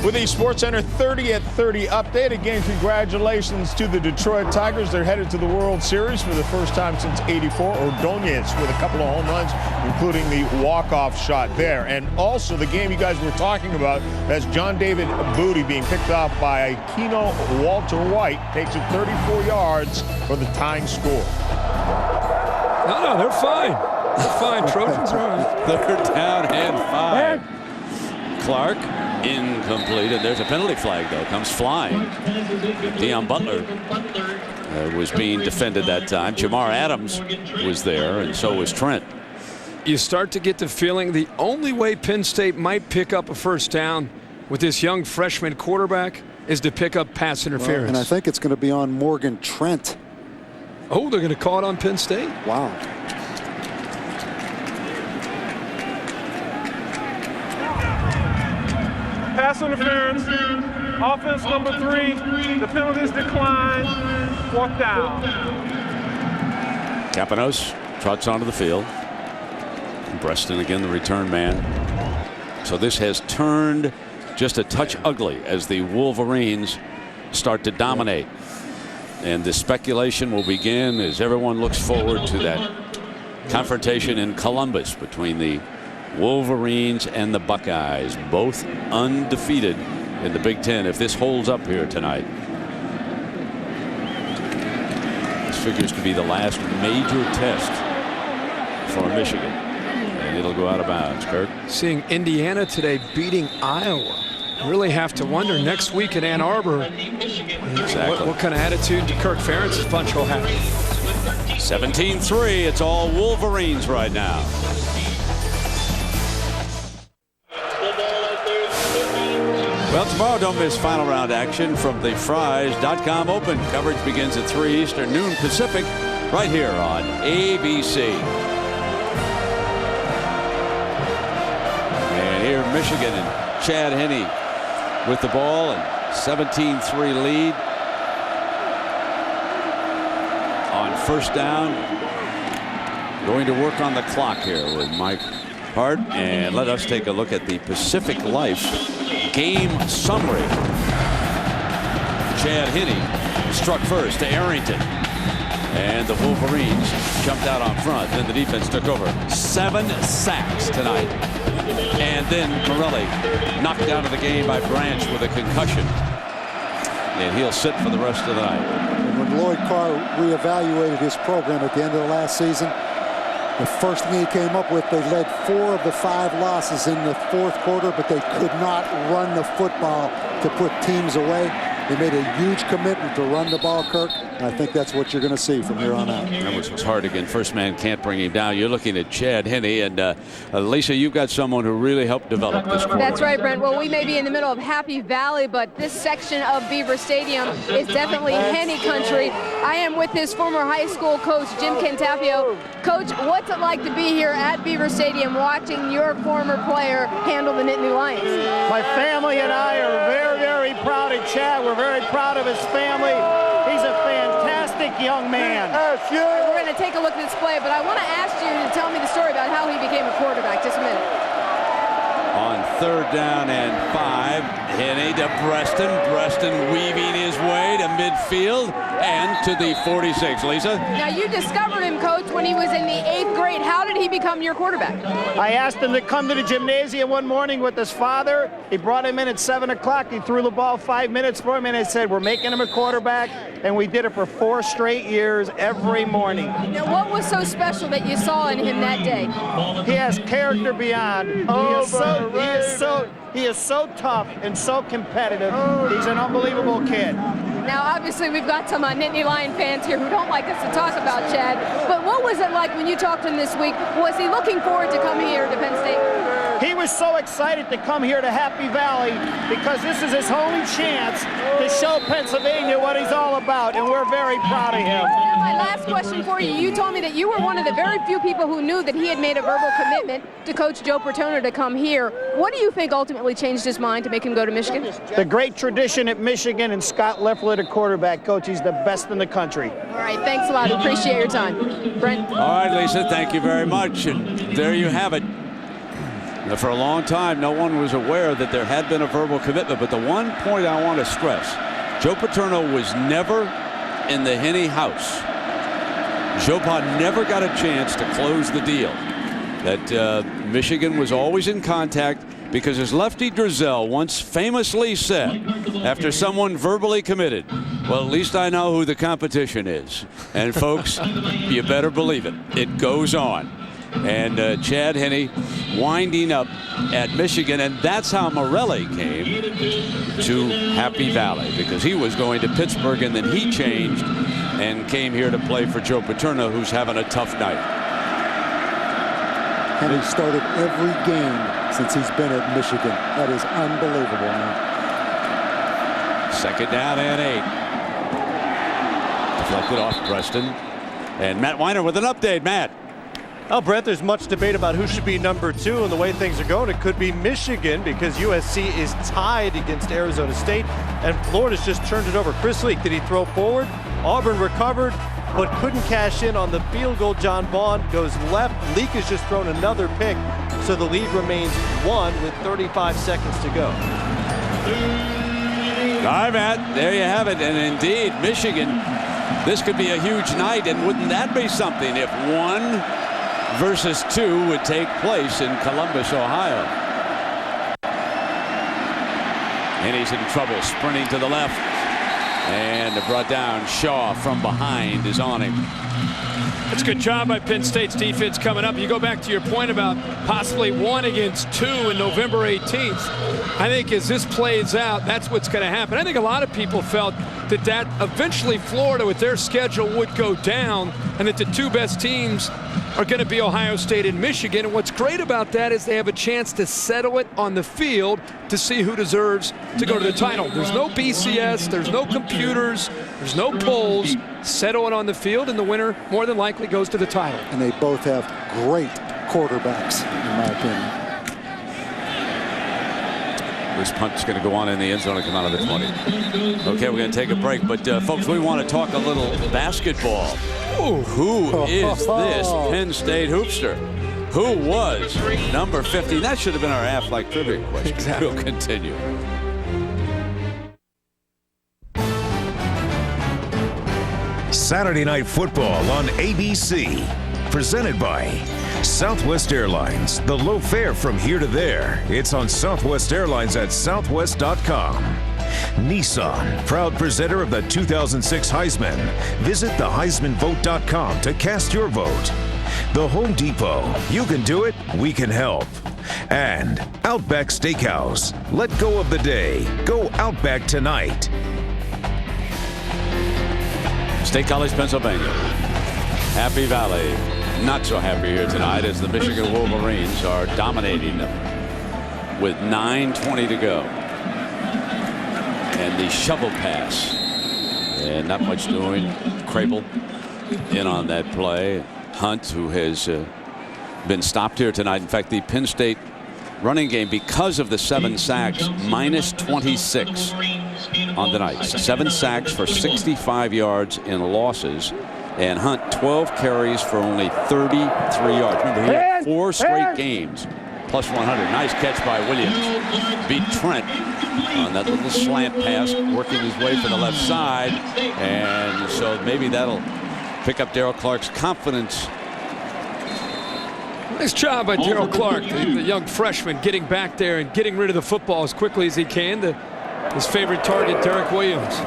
With the SportsCenter 30 at 30 update, again, congratulations to the Detroit Tigers. They're headed to the World Series for the first time since '84. Ordonez with a couple of home runs, including the walk-off shot there. And also the game you guys were talking about, that's John David Booty being picked off by Keno Walter White. Takes it 34 yards for the tying score. No, they're fine. They're fine. Trojans are on. Third down and 5. Clark. Incomplete, and there's a penalty flag, though, comes flying. Deion Butler was being defended that time. Jamar Adams was there, and so was Trent. You start to get the feeling the only way Penn State might pick up a first down with this young freshman quarterback is to pick up pass interference. And I think it's going to be on Morgan Trent. Oh, they're going to call it on Penn State? Wow. Pass interference. Offense number 3. The penalties decline. 4th down. Capanos trots onto the field. Breaston again, the return man. So this has turned just a touch ugly as the Wolverines start to dominate. And the speculation will begin as everyone looks forward to that confrontation in Columbus between the Wolverines and the Buckeyes, both undefeated in the Big Ten. If this holds up here tonight, this figures to be the last major test for Michigan, and it'll go out of bounds. Kirk? Seeing Indiana today beating Iowa. Really have to wonder next week in Ann Arbor what kind of attitude Kirk Ferentz's bunch will have. 17-3. It's all Wolverines right now. Well, tomorrow don't miss final round action from the Fries.com Open. Coverage begins at 3 Eastern, noon Pacific, right here on ABC. And here Michigan and Chad Henne with the ball and 17-3 lead on first down. Going to work on the clock here with Mike Hart, and let us take a look at the Pacific Life game summary. Chad Henne struck first to Arrington, and the Wolverines jumped out on front. Then the defense took over. 7 sacks tonight, and then Morelli knocked out of the game by Branch with a concussion, and he'll sit for the rest of the night. And when Lloyd Carr reevaluated his program at the end of the last season, the first thing he came up with, they led 4 of the 5 losses in the 4th quarter, but they could not run the football to put teams away. They made a huge commitment to run the ball, Kirk, and I think that's what you're going to see from here on out. That was hard again. First man can't bring him down. You're looking at Chad Henne, and Lisa, you've got someone who really helped develop this quarterback. That's right, Brent. Well, we may be in the middle of Happy Valley, but this section of Beaver Stadium is definitely Henne country. I am with his former high school coach, Jim Cantapio. Coach, what's it like to be here at Beaver Stadium watching your former player handle the Nittany Lions? My family and I are very, very proud of Chad. We're very proud of his family. He's a fantastic young man. We're going to take a look at this play, but I want to ask you to tell me the story about how he became a quarterback. Just a minute. On 3rd down and 5, Henne to Breaston. Breaston weaving his way to midfield and to the 46. Lisa? Now, you discovered him, Coach, when he was in the 8th grade. How did he become your quarterback? I asked him to come to the gymnasium one morning with his father. He brought him in at 7 o'clock. He threw the ball 5 minutes for him, and I said, we're making him a quarterback. And we did it for 4 straight years every morning. Now, what was so special that you saw in him that day? He has character beyond. He is so tough and so competitive. He's an unbelievable kid. Now, obviously, we've got some Nittany Lion fans here who don't like us to talk about Chad. But what was it like when you talked to him this week? Was he looking forward to coming here to Penn State? He was so excited to come here to Happy Valley because this is his only chance to show Pennsylvania what he's all about, and we're very proud of him. My last question for you. You told me that you were one of the very few people who knew that he had made a verbal commitment to Coach Joe Paterno to come here. What do you think ultimately changed his mind to make him go to Michigan? The great tradition at Michigan and Scott Leffler, the quarterback coach. He's the best in the country. All right, thanks a lot. Appreciate your time. Brent? All right, Lisa, thank you very much. And there you have it. For a long time, no one was aware that there had been a verbal commitment. But the one point I want to stress, Joe Paterno was never in the Henne house. Joe Pa never got a chance to close the deal. That Michigan was always in contact because, as Lefty Driesell once famously said, after someone verbally committed, well, at least I know who the competition is. And folks, you better believe it. It goes on. And Chad Henne winding up at Michigan, and that's how Morelli came to Happy Valley, because he was going to Pittsburgh and then he changed and came here to play for Joe Paterno, who's having a tough night. And he started every game since he's been at Michigan. That is unbelievable, man. Second down and 8. Deflected off Preston. And Matt Weiner with an update. Matt. Well, Brent, there's much debate about who should be number 2, and the way things are going, it could be Michigan because USC is tied against Arizona State, and Florida's just turned it over. Chris Leak, did he throw forward? Auburn recovered, but couldn't cash in on the field goal. John Vaughn goes left. Leak has just thrown another pick, so the lead remains 1 with 35 seconds to go. All right, Matt, there you have it. And indeed, Michigan, this could be a huge night, and wouldn't that be something if 1 versus 2 would take place in Columbus, Ohio. And he's in trouble, sprinting to the left, and brought down. Shaw from behind is on him. That's a good job by Penn State's defense coming up. You go back to your point about possibly 1 against 2 in November 18th. I think as this plays out, that's what's going to happen. I think a lot of people felt that eventually Florida with their schedule would go down, and that the 2 best teams are going to be Ohio State and Michigan. And what's great about that is they have a chance to settle it on the field to see who deserves to go to the title. There's no BCS, there's no computers, there's no polls. Settle it on the field, and the winner more than likely goes to the title. And they both have great quarterbacks, in my opinion. This punt's going to go on in the end zone and come out of the 20. Okay, we're going to take a break, but folks, we want to talk a little basketball. Ooh, who is this Penn State hoopster? Who was number 50? That should have been our Aflac trivia question. Exactly. We'll continue. Saturday Night Football on ABC. Presented by Southwest Airlines. The low fare from here to there. It's on Southwest Airlines at southwest.com. Nissan, proud presenter of the 2006 Heisman. Visit theheismanvote.com to cast your vote. The Home Depot. You can do it, we can help. And Outback Steakhouse. Let go of the day. Go Outback tonight. State College, Pennsylvania. Happy Valley. Not so happy here tonight as the Michigan Wolverines are dominating them with 9:20 to go. And the shovel pass. And not much doing. Crable in on that play. Hunt, who has been stopped here tonight. In fact, the Penn State running game, because of the 7 sacks, minus 26 on the night. 7 sacks for 65 yards in losses. And Hunt 12 carries for only 33 yards. Remember, he had 4 straight games plus 100. Nice catch by Williams. Beat Trent on that little slant pass, working his way for the left side. And so maybe that'll pick up Darryl Clark's confidence. Nice job by Darryl Clark, the young freshman, getting back there and getting rid of the football as quickly as he can to his favorite target, Derek Williams.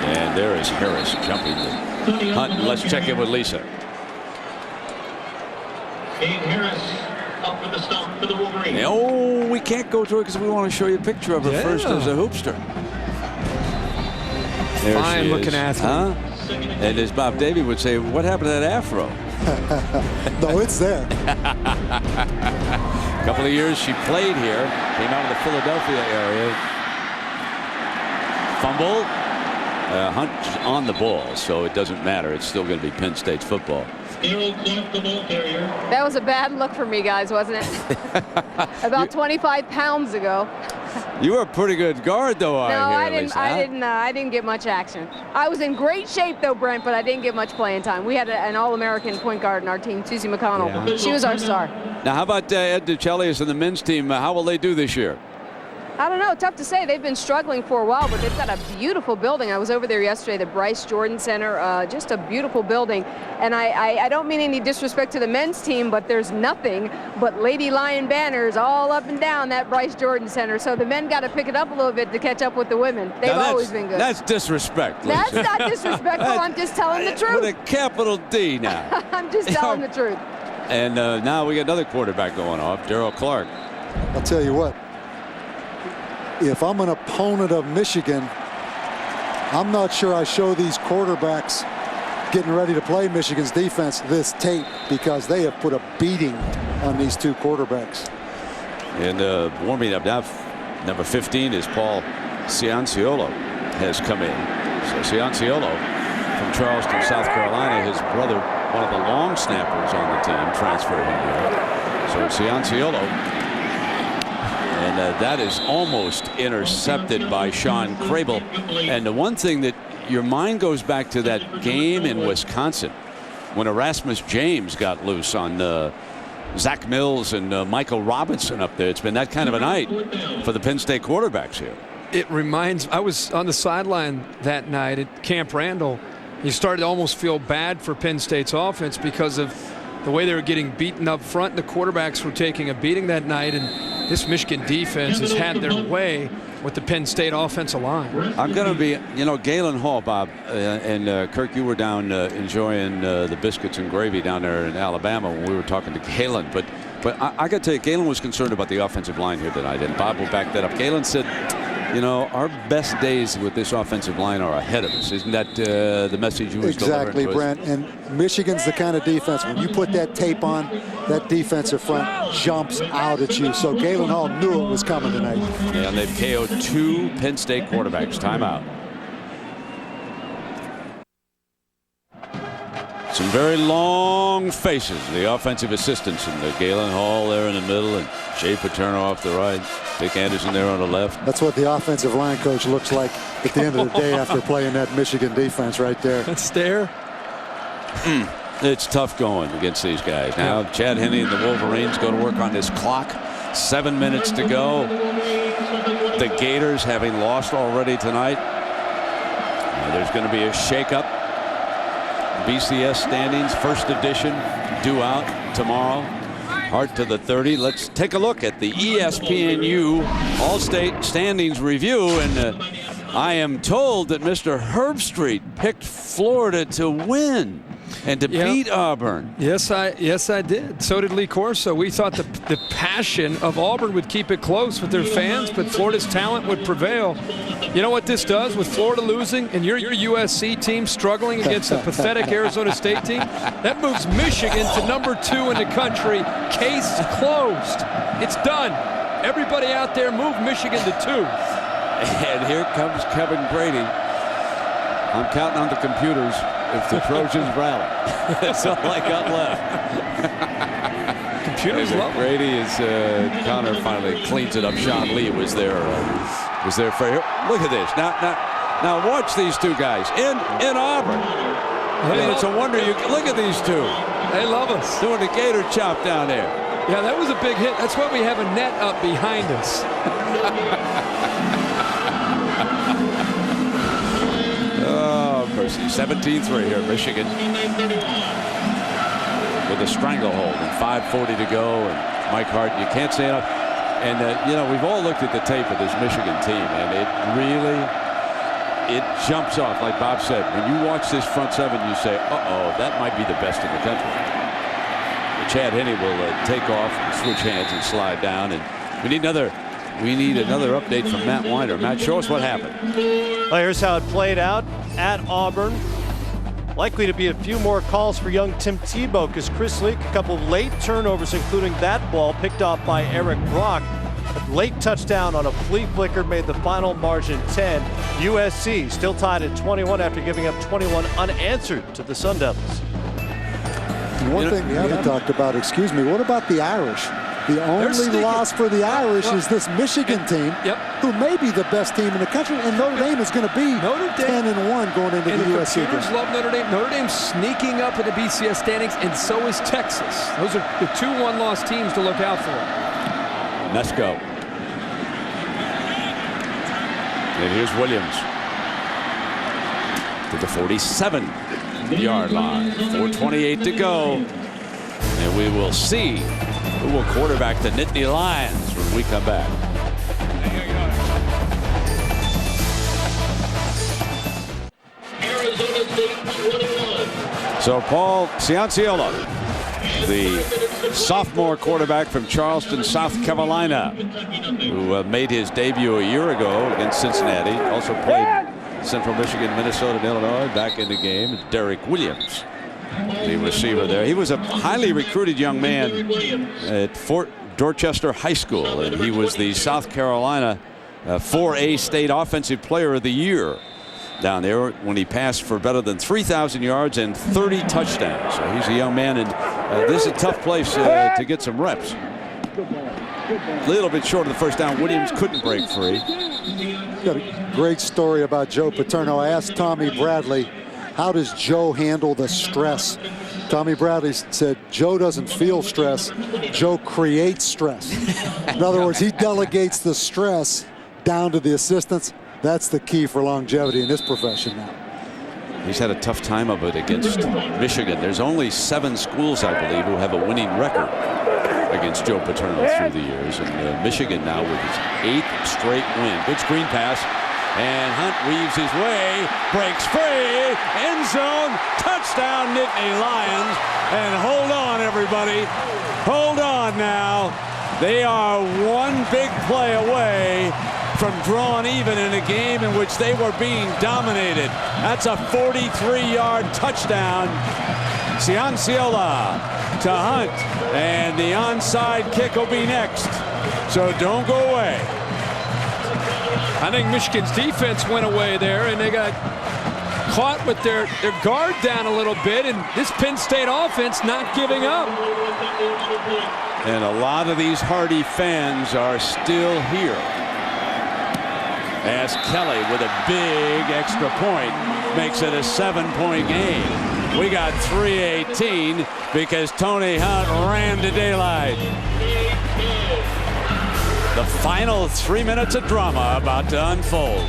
And there is Harris jumping to Hunt. Let's check in with Lisa. Harris up for the stop for the Wolverines. Oh, we can't go to it because we want to show you a picture of her first as a hoopster. There Fine looking athlete. Huh? And as Bob Davey would say, what happened to that afro? No, it's there. A couple of years she played here, came out of the Philadelphia area. Fumble. Hunt on the ball, so it doesn't matter. It's still going to be Penn State's football. That was a bad look for me, guys, wasn't it? About 25 pounds ago. You were a pretty good guard, though. I didn't get much action. I was in great shape, though, Brent, but I didn't get much playing time. We had an All-American point guard in our team, Susie McConnell. Yeah. She was our star. Now, how about Ed DeChellius and the men's team? How will they do this year? I don't know. Tough to say. They've been struggling for a while, but they've got a beautiful building. I was over there yesterday, the Bryce Jordan Center. Just a beautiful building. And I don't mean any disrespect to the men's team, but there's nothing but Lady Lion banners all up and down that Bryce Jordan Center. So the men got to pick it up a little bit to catch up with the women. They've always been good. That's disrespect, Lisa. That's not disrespectful. I'm just telling the truth. With a capital D now. I'm just telling the truth. And now we got another quarterback going off, Daryl Clark. I'll tell you what. If I'm an opponent of Michigan, I'm not sure I show these quarterbacks getting ready to play Michigan's defense this tape, because they have put a beating on these two quarterbacks. And warming up now, number 15 is Paul Cianciolo has come in. So Cianciolo from Charleston, South Carolina, his brother, one of the long snappers on the team, transferred him here. So Cianciolo. And that is almost intercepted by Sean Crable. And the one thing that your mind goes back to that game in Wisconsin when Erasmus James got loose on Zach Mills and Michael Robinson up there. It's been that kind of a night for the Penn State quarterbacks here. It reminds, I was on the sideline that night at Camp Randall. You started to almost feel bad for Penn State's offense because of the way they were getting beaten up front. The quarterbacks were taking a beating that night, and this Michigan defense has had their way with the Penn State offensive line. I'm going to be, Galen Hall, Bob, and Kirk, you were down enjoying the biscuits and gravy down there in Alabama when we were talking to Galen. But I got to tell you, Galen was concerned about the offensive line here tonight, and Bob will back that up. Galen said, our best days with this offensive line are ahead of us. Isn't that the message you was delivering to us? Brent. And Michigan's the kind of defense, when you put that tape on, that defensive front jumps out at you. So Galen Hall knew it was coming tonight. Yeah, and they've KO'd two Penn State quarterbacks. Timeout. Some very long faces. The offensive assistants and the Galen Hall there in the middle, and Jay Paterno off the right. Dick Anderson there on the left. That's what the offensive line coach looks like at the end of the day after playing that Michigan defense right there. That stare. It's tough going against these guys. Now Chad Henne and the Wolverines go to work on this clock. 7 minutes to go. The Gators, having lost already tonight, there's going to be a shakeup. BCS standings, first edition, due out tomorrow. Hard to the 30. Let's take a look at the ESPNU All-State Standings Review. And I am told that Mr. Herbstreit picked Florida to win and to beat Auburn. Yes, I did. So did Lee Corso. We thought the passion of Auburn would keep it close with their fans, but Florida's talent would prevail. You know what this does with Florida losing and your USC team struggling against a pathetic Arizona State team? That moves Michigan to number 2 in the country. Case closed. It's done. Everybody out there, move Michigan to 2. And here comes Kevin Brady. I'm counting on the computers if the Trojans rally. That's all I got left. Computers love Brady is Connor finally cleans it up. Sean Lee was there for you. Look at this. Now watch these two guys in Auburn. I mean, it's a wonder you look at these two. They love us. Doing the gator chop down there. Yeah, that was a big hit. That's why we have a net up behind us. Oh, mercy. 17-3 here, Michigan. With a stranglehold and 5:40 to go. And Mike Hart, you can't say enough. And, we've all looked at the tape of this Michigan team, and it jumps off, like Bob said. When you watch this front seven, you say, uh-oh, that might be the best in the country. Chad Henne will take off and switch hands and slide down. And we need another update from Matt Weiner. Matt, show us what happened. Well, here's how it played out at Auburn. Likely to be a few more calls for young Tim Tebow because Chris Leak, a couple late turnovers, including that ball picked off by Eric Brock. A late touchdown on a flea flicker made the final margin 10. USC still tied at 21 after giving up 21 unanswered to the Sun Devils. One thing we haven't talked about, excuse me, what about the Irish? The only loss for the Irish is this Michigan team, who may be the best team in the country, and Notre Dame is going to be 10-1 going into the USC game. Love Notre Dame. Notre Dame's sneaking up in the BCS standings, and so is Texas. Those are the 2 one-loss teams to look out for. Nesco. And here's Williams to the 47-yard line. 4:28 to go. And we will see who will quarterback the Nittany Lions when we come back. Arizona State 21. So Paul Cianciola, the sophomore quarterback from Charleston, South Carolina, who made his debut a year ago against Cincinnati. Also played Central Michigan, Minnesota, and Illinois. Back in the game, Derek Williams, the receiver there. He was a highly recruited young man at Fort Dorchester High School, and he was the South Carolina 4A State Offensive Player of the Year down there when he passed for better than 3,000 yards and 30 touchdowns. So he's a young man, and this is a tough place to get some reps. A little bit short of the first down. Williams couldn't break free. Got a great story about Joe Paterno. I asked Tommy Bradley, how does Joe handle the stress? Tommy Bradley said, Joe doesn't feel stress. Joe creates stress. In other words, he delegates the stress down to the assistants. That's the key for longevity in this profession now. He's had a tough time of it against Michigan. There's only 7 schools, I believe, who have a winning record against Joe Paterno through the years. And Michigan now with his 8th straight win. Good screen pass. And Hunt weaves his way, breaks free, end zone, touchdown Nittany Lions. And hold on, everybody. Hold on now. They are one big play away from drawing even in a game in which they were being dominated. That's a 43-yard touchdown. Cianciola to Hunt, and the onside kick will be next. So don't go away. I think Michigan's defense went away there, and they got caught with their guard down a little bit, and this Penn State offense not giving up. And a lot of these hardy fans are still here, as Kelly with a big extra point makes it a 7-point game. We got 3:18 because Tony Hunt ran to daylight. The final 3 minutes of drama about to unfold.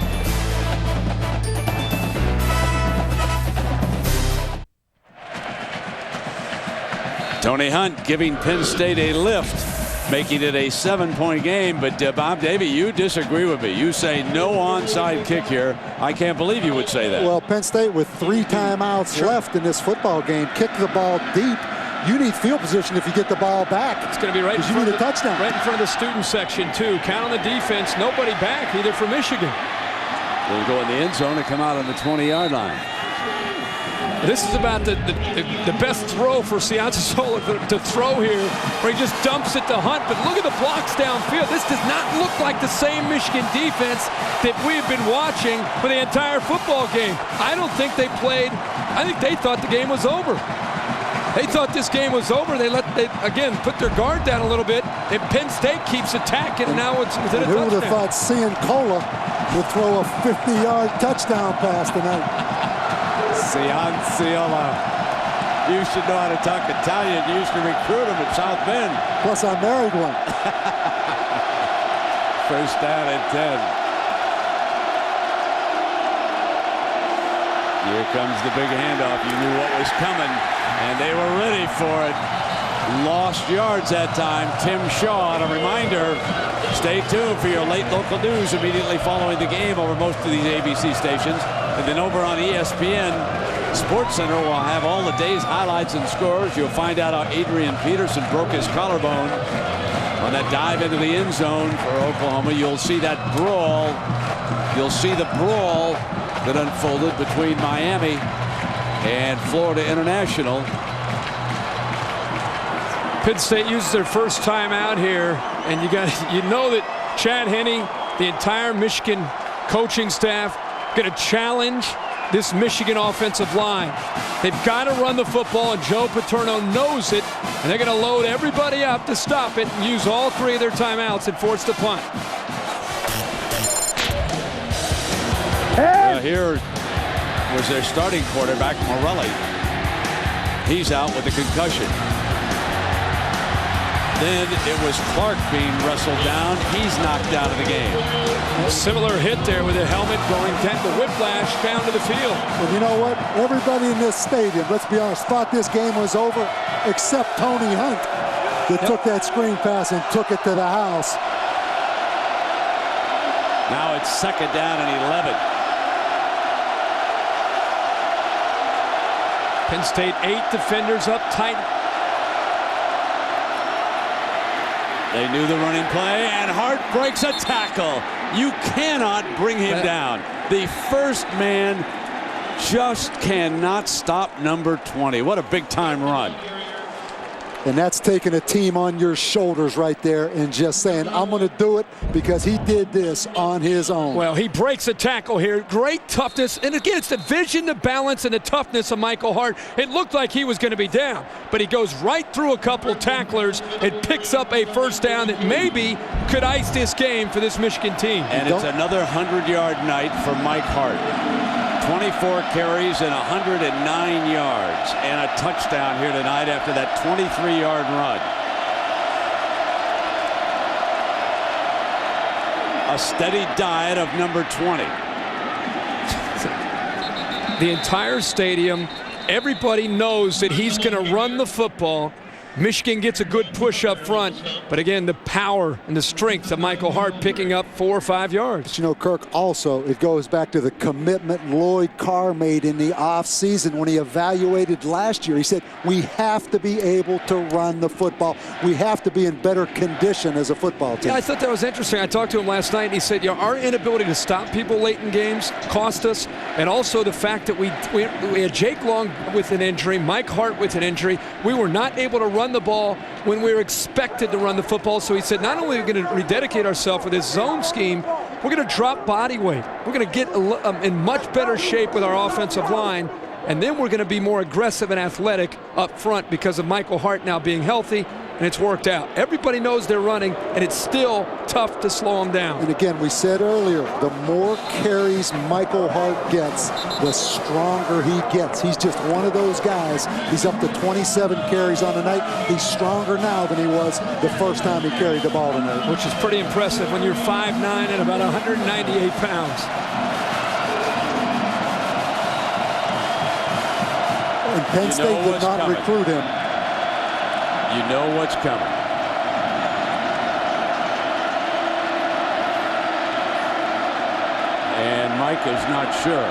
Tony Hunt giving Penn State a lift, making it a 7-point game. But Bob Davie, you disagree with me. You say no onside kick here. I can't believe you would say that. Well, Penn State with 3 timeouts left in this football game, kick the ball deep. You need field position if you get the ball back. It's going to be right in front front of a touchdown. Right in front of the student section, too. Count on the defense. Nobody back, either for Michigan. They'll go in the end zone and come out on the 20-yard line. This is about the best throw for Cianciola to throw here, where he just dumps it to Hunt. But look at the blocks downfield. This does not look like the same Michigan defense that we have been watching for the entire football game. I don't think they played. I think they thought the game was over. They thought this game was over. They again put their guard down a little bit, and Penn State keeps attacking, and now it's within a touchdown. Who would have thought Cianciola would throw a 50-yard touchdown pass tonight? Cianciola. You should know how to talk Italian. You used to recruit him at South Bend. Plus, I married one. First down and 10. Here comes the big handoff. You knew what was coming, and they were ready for it. Lost yards that time. Tim Shaw. And a reminder, stay tuned for your late local news immediately following the game over most of these ABC stations. And then over on ESPN, Sports Center will have all the day's highlights and scores. You'll find out how Adrian Peterson broke his collarbone on that dive into the end zone for Oklahoma. You'll see that brawl. You'll see the brawl that unfolded between Miami And Florida International. Penn State uses their first time out here, and you know that Chad Henne, the entire Michigan coaching staff, going to challenge this Michigan offensive line. They've got to run the football, and Joe Paterno knows it, and they're going to load everybody up to stop it and use all three of their timeouts and force the punt. Here was their starting quarterback, Morelli. He's out with a concussion. Then it was Clark being wrestled down. He's knocked out of the game. Similar hit there with the helmet going down, the whiplash down to the field. And you know what? Everybody in this stadium, let's be honest, thought this game was over except Tony Hunt that took that screen pass and took it to the house. Now it's 2nd down and 11. Penn State 8 defenders up tight. They knew the running play, and Hart breaks a tackle. You cannot bring him down. The first man just cannot stop number 20. What a big-time run. And that's taking a team on your shoulders right there and just saying, I'm going to do it because he did this on his own. Well, he breaks a tackle here. Great toughness. And again, it's the vision, the balance, and the toughness of Michael Hart. It looked like he was going to be down, but he goes right through a couple tacklers and picks up a first down that maybe could ice this game for this Michigan team. And it's another 100-yard night for Mike Hart. 24 carries and 109 yards and a touchdown here tonight after that 23-yard run. A steady diet of number 20. The entire stadium, everybody knows that he's going to run the football. Michigan gets a good push up front, but again, the power and the strength of Michael Hart picking up 4 or 5 yards. But you know, Kirk, also, it goes back to the commitment Lloyd Carr made in the offseason when he evaluated last year. He said, we have to be able to run the football. We have to be in better condition as a football team. Yeah, I thought that was interesting. I talked to him last night, and he said, our inability to stop people late in games cost us, and also the fact that we had Jake Long with an injury, Mike Hart with an injury. We were not able to run the ball when we were expected to run the football. So he said, not only are we going to rededicate ourselves with this zone scheme, we're going to drop body weight. We're going to get in much better shape with our offensive line, and then we're going to be more aggressive and athletic up front because of Michael Hart now being healthy, and it's worked out. Everybody knows they're running, and it's still tough to slow them down. And again, we said earlier, the more carries Michael Hart gets, the stronger he gets. He's just one of those guys. He's up to 27 carries on the night. He's stronger now than he was the first time he carried the ball tonight. Which is pretty impressive when you're 5'9" and about 198 pounds. And Penn State did not recruit him. You know what's coming. And Mike is not sure.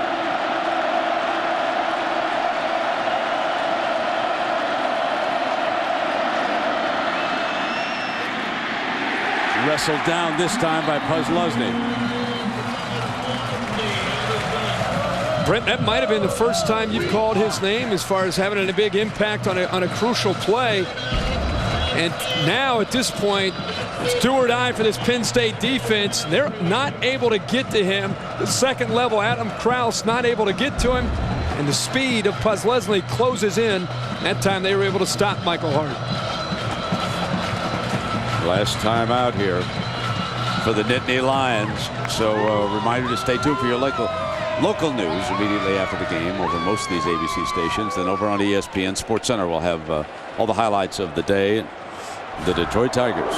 Wrestled down this time by Puslesny. Brent, that might have been the first time you've called his name as far as having a big impact on a crucial play. And now at this point, it's do or die for this Penn State defense. They're not able to get to him. The second level, Adam Krause not able to get to him. And the speed of Puslesny closes in. That time they were able to stop Michael Hart. Last time out here for the Nittany Lions. So reminder to stay tuned for your local news immediately after the game over most of these ABC stations. Then over on ESPN SportsCenter we'll have all the highlights of the day. The Detroit Tigers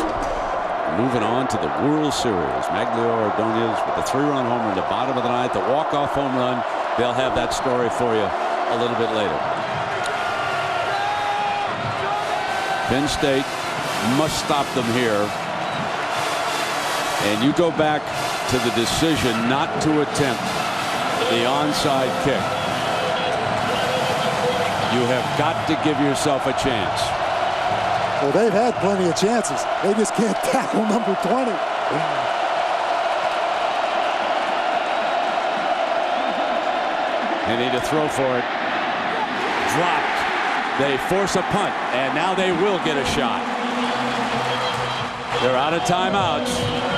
moving on to the World Series. Maglio Ordonez with the 3-run homer in the bottom of the ninth, the walk-off home run. They'll have that story for you a little bit later. Penn State must stop them here. And you go back to the decision not to attempt the onside kick. You have got to give yourself a chance. Well, they've had plenty of chances. They just can't tackle number 20. They need to throw for it. dropped. They force a punt, and now they will get a shot. They're out of timeouts.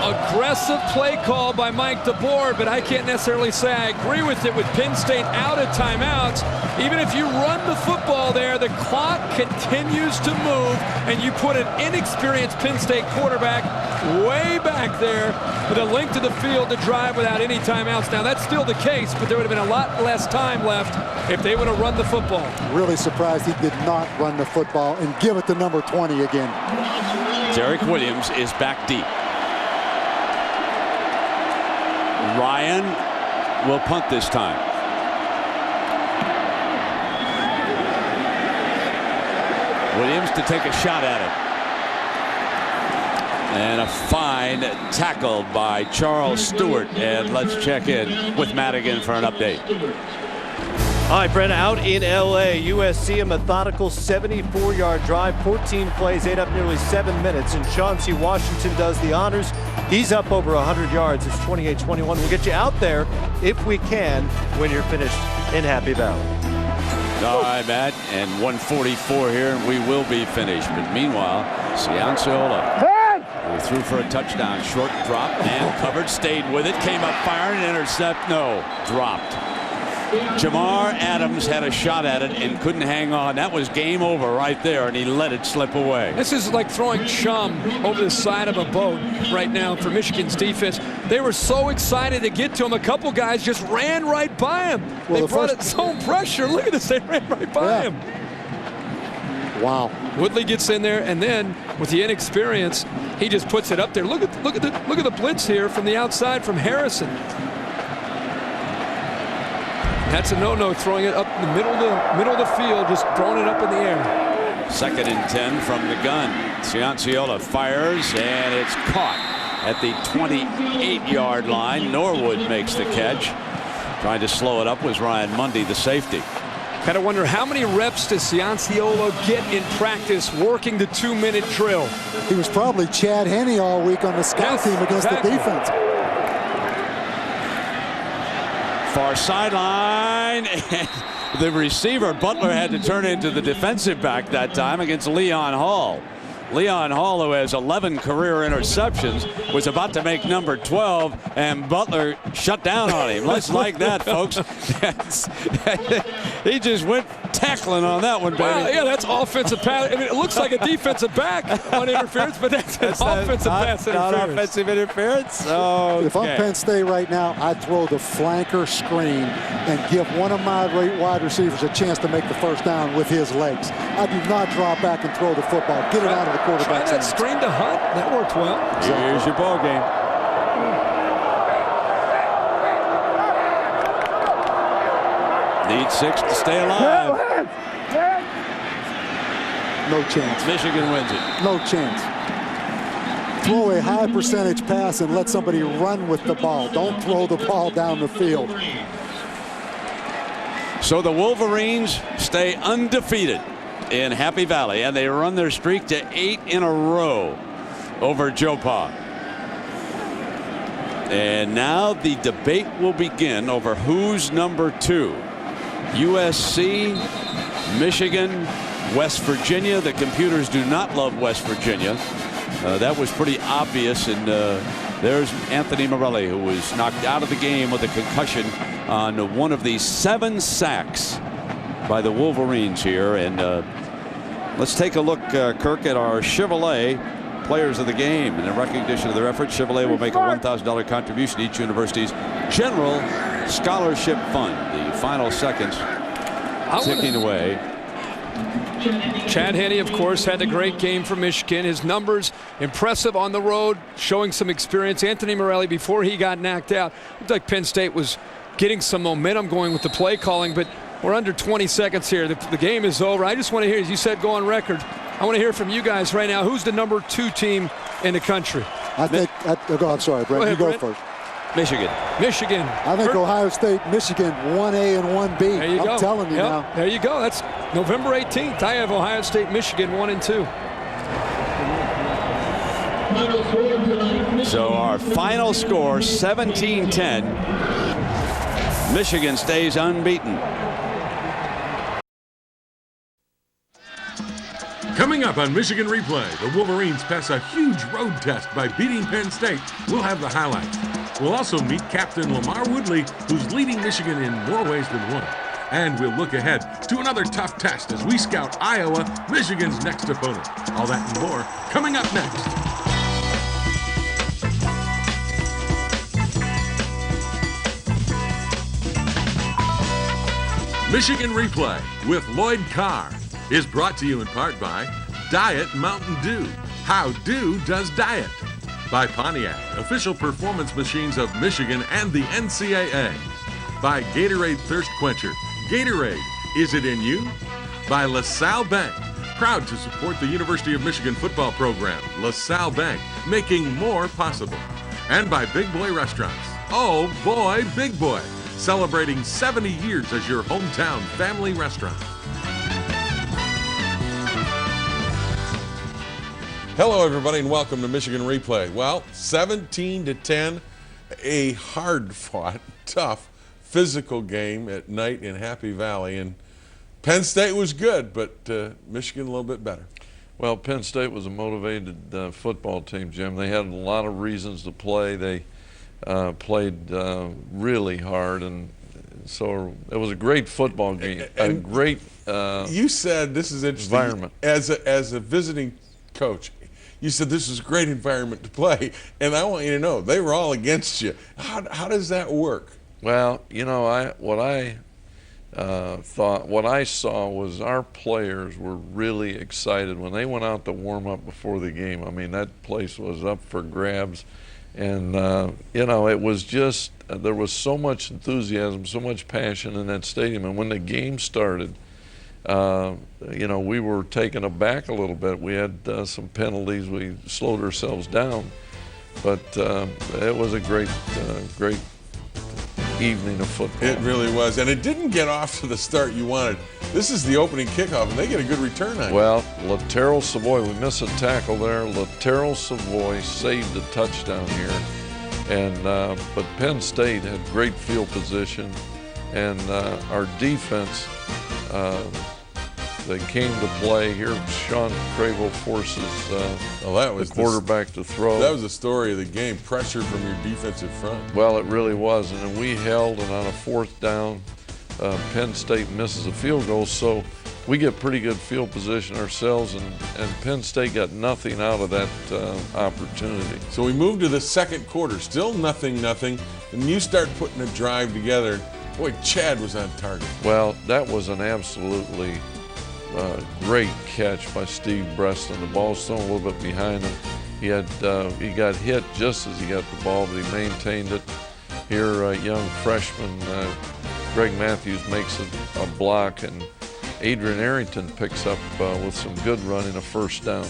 Aggressive play call by Mike DeBoer, but I can't necessarily say I agree with it with Penn State out of timeouts. Even if you run the football there, the clock continues to move, and you put an inexperienced Penn State quarterback way back there with a length to the field to drive without any timeouts. Now, that's still the case, but there would have been a lot less time left if they would have run the football. Really surprised he did not run the football and give it to number 20 again. Derek Williams is back deep. Ryan will punt this time. Williams to take a shot at it. And a fine tackle by Charles Stewart. And let's check in with Madigan for an update. All right, Brent, out in L.A., USC, a methodical 74-yard drive, 14 plays, ate up nearly 7 minutes, and Chauncey Washington does the honors. He's up over 100 yards. It's 28-21. We'll get you out there, if we can, when you're finished in Happy Valley. All right, Matt, and 1:44 here, and we will be finished. But meanwhile, Cianciola who threw for a touchdown, short drop, and covered, stayed with it, came up firing, intercept, no, dropped. Jamar Adams had a shot at it and couldn't hang on. That was game over right there, and he let it slip away. This is like throwing chum over the side of a boat right now for Michigan's defense. They were so excited to get to him. A couple guys just ran right by him. Well, they brought it zone pressure. Look at this. They ran right by him. Wow. Woodley gets in there, and then with the inexperience, he just puts it up there. Look at the blitz here from the outside from Harrison. That's a no-no, throwing it up in the middle of the field, just throwing it up in the air. 2nd and 10 from the gun. Cianciola fires, and it's caught at the 28-yard line. Norwood makes the catch. Trying to slow it up was Ryan Mundy, the safety. Kind of wonder how many reps does Cianciola get in practice working the 2-minute drill? He was probably Chad Henne all week on the scout team against the defense. Far sideline, and the receiver, Butler, had to turn into the defensive back that time against Leon Hall. Leon Hall, who has 11 career interceptions, was about to make number 12, and Butler shut down on him. Let's like that, folks. He just went tackling on that one, baby. Well, yeah, that's offensive pass. I mean, it looks like a defensive back on interference, but that's offensive pass interference. Not offensive interference? Okay. If I'm Penn State right now, I'd throw the flanker screen and give one of my wide receivers a chance to make the first down with his legs. I do not draw back and throw the football. Get it out of the quarterback's hands. Screen to Hunt. That worked well. Here's your ball game. Need 6 to stay alive. No chance. Michigan wins it. No chance. Throw a high percentage pass and let somebody run with the ball. Don't throw the ball down the field. So the Wolverines stay undefeated in Happy Valley, and they run their streak to 8 in a row over Joe Pa. And now the debate will begin over who's number 2. USC, Michigan, West Virginia. The computers do not love West Virginia. That was pretty obvious. And there's Anthony Morelli, who was knocked out of the game with a concussion on one of the 7 sacks by the Wolverines here. And let's take a look, Kirk, at our Chevrolet players of the game. And in recognition of their efforts, Chevrolet will make a $1,000 contribution to each university's general scholarship fund. The final seconds ticking away. Chad Henne, of course, had a great game for Michigan. His numbers impressive on the road, showing some experience. Anthony Morelli, before he got knocked out, looked like Penn State was getting some momentum going with the play calling, but we're under 20 seconds here. The game is over. I just want to hear, as you said, go on record. I want to hear from you guys right now. Who's the number 2 team in the country? I'm sorry, Brent. You go first. Michigan. I think Ohio State, Michigan, 1A and 1B. There you go. I'm telling you now. There you go. That's November 18th. I have Ohio State, Michigan, 1 and 2. So our final score, 17-10. Michigan stays unbeaten. Coming up on Michigan Replay, the Wolverines pass a huge road test by beating Penn State. We'll have the highlights. We'll also meet Captain Lamar Woodley, who's leading Michigan in more ways than one. And we'll look ahead to another tough test as we scout Iowa, Michigan's next opponent. All that and more coming up next. Michigan Replay with Lloyd Carr is brought to you in part by Diet Mountain Dew. How Dew does diet. By Pontiac, official performance machines of Michigan and the NCAA. By Gatorade Thirst Quencher. Gatorade, is it in you? By LaSalle Bank, proud to support the University of Michigan football program. LaSalle Bank, making more possible. And by Big Boy Restaurants. Oh boy, Big Boy, celebrating 70 years as your hometown family restaurant. Hello, everybody, and welcome to Michigan Replay. Well, 17-10, a hard-fought, tough, physical game at night in Happy Valley. And Penn State was good, but Michigan a little bit better. Well, Penn State was a motivated football team, Jim. They had a lot of reasons to play. They played really hard, and so it was a great football game. A great you said, this is interesting, environment. As a visiting coach, you said this is a great environment to play, and I want you to know they were all against you. How does that work? Well, you know, what I saw was our players were really excited when they went out to warm up before the game. I mean, that place was up for grabs, and you know, it was just there was so much enthusiasm, so much passion in that stadium, and when the game started, you know, we were taken aback a little bit. We had some penalties. We slowed ourselves down, but it was a great evening of football. It really was, and it didn't get off to the start you wanted. This is the opening kickoff, and they get a good return on it. Well, Lateral Savoy, we missed a tackle there. Lateral Savoy saved a touchdown here, and but Penn State had great field position, and our defense. They came to play. Here, Sean Crable forces the quarterback to throw. That was the story of the game, pressure from your defensive front. Well, it really was, and then we held, and on a fourth down, Penn State misses a field goal, so we get pretty good field position ourselves, and Penn State got nothing out of that opportunity. So we moved to the second quarter, still nothing, and you start putting a drive together. Boy, Chad was on target. Well, that was an absolutely great catch by Steve Breston. The ball's thrown a little bit behind him. He got hit just as he got the ball, but he maintained it. Here, young freshman Greg Matthews makes a block, and Adrian Arrington picks up with some good running a first down.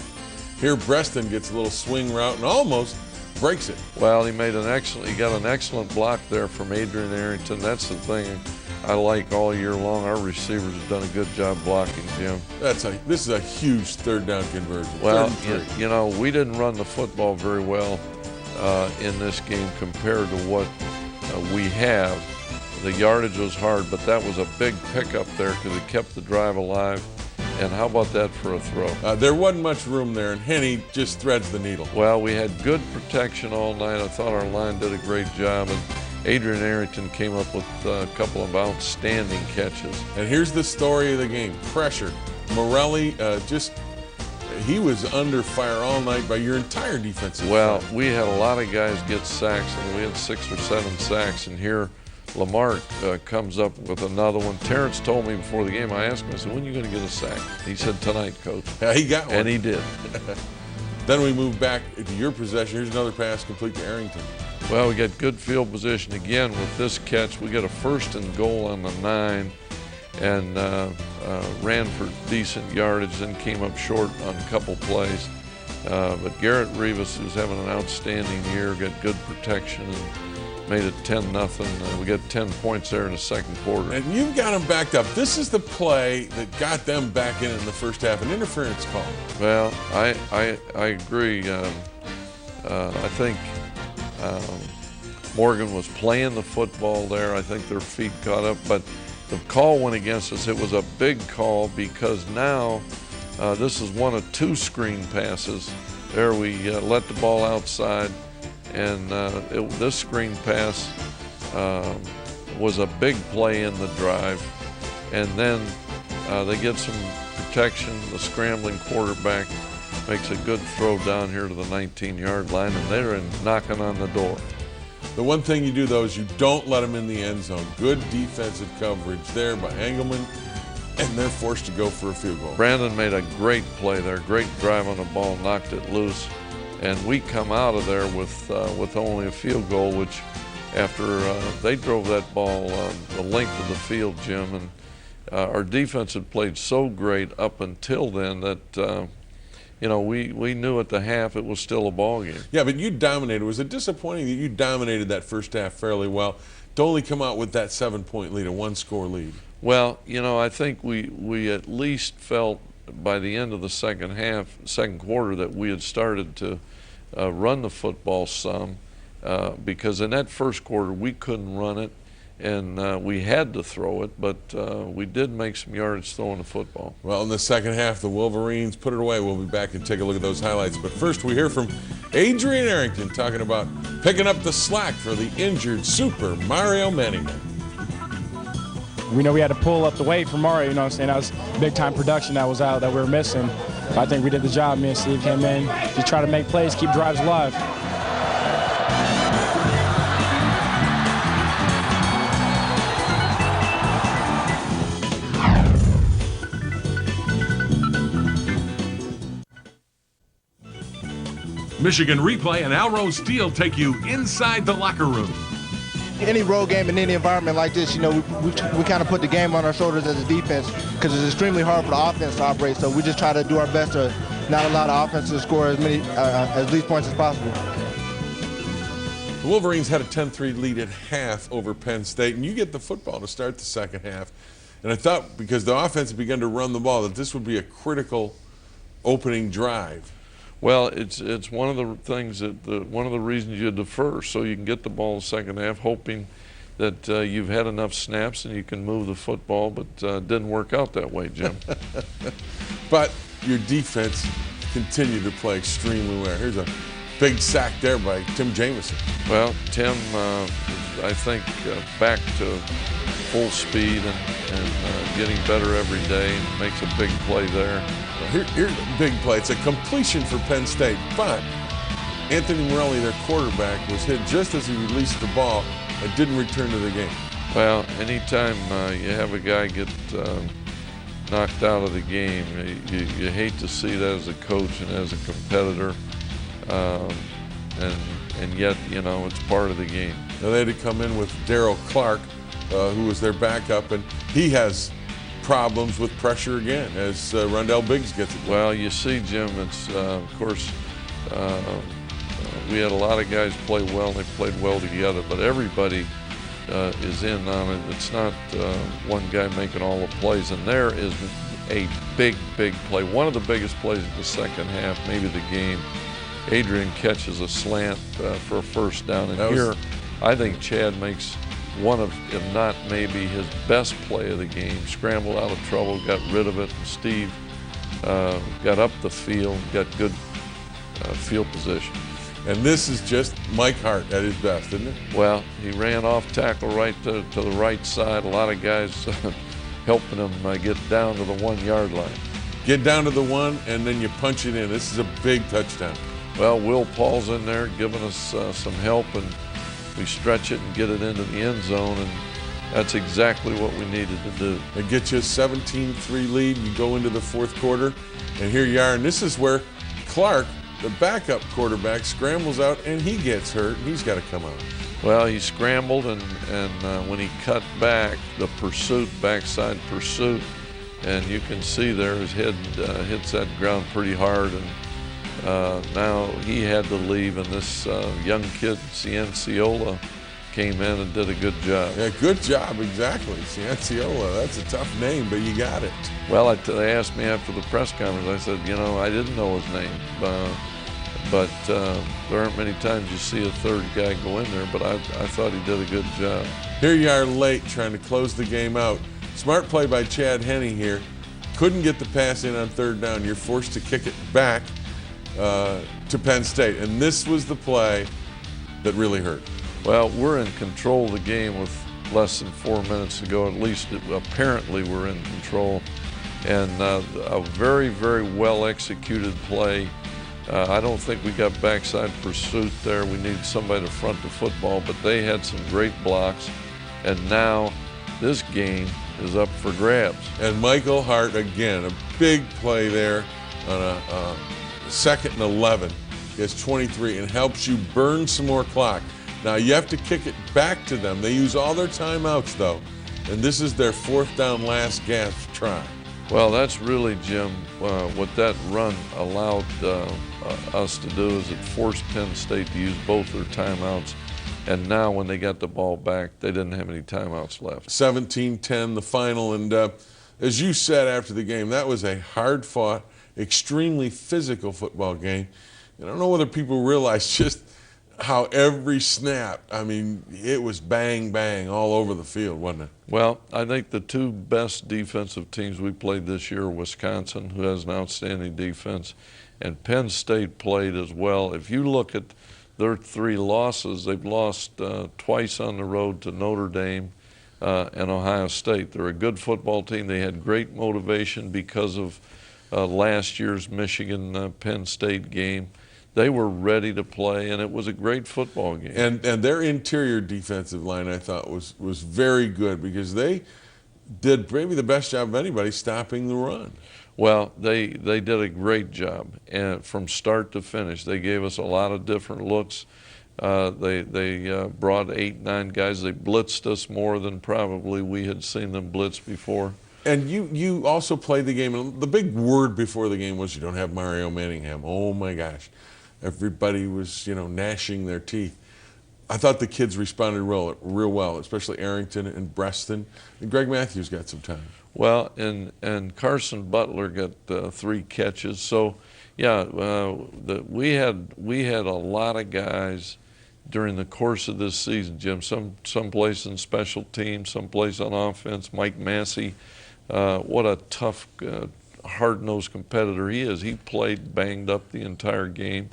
Here, Breston gets a little swing route and almost breaks it. Well, he got an excellent block there from Adrian Arrington. That's the thing I like all year long. Our receivers have done a good job blocking, Jim. This is a huge third down conversion. Well, you know, we didn't run the football very well in this game compared to what we have. The yardage was hard, but that was a big pickup there because it kept the drive alive. And how about that for a throw? There wasn't much room there, and Henney just threads the needle. Well, we had good protection all night. I thought our line did a great job, and Adrian Arrington came up with a couple of outstanding catches. And here's the story of the game. Pressure. Morelli he was under fire all night by your entire defensive Well, side. we had a lot of guys get sacks, and we had 6 or 7 sacks, and here Lamar comes up with another one. Terrence told me before the game, I asked him, I said, when are you going to get a sack? He said, tonight, Coach. Yeah, he got one. And he did. Then we moved back to your possession. Here's another pass complete to Arrington. Well, we got good field position again with this catch. We got a 1st and goal on the 9 and ran for decent yardage, then came up short on a couple plays. But Garrett Rivas, who's having an outstanding year, got good protection and made it 10-0. We got 10 points there in the second quarter. And you've got them backed up. This is the play that got them back in the first half, an interference call. Well, I agree. I think Morgan was playing the football there. I think their feet caught up, but the call went against us. It was a big call because now This is one of 2 screen passes. There we let the ball outside, and this screen pass was a big play in the drive. And then they get some protection. The scrambling quarterback makes a good throw down here to the 19-yard line, and they're knocking on the door. The one thing you do, though, is you don't let them in the end zone. Good defensive coverage there by Engelman, and they're forced to go for a field goal. Brandon made a great play there, great drive on the ball, knocked it loose, and we come out of there with only a field goal, which after they drove that ball the length of the field, Jim, and our defense had played so great up until then that we knew at the half it was still a ball game. Yeah, but you dominated. Was it disappointing that you dominated that first half fairly well to only come out with that 7-point lead, a 1-score lead? Well, I think we at least felt by the end of the second quarter, that we had started to run the football some, because in that first quarter we couldn't run it, and we had to throw it, but we did make some yards throwing the football. Well, in the second half, the Wolverines put it away. We'll be back and take a look at those highlights. But first, we hear from Adrian Arrington talking about picking up the slack for the injured Super Mario Manningham. We know we had to pull up the weight for Mario, that was big-time production that was out that we were missing. I think we did the job. Me and Steve came in, just try to make plays, keep drives alive. Michigan Replay and Alro Steel take you inside the locker room. Any road game in any environment like this, we kind of put the game on our shoulders as a defense because it's extremely hard for the offense to operate. So we just try to do our best to not allow the offense to score as least points as possible. The Wolverines had a 10-3 lead at half over Penn State, and you get the football to start the second half. And I thought, because the offense had begun to run the ball, that this would be a critical opening drive. Well, it's one of the things one of the reasons you defer, so you can get the ball in the second half, hoping that you've had enough snaps and you can move the football, but it didn't work out that way, Jim. But your defense continued to play extremely well. Here's a big sack there by Tim Jamison. Well, Tim, I think, back to full speed and getting better every day, and makes a big play there. Here's a big play. It's a completion for Penn State, but Anthony Morelli, their quarterback, was hit just as he released the ball and didn't return to the game. Well, anytime you have a guy get knocked out of the game, you hate to see that as a coach and as a competitor, and yet, it's part of the game. Now, they had to come in with Darryl Clark, who was their backup, and he has problems with pressure again as Rondell Biggs gets it. Well, you see, Jim, it's of course we had a lot of guys play well, and they played well together, but everybody is in on it. It's not one guy making all the plays, and there is a big play, one of the biggest plays of the second half, maybe the game. Adrian catches a slant for a first down, and here I think Chad makes one of, if not maybe his best play of the game. Scrambled out of trouble, got rid of it. Steve got up the field, got good field position. And this is just Mike Hart at his best, isn't it? Well, he ran off tackle right to the right side. A lot of guys helping him get down to the 1-yard line. Get down to the 1, and then you punch it in. This is a big touchdown. Well, Will Paul's in there giving us some help, and we stretch it and get it into the end zone, and that's exactly what we needed to do. It gets you a 17-3 lead. You go into the fourth quarter, and here you are. And this is where Clark, the backup quarterback, scrambles out, and he gets hurt, and he's got to come out. Well, he scrambled, and when he cut back, the pursuit, backside pursuit, and you can see there his head hits that ground pretty hard, and now he had to leave, and this young kid, Cianciola, came in and did a good job. Yeah, good job, exactly. Cianciola, that's a tough name, but you got it. Well, they asked me after the press conference, I said, I didn't know his name, but there aren't many times you see a third guy go in there, but I thought he did a good job. Here you are late trying to close the game out. Smart play by Chad Henne here. couldn't get the pass in on third down. You're forced to kick it back to Penn State. And this was the play that really hurt. Well, we're in control of the game with less than 4 minutes to go. At least apparently we're in control. And a very, very well executed play. I don't think we got backside pursuit there. We need somebody to front the football, but they had some great blocks. And now this game is up for grabs. And Michael Hart, again, a big play there on a 2nd and 11. Gets 23 and helps you burn some more clock. Now you have to kick it back to them. They use all their timeouts though, and this is their 4th down last gasp try. Well, that's really, Jim, what that run allowed us to do is it forced Penn State to use both their timeouts. And now when they got the ball back, they didn't have any timeouts left. 17-10, the final. And as you said after the game, that was a hard-fought, extremely physical football game. I don't know whether people realize just how every snap, I mean, it was bang, bang all over the field, wasn't it? Well, I think the two best defensive teams we played this year are Wisconsin, who has an outstanding defense, and Penn State played as well. If you look at their 3 losses, they've lost twice on the road to Notre Dame and Ohio State. They're a good football team. They had great motivation because of last year's Michigan-Penn State game. They were ready to play, and it was a great football game. And their interior defensive line, I thought, was very good because they did maybe the best job of anybody stopping the run. Well, they did a great job, and from start to finish. They gave us a lot of different looks. They brought 8, 9 guys. They blitzed us more than probably we had seen them blitz before. And you also played the game, and the big word before the game was you don't have Mario Manningham. Oh my gosh. Everybody was, gnashing their teeth. I thought the kids responded real well, especially Arrington and Breston. And Greg Matthews got some time. Well, and Carson Butler got 3 catches. So, yeah, we had a lot of guys during the course of this season, Jim. Some place in special teams, some place on offense. Mike Massey, what a tough, hard-nosed competitor he is. He played banged up the entire game.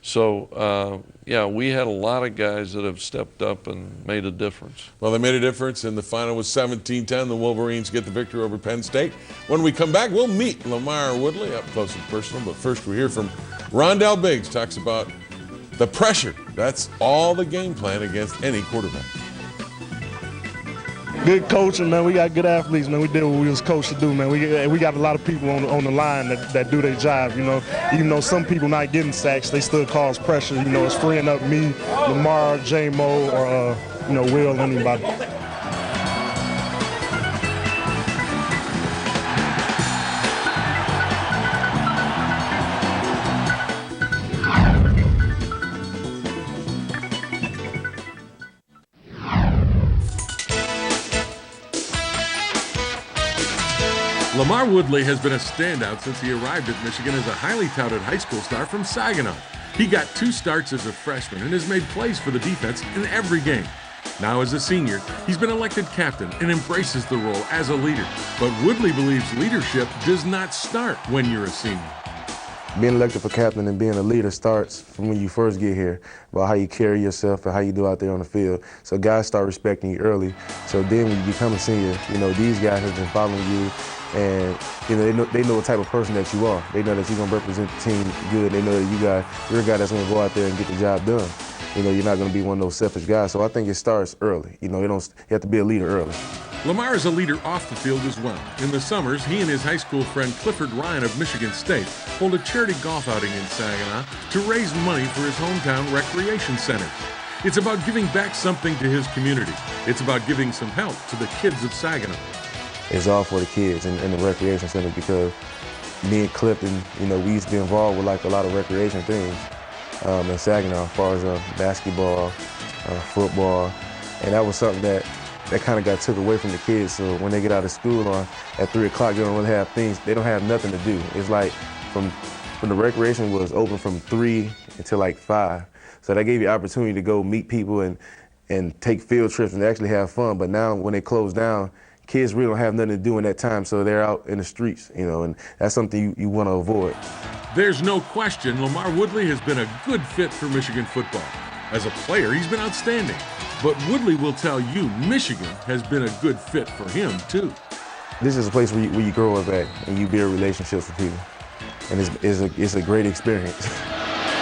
So, yeah, we had a lot of guys that have stepped up and made a difference. Well, they made a difference, and the final was 17-10. The Wolverines get the victory over Penn State. When we come back, we'll meet Lamar Woodley up close and personal. But first, we hear from Rondell Biggs, talks about the pressure. That's all the game plan against any quarterback. Good coaching, man. We got good athletes, man. We did what we was coached to do, man. We got a lot of people on the line that do their job, Even though some people not getting sacks, they still cause pressure. It's freeing up me, Lamar, J-Mo, or, Will, anybody. Lamar Woodley has been a standout since he arrived at Michigan as a highly touted high school star from Saginaw. He got 2 starts as a freshman and has made plays for the defense in every game. Now as a senior, he's been elected captain and embraces the role as a leader. But Woodley believes leadership does not start when you're a senior. Being elected for captain and being a leader starts from when you first get here, about how you carry yourself and how you do out there on the field. So guys start respecting you early. So then when you become a senior, these guys have been following you, and they know what type of person that you are. They know that you're gonna represent the team good. They know that you're a guy that's gonna go out there and get the job done. You're not gonna be one of those selfish guys. So I think it starts early. You have to be a leader early. Lamar is a leader off the field as well. In the summers, he and his high school friend Clifford Ryan of Michigan State hold a charity golf outing in Saginaw to raise money for his hometown recreation center. It's about giving back something to his community. It's about giving some help to the kids of Saginaw. It's all for the kids in the recreation center because me and Clifton, we used to be involved with a lot of recreation things in Saginaw as far as basketball, football, and that was something that kind of got took away from the kids. So when they get out of school at 3 o'clock, they don't really have things. They don't have nothing to do. It's like from the recreation was open from 3 until 5. So that gave you opportunity to go meet people and take field trips and actually have fun. But now when they close down, kids really don't have nothing to do in that time, so they're out in the streets, and that's something you want to avoid. There's no question LaMarr Woodley has been a good fit for Michigan football. As a player, he's been outstanding. But Woodley will tell you Michigan has been a good fit for him, too. This is a place where you grow up at and you build relationships with people. And it's a great experience.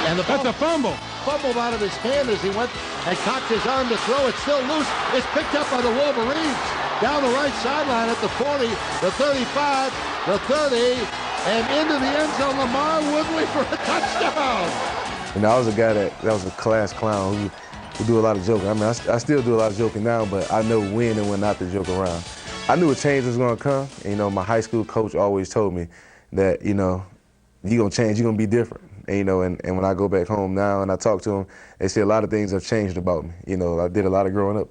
And that's a fumble. Fumbled out of his hand as he went and cocked his arm to throw. It's still loose. It's picked up by the Wolverines. Down the right sideline at the 40, the 35, the 30, and into the end zone. LaMarr Woodley for a touchdown. And I was a guy that was a class clown who do a lot of joking. I mean, I still do a lot of joking now, but I know when and when not to joke around. I knew a change was going to come. And, my high school coach always told me that, you're going to change, you're going to be different. And, and when I go back home now and I talk to them, they say a lot of things have changed about me. I did a lot of growing up.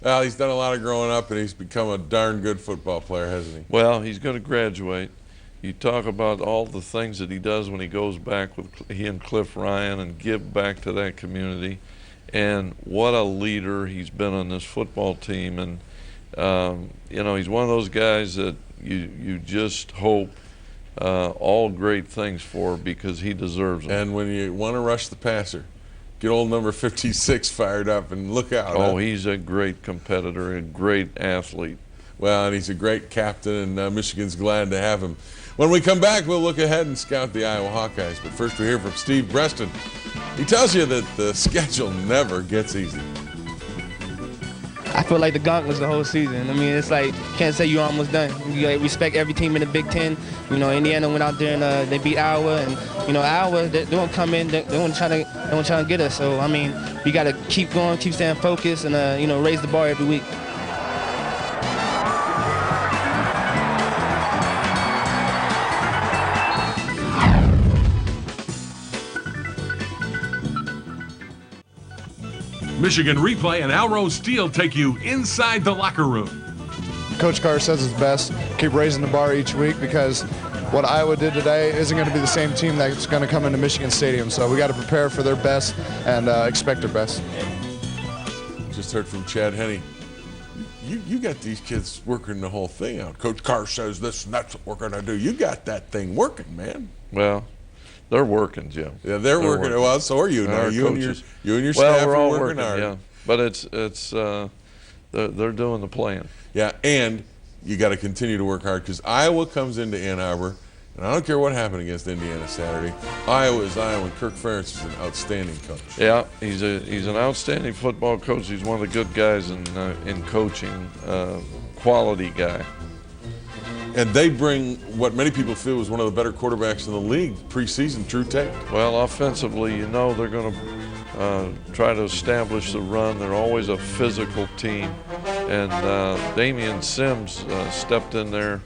Well, he's done a lot of growing up, and he's become a darn good football player, hasn't he? Well, he's going to graduate. You talk about all the things that he does when he goes back with he and Cliff Ryan and give back to that community. And what a leader he's been on this football team. And, he's one of those guys that you just hope all great things for because he deserves them. And when you want to rush the passer, get old number 56 fired up and look out. Oh, he's a great competitor, a great athlete. Well, and he's a great captain, and Michigan's glad to have him. When we come back, we'll look ahead and scout the Iowa Hawkeyes. But first, we'll hear from Steve Breston. He tells you that the schedule never gets easy. I feel like the gauntlet's the whole season. I mean, it's like, can't say you're almost done. You respect every team in the Big Ten. Indiana went out there and they beat Iowa, and Iowa, they won't come in, they won't try to get us. So I mean, we got to keep going, keep staying focused, and raise the bar every week. Michigan Replay and Alro Steel take you inside the locker room. Coach Carr says it's best, keep raising the bar each week because what Iowa did today isn't going to be the same team that's going to come into Michigan Stadium. So we got to prepare for their best and expect their best. Just heard from Chad Henne. You got these kids working the whole thing out. Coach Carr says this and that's what we're going to do. You got that thing working, man. Well, they're working, Jim. Yeah, they're working. Well, so are you now. You and your staff we're all are working hard. Yeah, but they're doing the plan. Yeah, and you got to continue to work hard because Iowa comes into Ann Arbor, and I don't care what happened against Indiana Saturday. Iowa is Iowa, and Kirk Ferentz is an outstanding coach. Yeah, he's an outstanding football coach. He's one of the good guys in coaching, quality guy. And they bring what many people feel was one of the better quarterbacks in the league preseason, Drew Tate. Well, offensively, they're going to try to establish the run. They're always a physical team. And Damian Sims stepped in there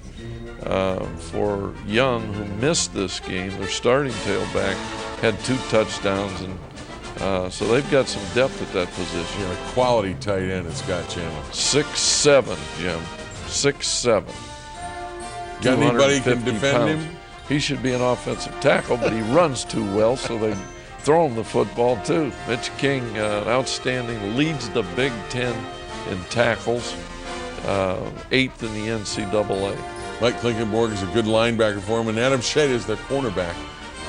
for Young, who missed this game. Their starting tailback had 2 touchdowns, and so they've got some depth at that position. Yeah, a quality tight end, Scott Chandler. 6'7", Jim. 6'7". Got anybody can defend him? He should be an offensive tackle, but he runs too well, so they throw him the football too. Mitch King, outstanding, leads the Big Ten in tackles, 8th in the NCAA. Mike Klinkenborg is a good linebacker for him, and Adam Shedd is their cornerback.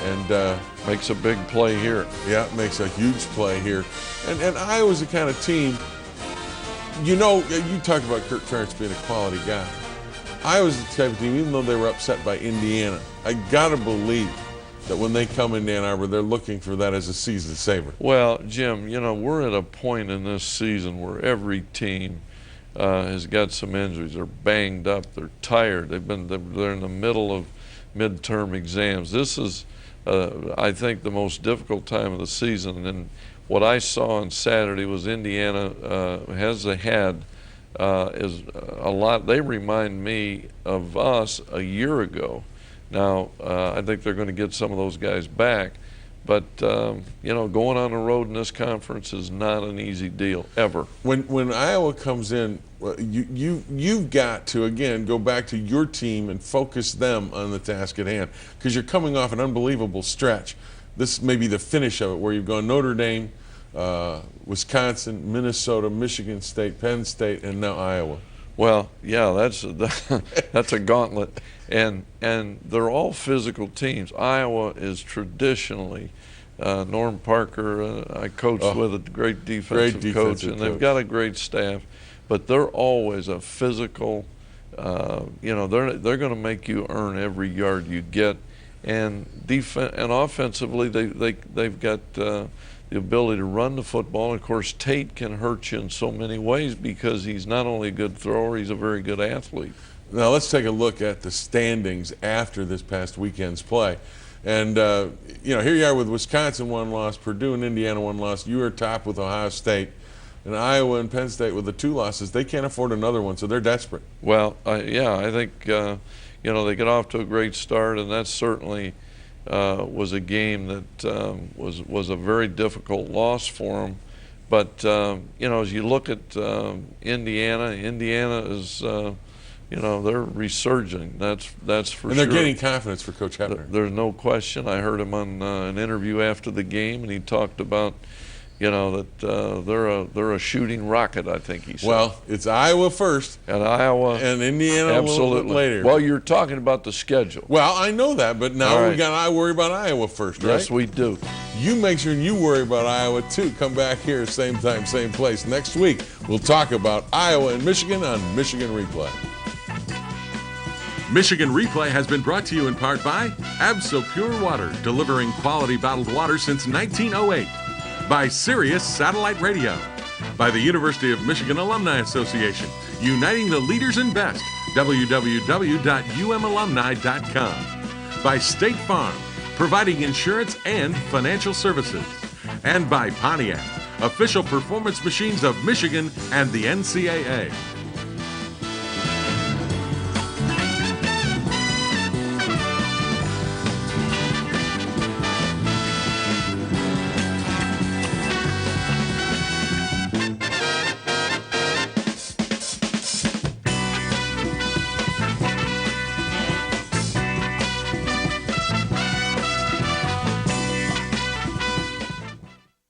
And makes a big play here. Yeah, makes a huge play here. And Iowa's the kind of team, you talked about Kirk Ferentz being a quality guy. Iowa's the type of team, even though they were upset by Indiana, I got to believe that when they come into Ann Arbor, they're looking for that as a season saver. Well, Jim, we're at a point in this season where every team has got some injuries. They're banged up. They're tired. They're in the middle of midterm exams. This is, I think, the most difficult time of the season. And what I saw on Saturday was Indiana has had is a lot. They remind me of us a year ago. Now, I think they're going to get some of those guys back. But, going on the road in this conference is not an easy deal, ever. When Iowa comes in, you've got to, again, go back to your team and focus them on the task at hand because you're coming off an unbelievable stretch. This may be the finish of it where you've gone Notre Dame, Wisconsin, Minnesota, Michigan State, Penn State, and now Iowa. Well, yeah, that's a gauntlet, and they're all physical teams. Iowa is traditionally, Norm Parker, I coached with a great defensive coach, and they've got a great staff, but they're always a physical. They're going to make you earn every yard you get, and offensively they've got the ability to run the football. And of course, Tate can hurt you in so many ways because he's not only a good thrower, he's a very good athlete. Now let's take a look at the standings after this past weekend's play. And, here you are with Wisconsin 1 loss, Purdue and Indiana 1 loss. You are top with Ohio State. And Iowa and Penn State with the 2 losses. They can't afford another one, so they're desperate. Well, I think, they get off to a great start, and that certainly was a game that was a very difficult loss for them. But, as you look at Indiana is, they're resurging. That's for sure. And they're getting confidence for Coach Hepner. There's no question. I heard him on an interview after the game, and he talked about, that they're a shooting rocket, I think he said. Well, it's Iowa first. And Iowa. And Indiana absolutely. A little bit later. Well, you're talking about the schedule. Well, I know that, but now we got to worry about Iowa first, right? Yes, we do. You make sure you worry about Iowa, too. Come back here, same time, same place. Next week, we'll talk about Iowa and Michigan on Michigan Replay. Michigan Replay has been brought to you in part by Abso Pure Water, delivering quality bottled water since 1908. By Sirius Satellite Radio. By the University of Michigan Alumni Association, uniting the leaders and best. www.umalumni.com. By State Farm, providing insurance and financial services. And by Pontiac, official performance machines of Michigan and the NCAA.